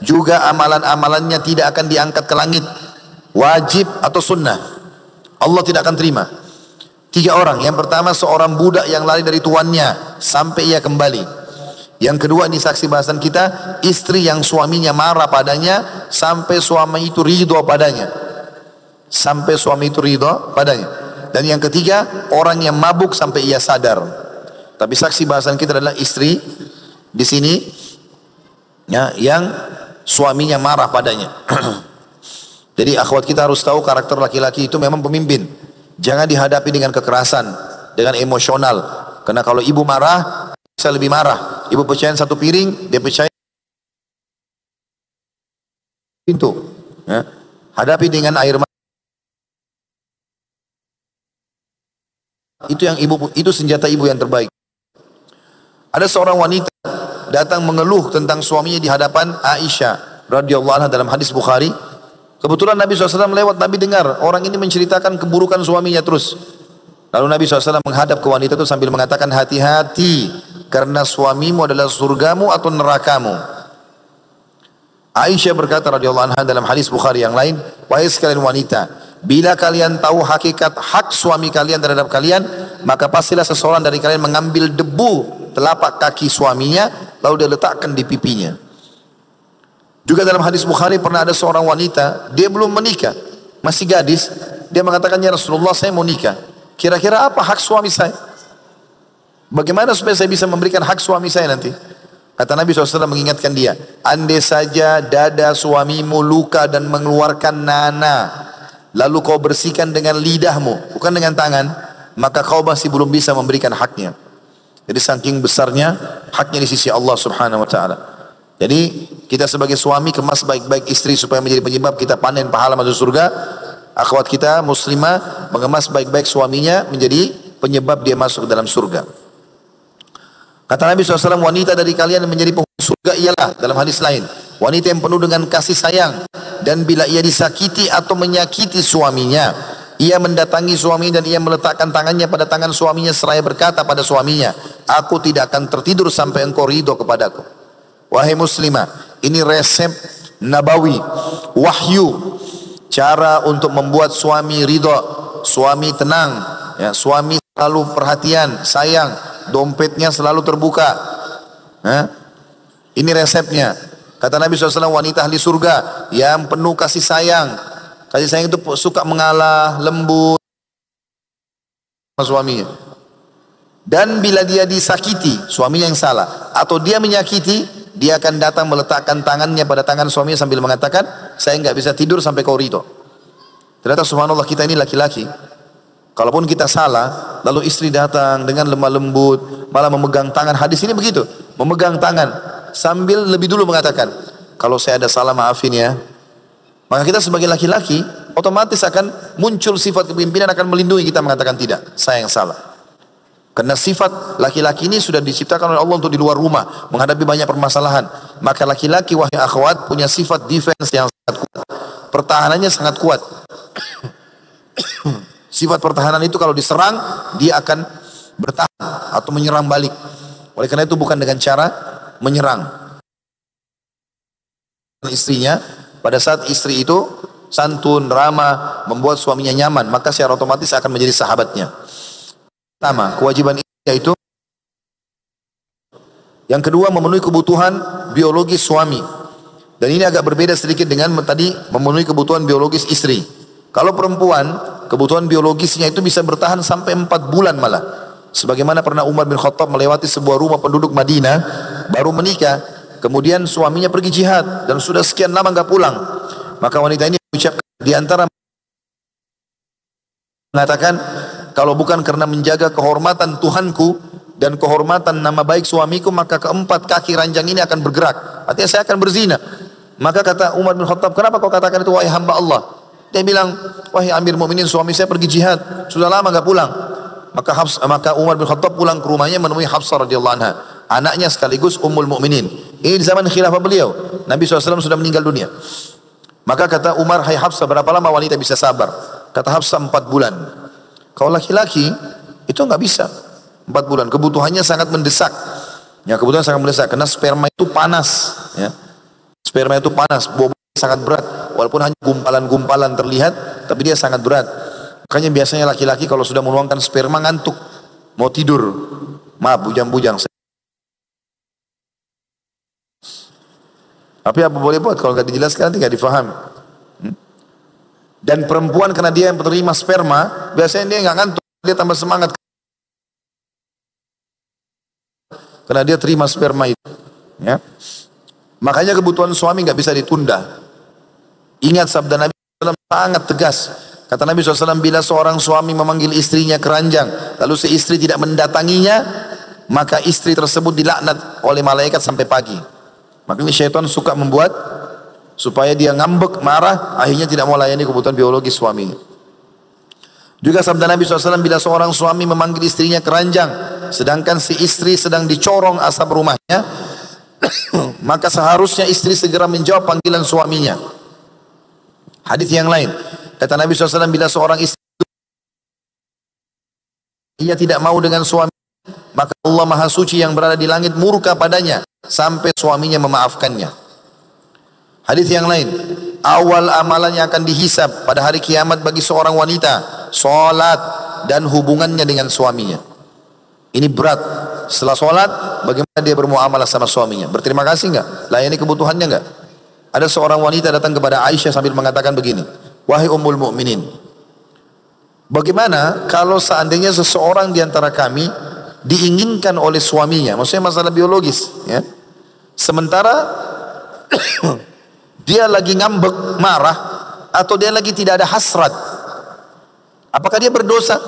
juga amalan-amalannya tidak akan diangkat ke langit, wajib atau sunnah, Allah tidak akan terima. 3 orang. Yang pertama, seorang budak yang lari dari tuannya sampai ia kembali. Yang kedua, ini saksi bahasan kita, istri yang suaminya marah padanya sampai suami itu ridho padanya. Sampai suami itu ridho padanya. Dan yang ketiga, orang yang mabuk sampai ia sadar. Tapi saksi bahasan kita adalah istri di sini ya, yang suaminya marah padanya. Jadi akhwat kita harus tahu karakter laki-laki itu memang pemimpin. Jangan dihadapi dengan kekerasan, dengan emosional. Karena kalau ibu marah, bisa lebih marah. Ibu pecahin 1 piring, dia pecahin pintu. Ya. Hadapi dengan air mata. Itu senjata ibu yang terbaik. Ada seorang wanita datang mengeluh tentang suaminya di hadapan Aisyah radhiyallahu anha dalam hadis Bukhari. Kebetulan Nabi SAW lewat, Nabi dengar orang ini menceritakan keburukan suaminya terus. Lalu Nabi SAW menghadap ke wanita itu sambil mengatakan, hati-hati karena suamimu adalah surgamu atau nerakamu. Aisyah berkata radhiyallahu anha dalam hadis Bukhari yang lain, wahai sekalian wanita, bila kalian tahu hakikat hak suami kalian terhadap kalian, maka pastilah seseorang dari kalian mengambil debu telapak kaki suaminya lalu dia letakkan di pipinya. Juga dalam hadis Bukhari pernah ada seorang wanita, dia belum menikah, masih gadis, dia mengatakan, ya Rasulullah, saya mau nikah. Kira-kira apa hak suami saya? Bagaimana supaya saya bisa memberikan hak suami saya nanti? Kata Nabi SAW mengingatkan dia, andai saja dada suamimu luka dan mengeluarkan nanah, lalu kau bersihkan dengan lidahmu, bukan dengan tangan, maka kau masih belum bisa memberikan haknya. Jadi saking besarnya haknya di sisi Allah Subhanahu Wa Taala. Jadi kita sebagai suami kemas baik-baik istri supaya menjadi penyebab kita panen pahala masuk surga. Akhwat kita muslimah mengemas baik-baik suaminya menjadi penyebab dia masuk ke dalam surga. Kata Nabi SAW, wanita dari kalian yang menjadi penghuni surga ialah, dalam hadis lain, wanita yang penuh dengan kasih sayang, dan bila ia disakiti atau menyakiti suaminya, ia mendatangi suami dan ia meletakkan tangannya pada tangan suaminya seraya berkata pada suaminya, aku tidak akan tertidur sampai engkau ridho kepadaku. Wahai muslimah, ini resep nabawi, wahyu, cara untuk membuat suami ridho, suami tenang, ya, suami selalu perhatian, sayang, dompetnya selalu terbuka. Ini resepnya. Kata Nabi SAW, wanita ahli surga yang penuh kasih sayang. Kasih sayang itu suka mengalah, lembut sama suaminya. Dan bila dia disakiti, suaminya yang salah, atau dia menyakiti, dia akan datang meletakkan tangannya pada tangan suaminya sambil mengatakan, saya nggak bisa tidur sampai kau ridho. Ternyata subhanallah, kita ini laki-laki, kalaupun kita salah, lalu istri datang dengan lemah lembut, malah memegang tangan. Hadis ini begitu, memegang tangan sambil lebih dulu mengatakan, kalau saya ada salah maafin ya. Maka kita sebagai laki-laki otomatis akan muncul sifat kepemimpinan, akan melindungi kita, mengatakan tidak, saya yang salah. Karena sifat laki-laki ini sudah diciptakan oleh Allah untuk di luar rumah, menghadapi banyak permasalahan. Maka laki-laki, wahai akhwat, punya sifat defense yang sangat kuat. Pertahanannya sangat kuat. Sifat pertahanan itu kalau diserang, dia akan bertahan atau menyerang balik. Oleh karena itu bukan dengan cara menyerang. Istrinya, pada saat istri itu santun, ramah, membuat suaminya nyaman, maka secara otomatis akan menjadi sahabatnya. Pertama, kewajiban istri yaitu, yang kedua, memenuhi kebutuhan biologis suami. Dan ini agak berbeda sedikit dengan tadi memenuhi kebutuhan biologis istri. Kalau perempuan, kebutuhan biologisnya itu bisa bertahan sampai 4 bulan malah. Sebagaimana pernah Umar bin Khattab melewati sebuah rumah penduduk Madinah, baru menikah, kemudian suaminya pergi jihad dan sudah sekian lama nggak pulang. Maka wanita ini mengucapkan di antara mengatakan, kalau bukan karena menjaga kehormatan Tuhanku, dan kehormatan nama baik suamiku, maka keempat kaki ranjang ini akan bergerak. Artinya saya akan berzina. Maka kata Umar bin Khattab, kenapa kau katakan itu wahai hamba Allah? Dia bilang, wahai Amir Mukminin, suami saya pergi jihad, sudah lama enggak pulang. Maka Umar bin Khattab pulang ke rumahnya menemui Hafsah radhiyallahu anha, anaknya sekaligus Ummul Mukminin. Ini di zaman khilafah beliau. Nabi SAW sudah meninggal dunia. Maka kata Umar, hai Hafsah, berapa lama wanita bisa sabar? Kata Hafsah, 4 bulan. Kalau laki-laki itu enggak bisa 4 bulan, kebutuhannya sangat mendesak. Ya, kebutuhan sangat mendesak karena sperma itu panas, ya. Sperma itu panas, bobotnya sangat berat. Walaupun hanya gumpalan-gumpalan terlihat, tapi dia sangat berat. Makanya biasanya laki-laki kalau sudah menuangkan sperma ngantuk, mau tidur. Maaf, bujang-bujang. Tapi apa boleh buat, kalau nggak dijelaskan nanti nggak difahami. Dan perempuan karena dia yang menerima sperma, biasanya dia nggak ngantuk, dia tambah semangat. Karena dia terima sperma itu. Ya. Makanya kebutuhan suami nggak bisa ditunda. Ingat sabda Nabi SAW sangat tegas. Kata Nabi SAW, bila seorang suami memanggil istrinya keranjang, lalu si istri tidak mendatanginya, maka istri tersebut dilaknat oleh malaikat sampai pagi. Makanya syaitan suka membuat supaya dia ngambek, marah, akhirnya tidak mau layani kebutuhan biologis suaminya. Juga sabda Nabi SAW, bila seorang suami memanggil istrinya keranjang, sedangkan si istri sedang dicorong asap rumahnya, maka seharusnya istri segera menjawab panggilan suaminya. Hadis yang lain, kata Nabi SAW, bila seorang istri ia tidak mau dengan suami, maka Allah Maha Suci yang berada di langit murka padanya sampai suaminya memaafkannya. Hadis yang lain, awal amalan yang akan dihisab pada hari kiamat bagi seorang wanita, salat dan hubungannya dengan suaminya. Ini berat. Setelah sholat, bagaimana dia bermuamalah sama suaminya? Berterima kasih enggak? Layani kebutuhannya enggak? Ada seorang wanita datang kepada Aisyah sambil mengatakan begini, wahai Ummul Mukminin, bagaimana kalau seandainya seseorang di antara kami diinginkan oleh suaminya, maksudnya masalah biologis, ya, sementara dia lagi ngambek, marah, atau dia lagi tidak ada hasrat, apakah dia berdosa?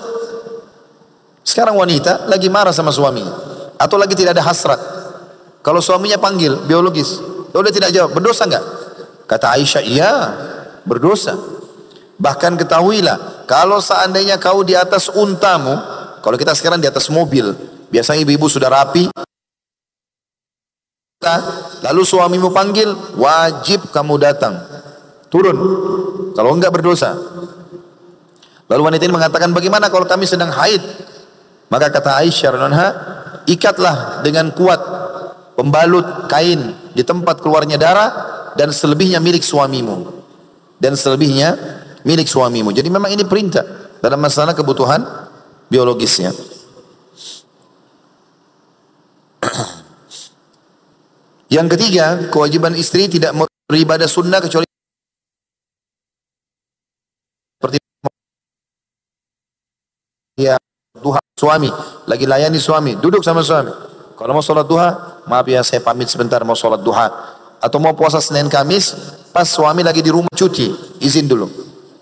Sekarang wanita lagi marah sama suaminya, atau lagi tidak ada hasrat. Kalau suaminya panggil biologis, kalau dia tidak jawab, berdosa enggak? Kata Aisyah, iya, berdosa. Bahkan ketahuilah, kalau seandainya kau di atas untamu, kalau kita sekarang di atas mobil, biasanya ibu-ibu sudah rapi, lalu suamimu panggil, wajib kamu datang, turun. Kalau enggak berdosa. Lalu wanita ini mengatakan, bagaimana kalau kami sedang haid? Maka kata Aisyah radhiyallahu, ikatlah dengan kuat pembalut kain di tempat keluarnya darah, dan selebihnya milik suamimu. Dan selebihnya milik suamimu. Jadi memang ini perintah dalam masalah kebutuhan biologisnya. Yang ketiga, kewajiban istri tidak beribadah sunnah kecuali seperti ya duha. Suami lagi layani suami, duduk sama suami. Kalau mau sholat duha, maaf ya saya pamit sebentar mau sholat duha. Atau mau puasa Senin Kamis, pas suami lagi di rumah cuti, izin dulu.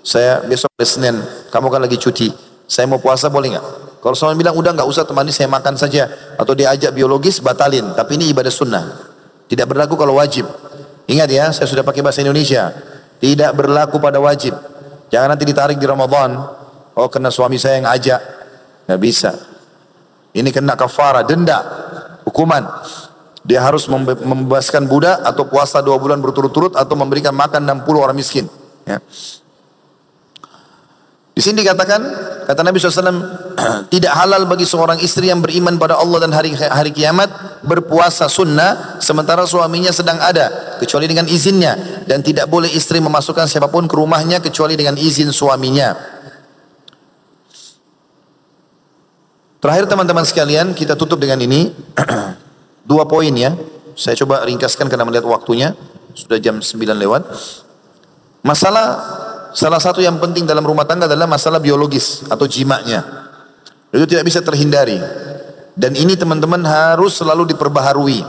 Saya besok hari Senin, kamu kan lagi cuti, saya mau puasa boleh nggak? Kalau suami bilang udah nggak usah temani saya makan saja, atau diajak biologis, batalin. Tapi ini ibadah sunnah, tidak berlaku kalau wajib. Ingat ya, saya sudah pakai bahasa Indonesia, tidak berlaku pada wajib. Jangan nanti ditarik di Ramadan, oh karena suami saya yang ajak. Nggak bisa. Ini kena kafarah, denda, hukuman. Dia harus membebaskan budak, atau puasa 2 bulan berturut-turut, atau memberikan makan 60 orang miskin. Ya. Di sini dikatakan, kata Nabi SAW, tidak halal bagi seorang istri yang beriman pada Allah dan hari kiamat berpuasa sunnah sementara suaminya sedang ada, kecuali dengan izinnya. Dan tidak boleh istri memasukkan siapapun ke rumahnya kecuali dengan izin suaminya. Terakhir teman-teman sekalian, kita tutup dengan ini 2 poin ya. Saya coba ringkaskan karena melihat waktunya sudah jam 9 lewat. Salah satu yang penting dalam rumah tangga adalah masalah biologis atau jimanya. Itu tidak bisa terhindari. Dan ini teman-teman harus selalu diperbaharui.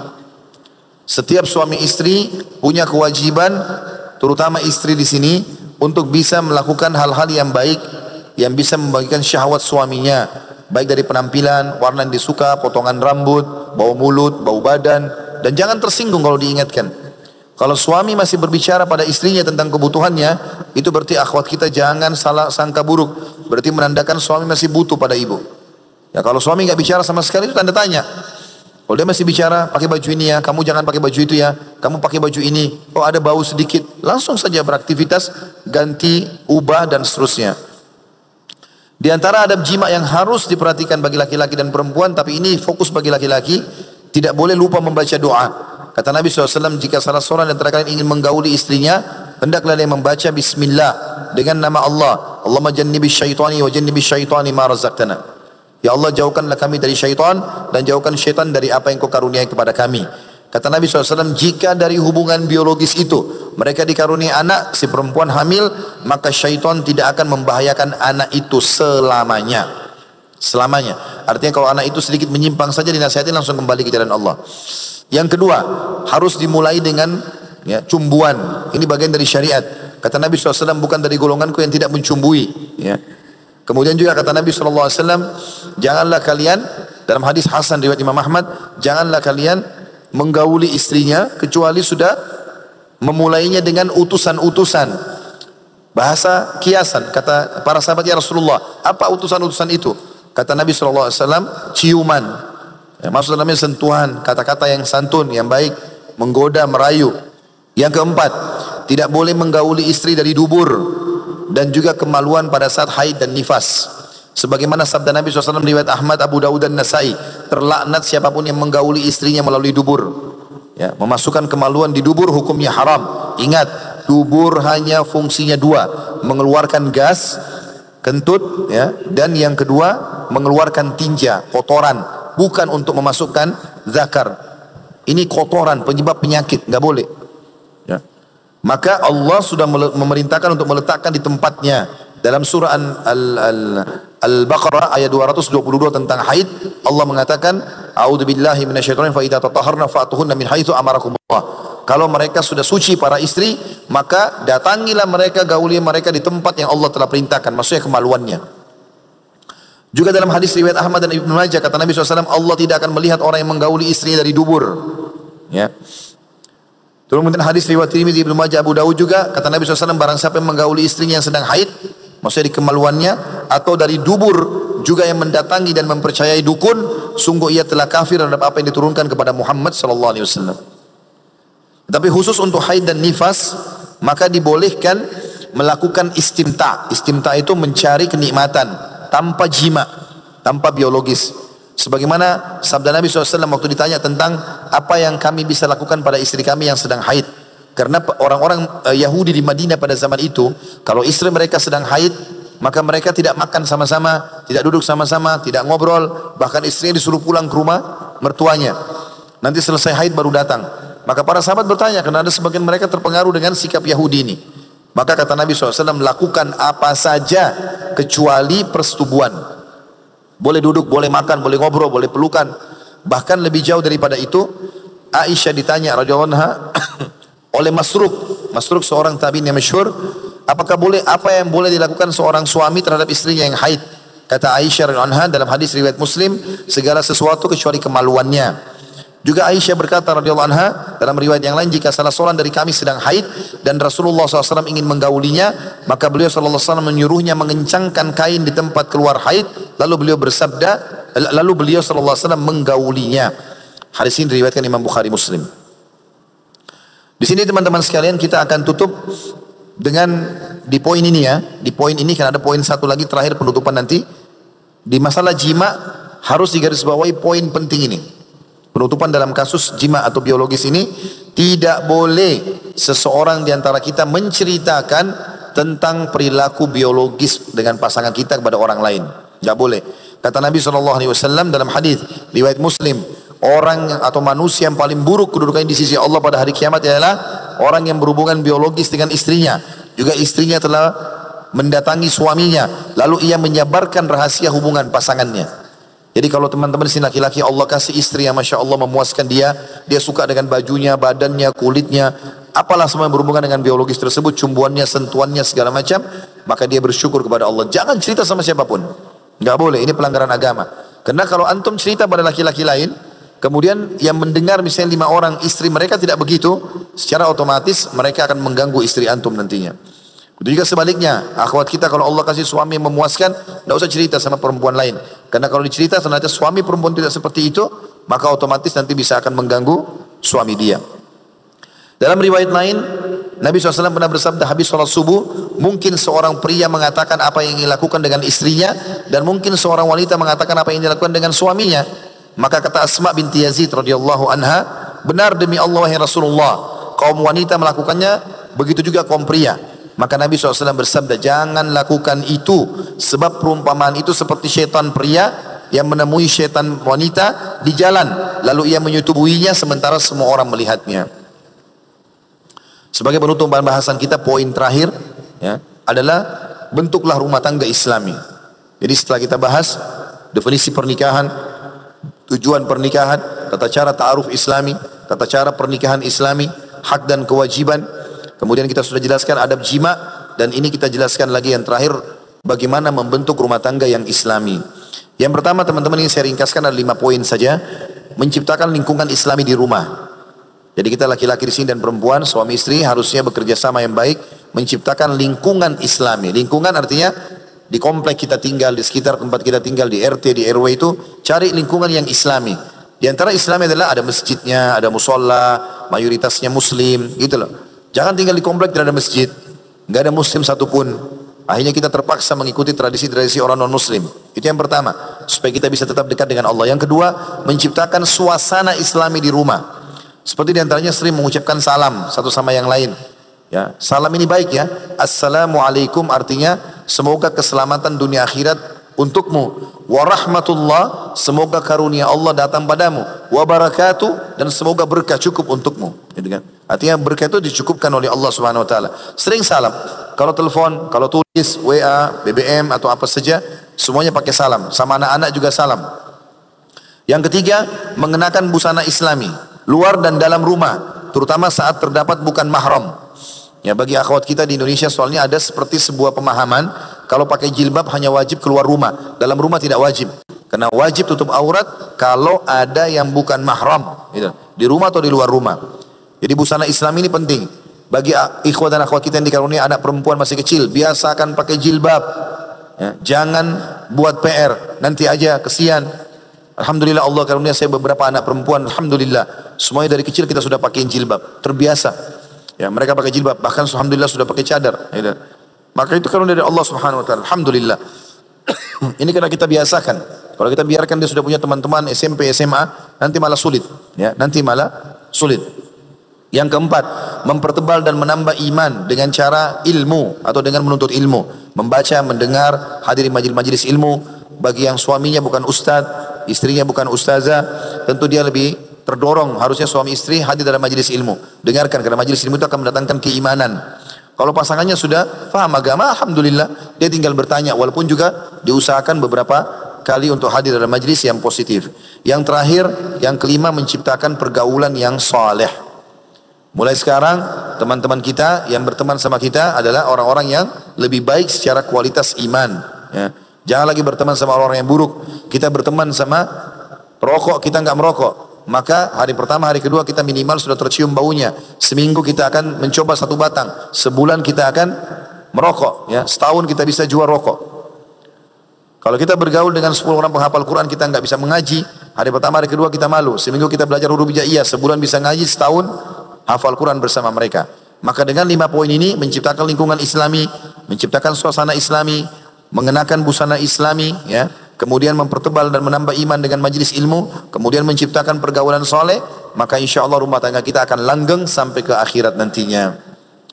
Setiap suami istri punya kewajiban, terutama istri di sini, untuk bisa melakukan hal-hal yang baik, yang bisa membagikan syahwat suaminya, baik dari penampilan, warna yang disuka, potongan rambut, bau mulut, bau badan, dan jangan tersinggung kalau diingatkan. Kalau suami masih berbicara pada istrinya tentang kebutuhannya, itu berarti akhwat kita jangan salah sangka buruk, berarti menandakan suami masih butuh pada ibu. Ya kalau suami nggak bicara sama sekali itu tanda tanya. Kalau dia masih bicara, pakai baju ini ya, kamu jangan pakai baju itu ya, kamu pakai baju ini, oh ada bau sedikit, langsung saja beraktivitas, ganti, ubah dan seterusnya. Di antara adab jima yang harus diperhatikan bagi laki-laki dan perempuan, tapi ini fokus bagi laki-laki, tidak boleh lupa membaca doa. Kata Nabi SAW, jika salah seorang di antara kalian ingin menggauli istrinya, hendaklah dia membaca Bismillah dengan nama Allah. Allahumma jannibi syaitani wa jannibi syaitani ma razaqtana. Ya Allah, jauhkanlah kami dari syaitan dan jauhkan syaitan dari apa yang kau karuniai kepada kami. Kata Nabi SAW, jika dari hubungan biologis itu mereka dikaruniai anak, si perempuan hamil, maka syaitan tidak akan membahayakan anak itu selamanya. Selamanya. Artinya kalau anak itu sedikit menyimpang saja dinasihati langsung kembali ke jalan Allah. Yang kedua, harus dimulai dengan cumbuan. Ini bagian dari syariat. Kata Nabi SAW, bukan dari golonganku yang tidak mencumbui. Ya. Kemudian juga kata Nabi SAW, janganlah kalian, dalam hadis Hasan riwayat Imam Ahmad, janganlah kalian menggauli istrinya kecuali sudah memulainya dengan utusan-utusan. Bahasa kiasan, kata para sahabat, ya Rasulullah, apa utusan-utusan itu? Kata Nabi SAW, ciuman. Ya, maksud dalamnya sentuhan, kata-kata yang santun, yang baik, menggoda, merayu. Yang keempat, tidak boleh menggauli istri dari dubur dan juga kemaluan pada saat haid dan nifas. Sebagaimana sabda Nabi SAW riwayat Ahmad, Abu Dawud dan Nasai, terlaknat siapapun yang menggauli istrinya melalui dubur. Ya, memasukkan kemaluan di dubur hukumnya haram. Ingat, dubur hanya fungsinya dua, mengeluarkan gas, kentut, ya, dan yang kedua mengeluarkan tinja, kotoran, bukan untuk memasukkan zakar. Ini kotoran, penyebab penyakit, nggak boleh. Ya. Maka Allah sudah memerintahkan untuk meletakkan di tempatnya. Dalam surah Al-Baqarah ayat 222 tentang haid, Allah mengatakan, a'udzubillahi minasyaitonir fa idza tatahharna fa'tuhunna min haitsu amarakumullah. Kalau mereka sudah suci para istri, maka datangilah mereka, gauli mereka di tempat yang Allah telah perintahkan, maksudnya kemaluannya. Juga dalam hadis riwayat Ahmad dan Ibnu Majah, kata Nabi SAW, Allah tidak akan melihat orang yang menggauli istrinya dari dubur. Ya. Kemudian hadis riwayat Tirmidzi, Ibnu Majah, Abu Dawud juga, kata Nabi SAW, barang siapa yang menggauli istrinya yang sedang haid, maksudnya di kemaluannya, atau dari dubur, juga yang mendatangi dan mempercayai dukun, sungguh ia telah kafir terhadap apa yang diturunkan kepada Muhammad SAW. Tapi khusus untuk haid dan nifas, maka dibolehkan melakukan istimta. Istimta itu mencari kenikmatan tanpa jima, tanpa biologis. Sebagaimana sabda Nabi SAW waktu ditanya tentang apa yang kami bisa lakukan pada istri kami yang sedang haid. Karena orang-orang Yahudi di Madinah pada zaman itu, kalau istri mereka sedang haid, maka mereka tidak makan sama-sama, tidak duduk sama-sama, tidak ngobrol, bahkan istrinya disuruh pulang ke rumah mertuanya. Nanti selesai haid baru datang. Maka para sahabat bertanya, karena ada sebagian mereka terpengaruh dengan sikap Yahudi ini. Maka kata Nabi SAW, lakukan apa saja kecuali persetubuhan. Boleh duduk, boleh makan, boleh ngobrol, boleh pelukan. Bahkan lebih jauh daripada itu, Aisyah ditanya radhiyallahu anha oleh Masruq seorang tabi'in yang masyhur, apakah boleh, apa yang boleh dilakukan seorang suami terhadap istrinya yang haid? Kata Aisyah radhiyallahu anha dalam hadis riwayat Muslim, segala sesuatu kecuali kemaluannya. Juga Aisyah berkata radhiyallahu anha dalam riwayat yang lain, jika salah seorang dari kami sedang haid dan Rasulullah SAW ingin menggaulinya, maka beliau SAW menyuruhnya mengencangkan kain di tempat keluar haid, lalu beliau bersabda, lalu beliau SAW menggaulinya. Hadis ini diriwayatkan Imam Bukhari Muslim. Di sini teman-teman sekalian, kita akan tutup dengan di poin ini ya, di poin ini kan ada poin satu lagi terakhir penutupan nanti. Di masalah jima harus digarisbawahi poin penting ini. Penutupan dalam kasus jima atau biologis ini, tidak boleh seseorang di antara kita menceritakan tentang perilaku biologis dengan pasangan kita kepada orang lain. Tidak boleh. Kata Nabi SAW dalam hadis riwayat Muslim, orang atau manusia yang paling buruk kedudukannya di sisi Allah pada hari kiamat adalah orang yang berhubungan biologis dengan istrinya. Juga istrinya telah mendatangi suaminya, lalu ia menyebarkan rahasia hubungan pasangannya. Jadi kalau teman-teman sini laki-laki Allah kasih istri yang Masya Allah memuaskan dia suka dengan bajunya, badannya, kulitnya, apalah semua yang berhubungan dengan biologis tersebut, cumbuannya, sentuhannya, segala macam, maka dia bersyukur kepada Allah. Jangan cerita sama siapapun. Nggak boleh, ini pelanggaran agama. Karena kalau antum cerita pada laki-laki lain, kemudian yang mendengar misalnya 5 orang istri mereka tidak begitu, secara otomatis mereka akan mengganggu istri antum nantinya. Itu juga sebaliknya, akhwat kita kalau Allah kasih suami yang memuaskan, tidak usah cerita sama perempuan lain. Karena kalau dicerita ternyata suami perempuan tidak seperti itu, maka otomatis nanti bisa akan mengganggu suami dia. Dalam riwayat lain, Nabi SAW pernah bersabda habis sholat subuh, mungkin seorang pria mengatakan apa yang dilakukan dengan istrinya, dan mungkin seorang wanita mengatakan apa yang dilakukan dengan suaminya. Maka kata Asma binti Yazid radhiyallahu anha, benar demi Allah wahai Rasulullah, kaum wanita melakukannya, begitu juga kaum pria. Maka Nabi SAW bersabda, jangan lakukan itu, sebab perumpamaan itu seperti syaitan pria yang menemui syaitan wanita di jalan, lalu ia menyetubuhinya sementara semua orang melihatnya. Sebagai penutup bahasan kita, poin terakhir ya, adalah bentuklah rumah tangga Islami. Jadi setelah kita bahas definisi pernikahan, tujuan pernikahan, tata cara ta'aruf Islami, tata cara pernikahan Islami, hak dan kewajiban, kemudian kita sudah jelaskan adab jima, dan ini kita jelaskan lagi yang terakhir, bagaimana membentuk rumah tangga yang Islami. Yang pertama teman-teman, ini saya ringkaskan ada 5 poin saja. Menciptakan lingkungan Islami di rumah. Jadi kita laki-laki di sini dan perempuan, suami istri harusnya bekerja sama yang baik, menciptakan lingkungan Islami. Lingkungan artinya di komplek kita tinggal, di sekitar tempat kita tinggal, di RT, di RW itu, cari lingkungan yang Islami. Di antara Islami adalah ada masjidnya, ada musola, mayoritasnya Muslim, gitu loh. Jangan tinggal di komplek tidak ada masjid, nggak ada Muslim satupun. Akhirnya kita terpaksa mengikuti tradisi-tradisi orang non-Muslim. Itu yang pertama, supaya kita bisa tetap dekat dengan Allah. Yang kedua, menciptakan suasana Islami di rumah. Seperti diantaranya sering mengucapkan salam satu sama yang lain. Ya, salam ini baik ya. Assalamualaikum artinya semoga keselamatan dunia akhirat untukmu. Warahmatullah, semoga karunia Allah datang padamu. Wabarakatuh, dan semoga berkah cukup untukmu. Gitu kan? Artinya berkah itu dicukupkan oleh Allah Subhanahu Wa Taala. Sering salam. Kalau telepon, kalau tulis, WA, BBM atau apa saja, semuanya pakai salam. Sama anak-anak juga salam. Yang ketiga, mengenakan busana Islami, luar dan dalam rumah, terutama saat terdapat bukan mahram. Ya, bagi akhwat kita di Indonesia soalnya ada seperti sebuah pemahaman, kalau pakai jilbab hanya wajib keluar rumah, dalam rumah tidak wajib. Karena wajib tutup aurat kalau ada yang bukan mahram, gitu, di rumah atau di luar rumah. Jadi busana Islam ini penting. Bagi ikhwat dan akhwat kita yang dikaruniai anak perempuan masih kecil, biasakan pakai jilbab. Ya, jangan buat PR, nanti aja kesian. Alhamdulillah Allah karunia saya beberapa anak perempuan, alhamdulillah semuanya dari kecil kita sudah pakai jilbab, terbiasa. Ya, mereka pakai jilbab, bahkan alhamdulillah sudah pakai cadar. Ya, maka itu karunia dari Allah Subhanahu Wa Taala, alhamdulillah. Ini karena kita biasakan. Kalau kita biarkan dia sudah punya teman-teman SMP, SMA, nanti malah sulit. Ya, nanti malah sulit. Yang keempat, mempertebal dan menambah iman dengan cara ilmu atau dengan menuntut ilmu, membaca, mendengar, hadiri majelis ilmu. Bagi yang suaminya bukan ustadz, istrinya bukan ustazah, tentu dia lebih terdorong, harusnya suami istri hadir dalam majelis ilmu. Dengarkan, karena majelis ilmu itu akan mendatangkan keimanan. Kalau pasangannya sudah paham agama, alhamdulillah, dia tinggal bertanya, walaupun juga diusahakan beberapa kali untuk hadir dalam majelis yang positif. Yang terakhir, yang kelima, menciptakan pergaulan yang saleh. Mulai sekarang, teman-teman kita yang berteman sama kita adalah orang-orang yang lebih baik secara kualitas iman. Ya. Jangan lagi berteman sama orang yang buruk. Kita berteman sama rokok, kita nggak merokok. Maka hari pertama, hari kedua kita minimal sudah tercium baunya. Seminggu kita akan mencoba 1 batang. Sebulan kita akan merokok. Ya, setahun kita bisa jual rokok. Kalau kita bergaul dengan 10 orang penghafal Quran, kita nggak bisa mengaji. Hari pertama, hari kedua kita malu. Seminggu kita belajar huruf hijaiyah, sebulan bisa ngaji, setahun hafal Quran bersama mereka. Maka dengan 5 poin ini, menciptakan lingkungan Islami, menciptakan suasana Islami, mengenakan busana Islami, ya, kemudian mempertebal dan menambah iman dengan majelis ilmu, kemudian menciptakan pergaulan soleh, maka insya Allah rumah tangga kita akan langgeng sampai ke akhirat nantinya.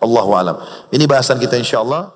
Allahu a'lam. Ini bahasan kita insya Allah.